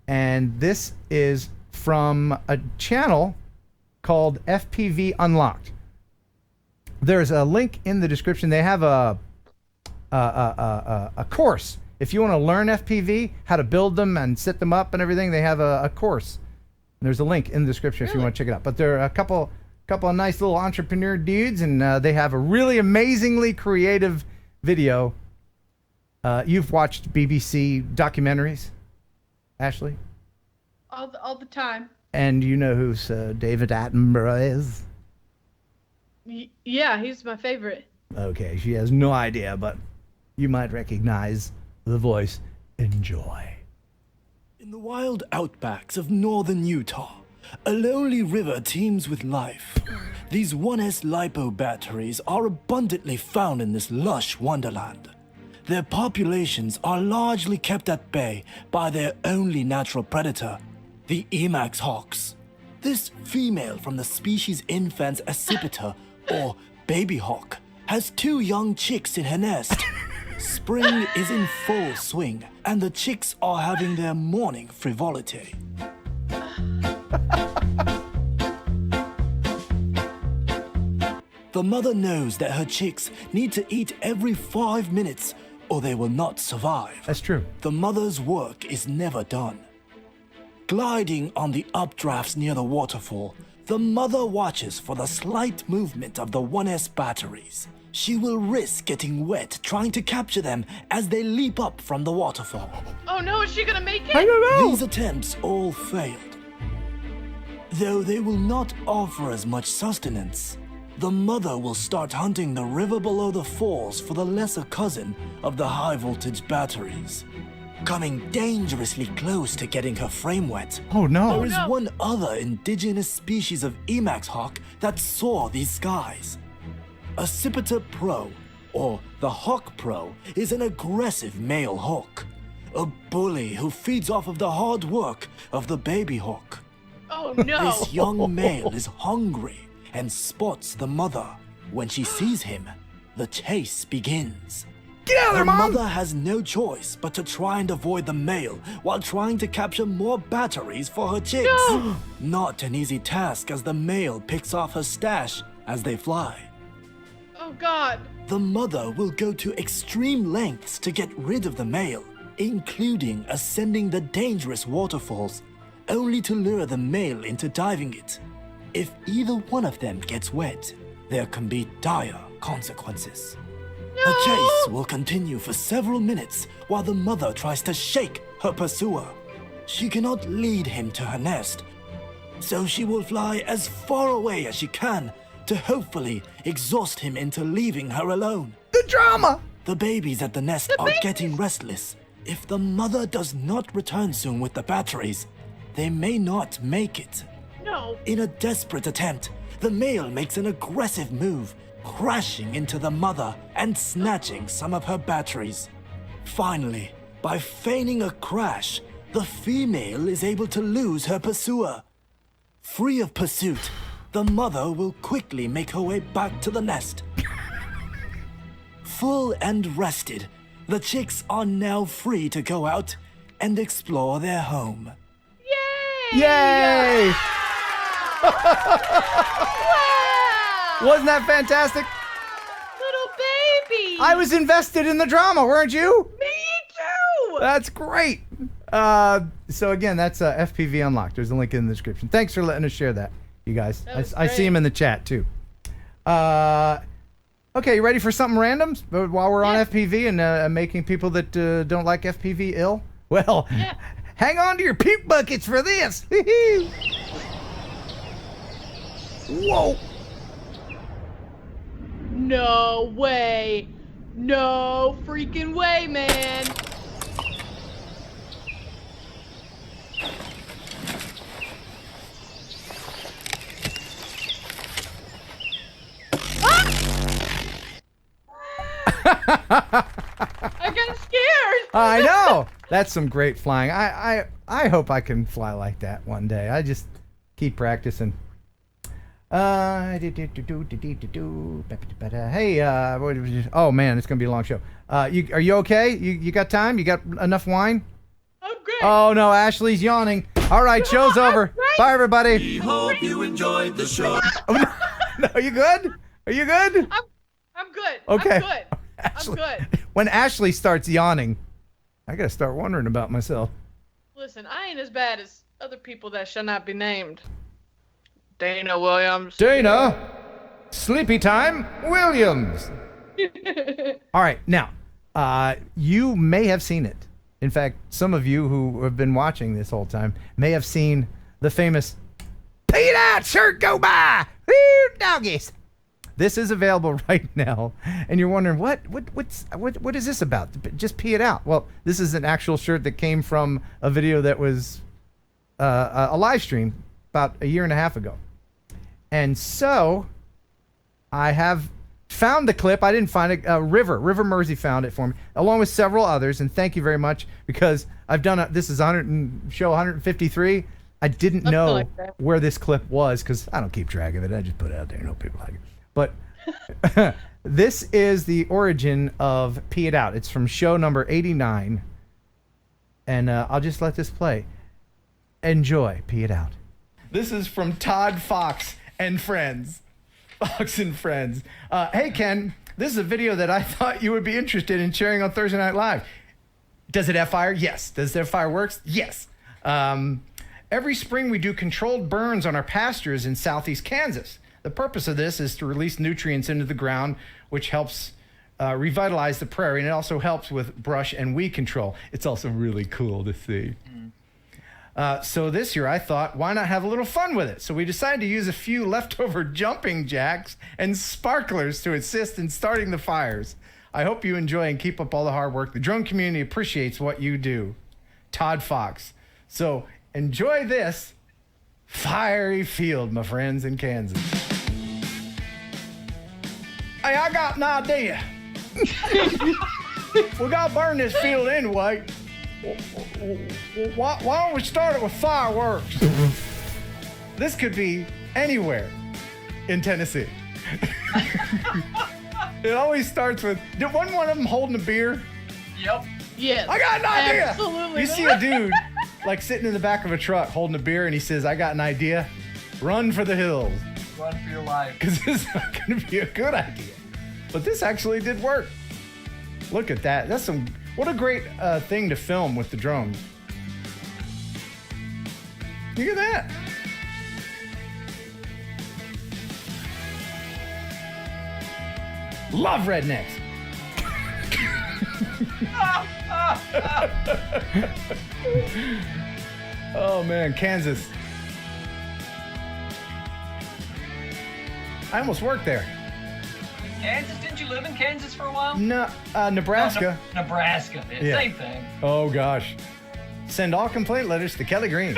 And this is from a channel called FPV Unlocked. there's a link in the description. They have a course. If you want to learn FPV, how to build them and set them up and everything, they have a course. There's a link in the description if you want to check it out. But there are a couple of nice little entrepreneur dudes, and they have a really amazingly creative video. You've watched BBC documentaries, Ashley? All the time. And you know who David Attenborough is? Yeah, he's my favorite. Okay, she has no idea, but you might recognize the voice. Enjoy. In the wild outbacks of northern Utah, a lonely river teems with life. These 1S LiPo batteries are abundantly found in this lush wonderland. Their populations are largely kept at bay by their only natural predator, the Emax hawks. This female from the species Infans accipiter, or baby hawk, has 2 young chicks in her nest. Spring is in full swing, and the chicks are having their morning frivolity. The mother knows that her chicks need to eat every 5 minutes or they will not survive. That's true. The mother's work is never done. Gliding on the updrafts near the waterfall, the mother watches for the slight movement of the 1S batteries. She will risk getting wet trying to capture them as they leap up from the waterfall. Oh no, is she gonna make it? I don't know. These attempts all failed. Though they will not offer as much sustenance, the mother will start hunting the river below the falls for the lesser cousin of the high-voltage batteries, coming dangerously close to getting her frame wet. Oh no! There is one other indigenous species of Emax hawk that soar these skies. Accipiter Pro, or the Hawk Pro, is an aggressive male hawk, a bully who feeds off of the hard work of the baby hawk. Oh no! This young male is hungry and spots the mother. When she sees him, the chase begins. Get out of there, Mom! The mother has no choice but to try and avoid the male while trying to capture more batteries for her chicks. No! Not an easy task as the male picks off her stash as they fly. Oh God! The mother will go to extreme lengths to get rid of the male, including ascending the dangerous waterfalls, only to lure the male into diving it. If either one of them gets wet, there can be dire consequences. No! The chase will continue for several minutes while the mother tries to shake her pursuer. She cannot lead him to her nest, so she will fly as far away as she can to hopefully exhaust him into leaving her alone. The drama! The babies at the nest are getting restless. If the mother does not return soon with the batteries, they may not make it. No. In a desperate attempt, the male makes an aggressive move, crashing into the mother and snatching some of her batteries. Finally, by feigning a crash, the female is able to lose her pursuer. Free of pursuit, the mother will quickly make her way back to the nest. Full and rested, the chicks are now free to go out and explore their home. Yay! Yay! Wasn't that fantastic? Little baby! I was invested in the drama, weren't you? Me too! That's great. So again, that's FPV Unlocked. There's a link in the description. Thanks for letting us share that, you guys. I see him in the chat too. Okay, you ready for something random while we're on FPV and making people that don't like FPV ill? Well, hang on to your puke buckets for this. Whoa. No way. No freaking way, man. I got scared. I know. That's some great flying. I hope I can fly like that one day. I just keep practicing. Hey, oh man, it's gonna be a long show. Are you okay? You got time? You got enough wine? I'm great. Oh no, Ashley's yawning. All right, show's over. Bye everybody. We hope you enjoyed the show. Oh, no, you good? Are you good? I'm good. Okay. I'm good. Ashley, I'm good. When Ashley starts yawning, I gotta start wondering about myself. Listen, I ain't as bad as other people that shall not be named. Dana Williams. Dana, sleepy time, Williams. All right, now, you may have seen it. In fact, some of you who have been watching this whole time may have seen the famous "Pay Out Shirt Go By." Woo, doggies. This is available right now, and you're wondering what is this about? Just pee it out. Well, this is an actual shirt that came from a video that was a live stream about a year and a half ago, and so I have found the clip. I didn't find it. River Mersey found it for me, along with several others, and thank you very much because I've done this is show 153. I didn't know like where this clip was because I don't keep track of it. I just put it out there and hope people like it. But this is the origin of Pee It Out. It's from show number 89. And I'll just let this play. Enjoy Pee It Out. This is from Todd Fox and Friends. Fox and Friends. Hey, Ken, this is a video that I thought you would be interested in sharing on Thursday Night Live. Does it have fire? Yes. Does it have fireworks? Yes. Every spring we do controlled burns on our pastures in southeast Kansas. The purpose of this is to release nutrients into the ground, which helps revitalize the prairie, and it also helps with brush and weed control. It's also really cool to see. So this year I thought, why not have a little fun with it? So we decided to use a few leftover jumping jacks and sparklers to assist in starting the fires. I hope you enjoy and keep up all the hard work. The drone community appreciates what you do. Todd Fox. So enjoy this fiery field, my friends in Kansas. Hey, I got an idea. We gotta burn this field anyway. Why don't we start it with fireworks? This could be anywhere in Tennessee. It always starts with, wasn't one of them holding a beer? Yep. Yes. I got an idea. Absolutely. You see a dude like sitting in the back of a truck holding a beer and he says, I got an idea. Run for the hills. Run for your life. Because this is not going to be a good idea. But this actually did work. Look at that. What a great thing to film with the drones. Look at that. Love rednecks. Oh man, Kansas. I almost worked there. Kansas? Didn't you live in Kansas for a while? No, Nebraska. No, Nebraska. Yeah. Same thing. Oh gosh. Send all complaint letters to Kelly Green.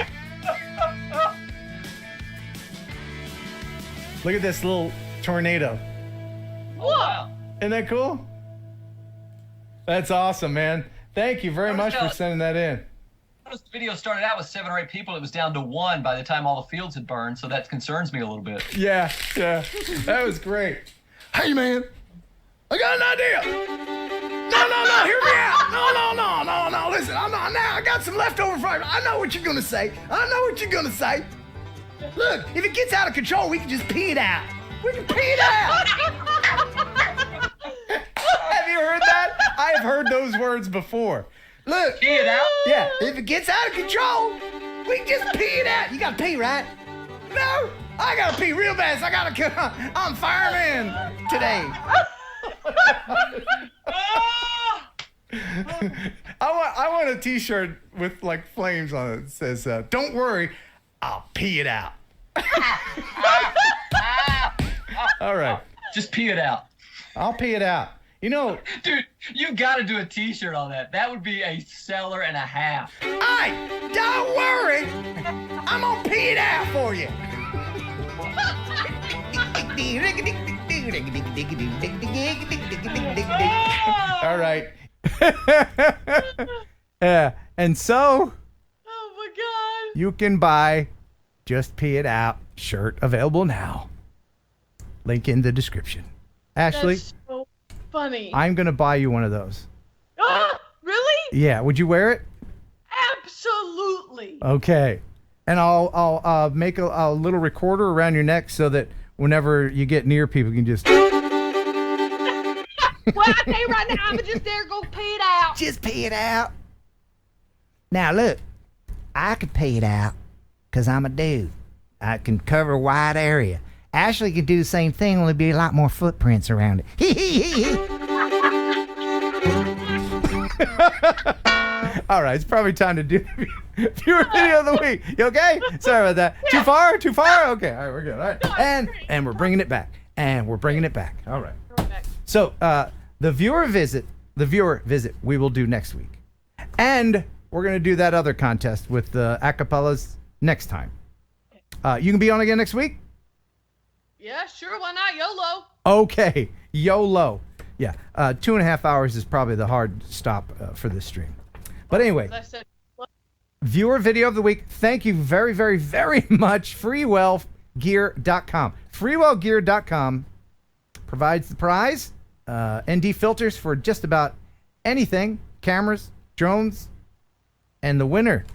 Look at this little tornado. Oh, wow. Isn't that cool? That's awesome, man. Thank you very much for sending that in. The video started out with 7 or 8 people. It was down to 1 by the time all the fields had burned, so that concerns me a little bit. Yeah. That was great. Hey, man. I got an idea. No, hear me out. No. Listen, I got some leftover fire. I know what you're going to say. Look, if it gets out of control, we can just pee it out. We can pee it out. Have you heard that? I have heard those words before. Look. Pee it out? Yeah, if it gets out of control, we can just pee it out. You got to pee, right? No, I got to pee real bad. So I'm fireman today. I want a t-shirt with like flames on it that says, don't worry, I'll pee it out. All right. Just pee it out. I'll pee it out. You know, dude, you've got to do a t-shirt on that. That would be a seller and a half. Hey, don't worry. I'm gonna pee it out for you. All right. Yeah, and so oh my God, you can buy Just Pee It Out shirt available now. Link in the description. Ashley, that's so funny. I'm gonna buy you one of those. Really? Yeah, would you wear it? Absolutely. Okay, and I'll make a little recorder around your neck so that whenever you get near people, you can just. Well, I tell you right now, I'm just there go pee it out. Just pee it out. Now look, I could pee it out because I'm a dude. I can cover a wide area. Ashley could do the same thing, only be a lot more footprints around it. All right, it's probably time to do viewer video of the week. You okay? Sorry about that. Too far? Too far? Okay, all right, we're good. All right, and we're bringing it back. And we're bringing it back. All right. So the viewer visit, we will do next week, and we're gonna do that other contest with the acapellas next time. You can be on again next week. Yeah, sure. Why not? YOLO. Okay, YOLO. Yeah, 2.5 hours is probably the hard stop for this stream. But anyway, viewer video of the week. Thank you very, very, very much. FreeWellGear.com. FreeWellGear.com provides the prize. ND filters for just about anything. Cameras, drones, and the winner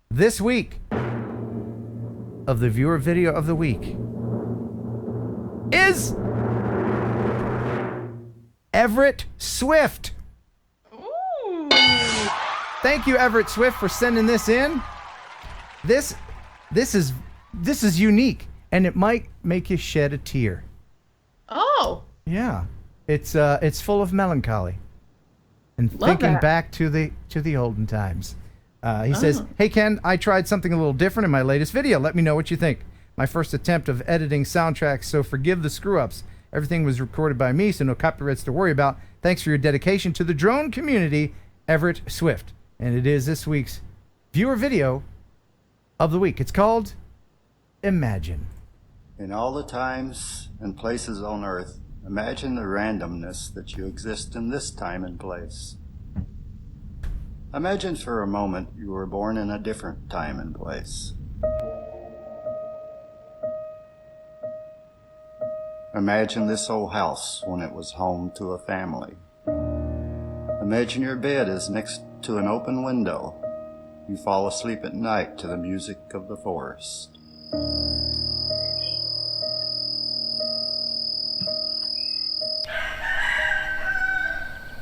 this week of the viewer video of the week is Everett Swift. Ooh. Thank you, Everett Swift, for sending this in. This is unique, and it might make you shed a tear. Oh. Yeah, it's full of melancholy and Love thinking that. back to the olden times. He says, "Hey Ken, I tried something a little different in my latest video. Let me know what you think. My first attempt of editing soundtracks, so forgive the screw-ups. Everything was recorded by me, so no copyrights to worry about. Thanks for your dedication to the drone community, Everett Swift." And it is this week's viewer video of the week. It's called Imagine. In all the times and places on Earth, imagine the randomness that you exist in this time and place. Imagine for a moment you were born in a different time and place. Imagine this old house when it was home to a family. Imagine your bed is next to an open window. You fall asleep at night to the music of the forest.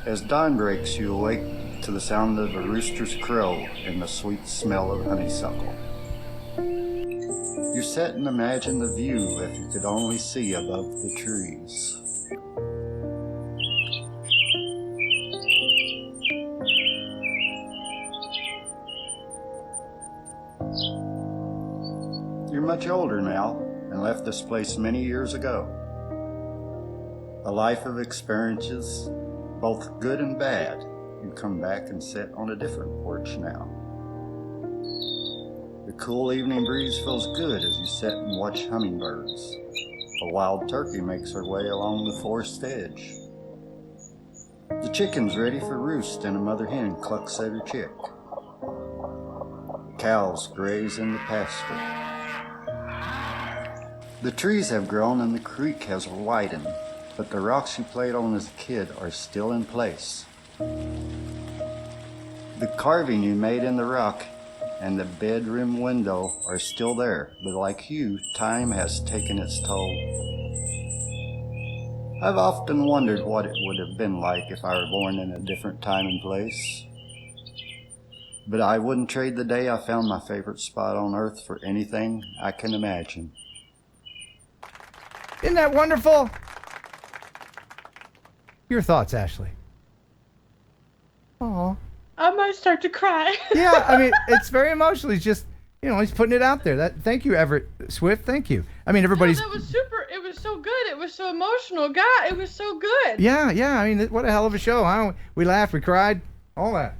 As dawn breaks, you awake to the sound of a rooster's crow and the sweet smell of honeysuckle. You sit and imagine the view if you could only see above the trees. You're much older now and left this place many years ago. A life of experiences, both good and bad. You come back and sit on a different porch now. The cool evening breeze feels good as you sit and watch hummingbirds. A wild turkey makes her way along the forest edge. The chicken's ready for roost and a mother hen clucks at her chick. The cows graze in the pasture. The trees have grown and the creek has widened, but the rocks you played on as a kid are still in place. The carving you made in the rock and the bedroom window are still there, but like you, time has taken its toll. I've often wondered what it would have been like if I were born in a different time and place. But I wouldn't trade the day I found my favorite spot on earth for anything I can imagine. Isn't that wonderful? Your thoughts, Ashley? Aw. I might start to cry. Yeah, I mean, it's very emotional. He's just, he's putting it out there. Thank you, Everett Swift. Thank you. I mean, everybody's. No, that was super. It was so good. It was so emotional. God, it was so good. Yeah. I mean, what a hell of a show, huh? We laughed, we cried, all that.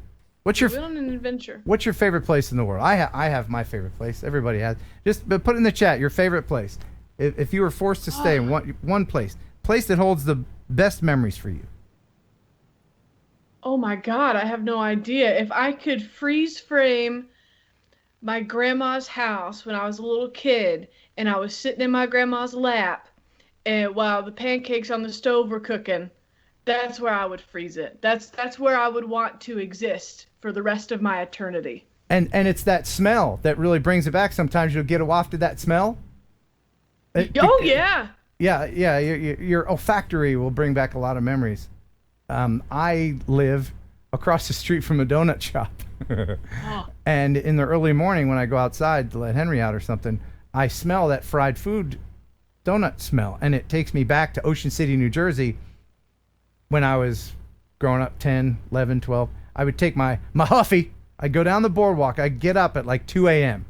We went on an adventure. What's your favorite place in the world? I have my favorite place. Everybody has. Just put in the chat your favorite place. If you were forced to stay in one place that holds the best memories for you. Oh my God, I have no idea. If I could freeze frame my grandma's house when I was a little kid and I was sitting in my grandma's lap and while the pancakes on the stove were cooking, that's where I would freeze it. That's where I would want to exist for the rest of my eternity. And it's that smell that really brings it back. Sometimes you'll get a waft of that smell. Oh yeah. Yeah, your olfactory will bring back a lot of memories. I live across the street from a donut shop. And in the early morning when I go outside to let Henry out or something, I smell that fried food donut smell. And it takes me back to Ocean City, New Jersey when I was growing up, 10, 11, 12. I would take my Huffy. I'd go down the boardwalk. I'd get up at like 2 a.m.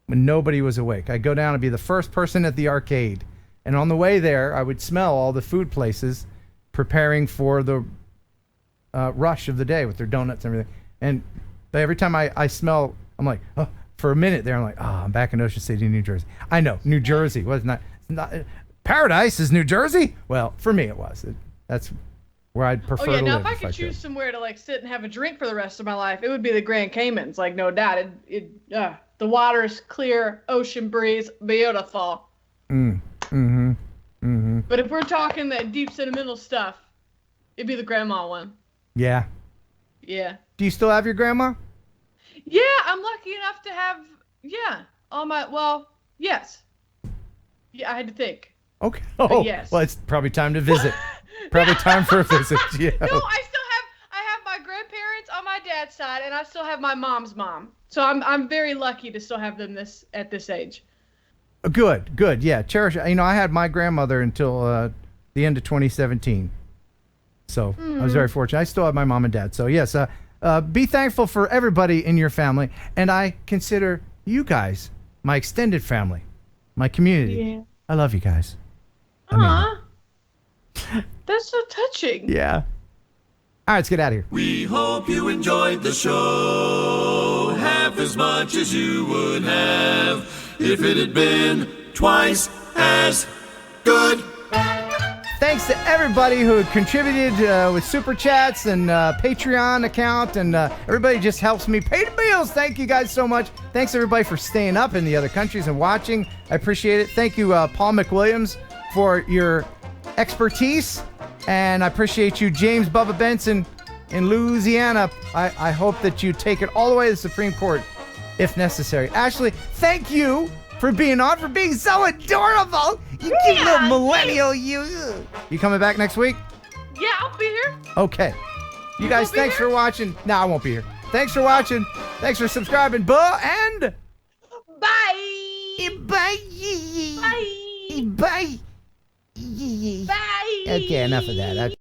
when nobody was awake. I'd go down and be the first person at the arcade. And on the way there, I would smell all the food places preparing for the rush of the day with their donuts and everything. And every time I smell, I'm like, oh, for a minute there, I'm like, oh, I'm back in Ocean City, New Jersey. I know, New Jersey was not paradise is New Jersey. Well, for me it was. That's where I'd prefer to live. Now if I could choose somewhere to like sit and have a drink for the rest of my life, it would be the Grand Caymans, like no doubt. The water is clear, ocean breeze, beautiful. But if we're talking that deep sentimental stuff, it'd be the grandma one. Yeah. Yeah. Do you still have your grandma? Yeah, I'm lucky enough to have, yes. Yeah, I had to think. Okay. Oh, yes. Well, it's probably time to visit. Probably time for a visit. Yeah. No, I have my grandparents on my dad's side, and I still have my mom's mom. So I'm very lucky to still have them at this age. Good. Yeah, cherish. I had my grandmother until the end of 2017. So I was very fortunate. I still have my mom and dad. So yes, be thankful for everybody in your family, and I consider you guys my extended family, my community. Yeah. I love you guys. Aww. That's so touching. Yeah. All right, let's get out of here. We hope you enjoyed the show half as much as you would have if it had been twice as good. Thanks to everybody who contributed with Super Chats and Patreon account, and everybody just helps me pay the bills. Thank you guys so much. Thanks everybody for staying up in the other countries and watching. I appreciate it. Thank you, Paul McWilliams, for your expertise, and I appreciate you, James Bubba Benson in Louisiana. I hope that you take it all the way to the Supreme Court if necessary. Ashley, thank you for being on, for being so adorable. You cute little millennial, you. You coming back next week? Yeah, I'll be here. Okay. You guys, thanks for watching. No, I won't be here. Thanks for watching. Thanks for subscribing. And bye. Bye. Bye. Bye. Okay, enough of that.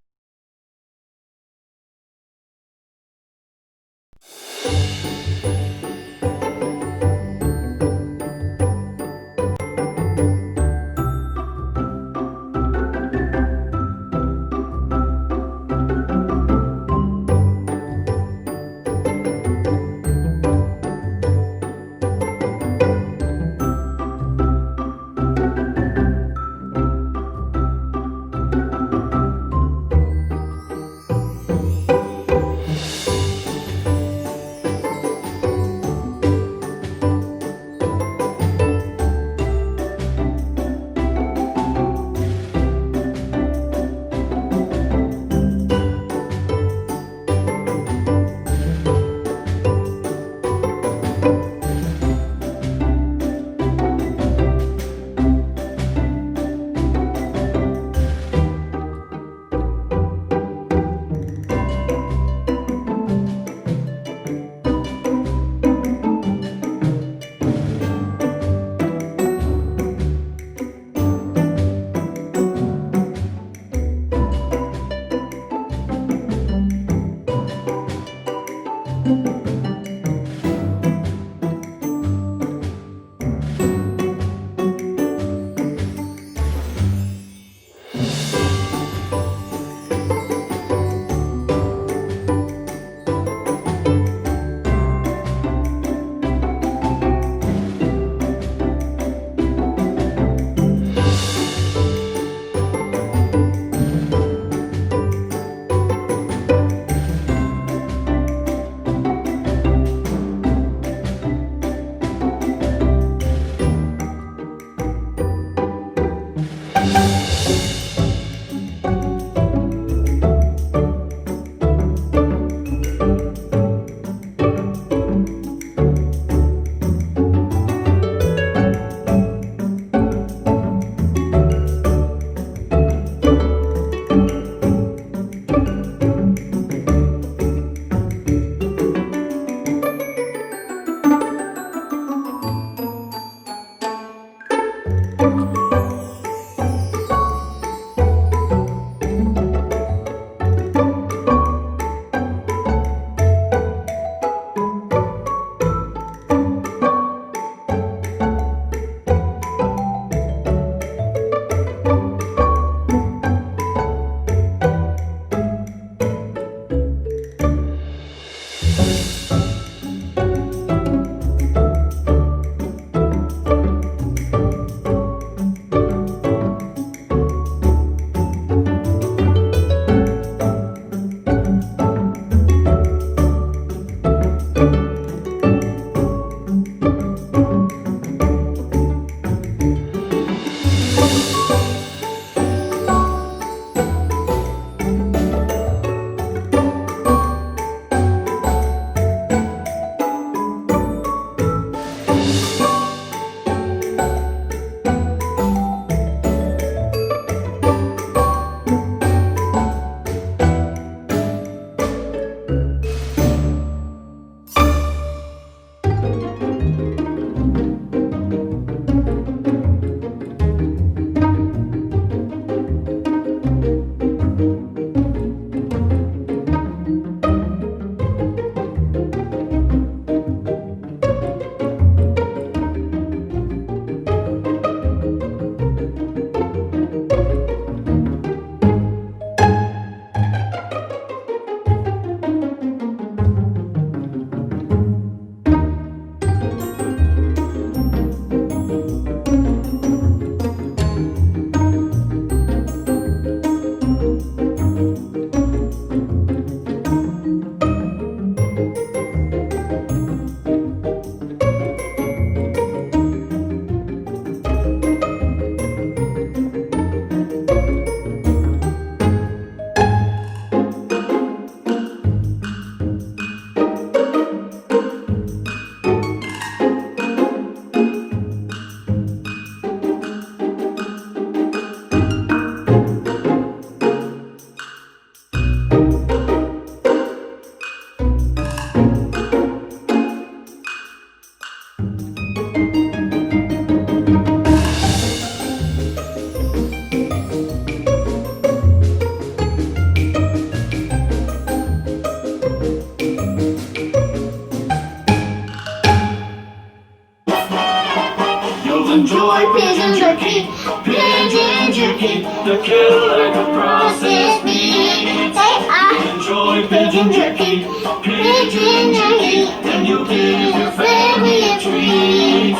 enjoy pigeon jerky. Pigeon jerky. The killer can process meat. Say I enjoy pigeon jerky. Pigeon jerky. Then you give your family a treat.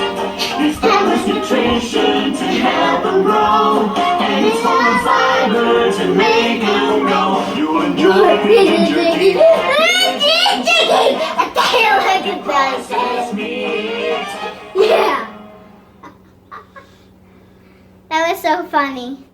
Establish nutrition to help them grow. And it's full of fiber to make them go. You enjoy pigeon jerky. Pigeon jerky. A killer can process meat. Yeah. That was so funny.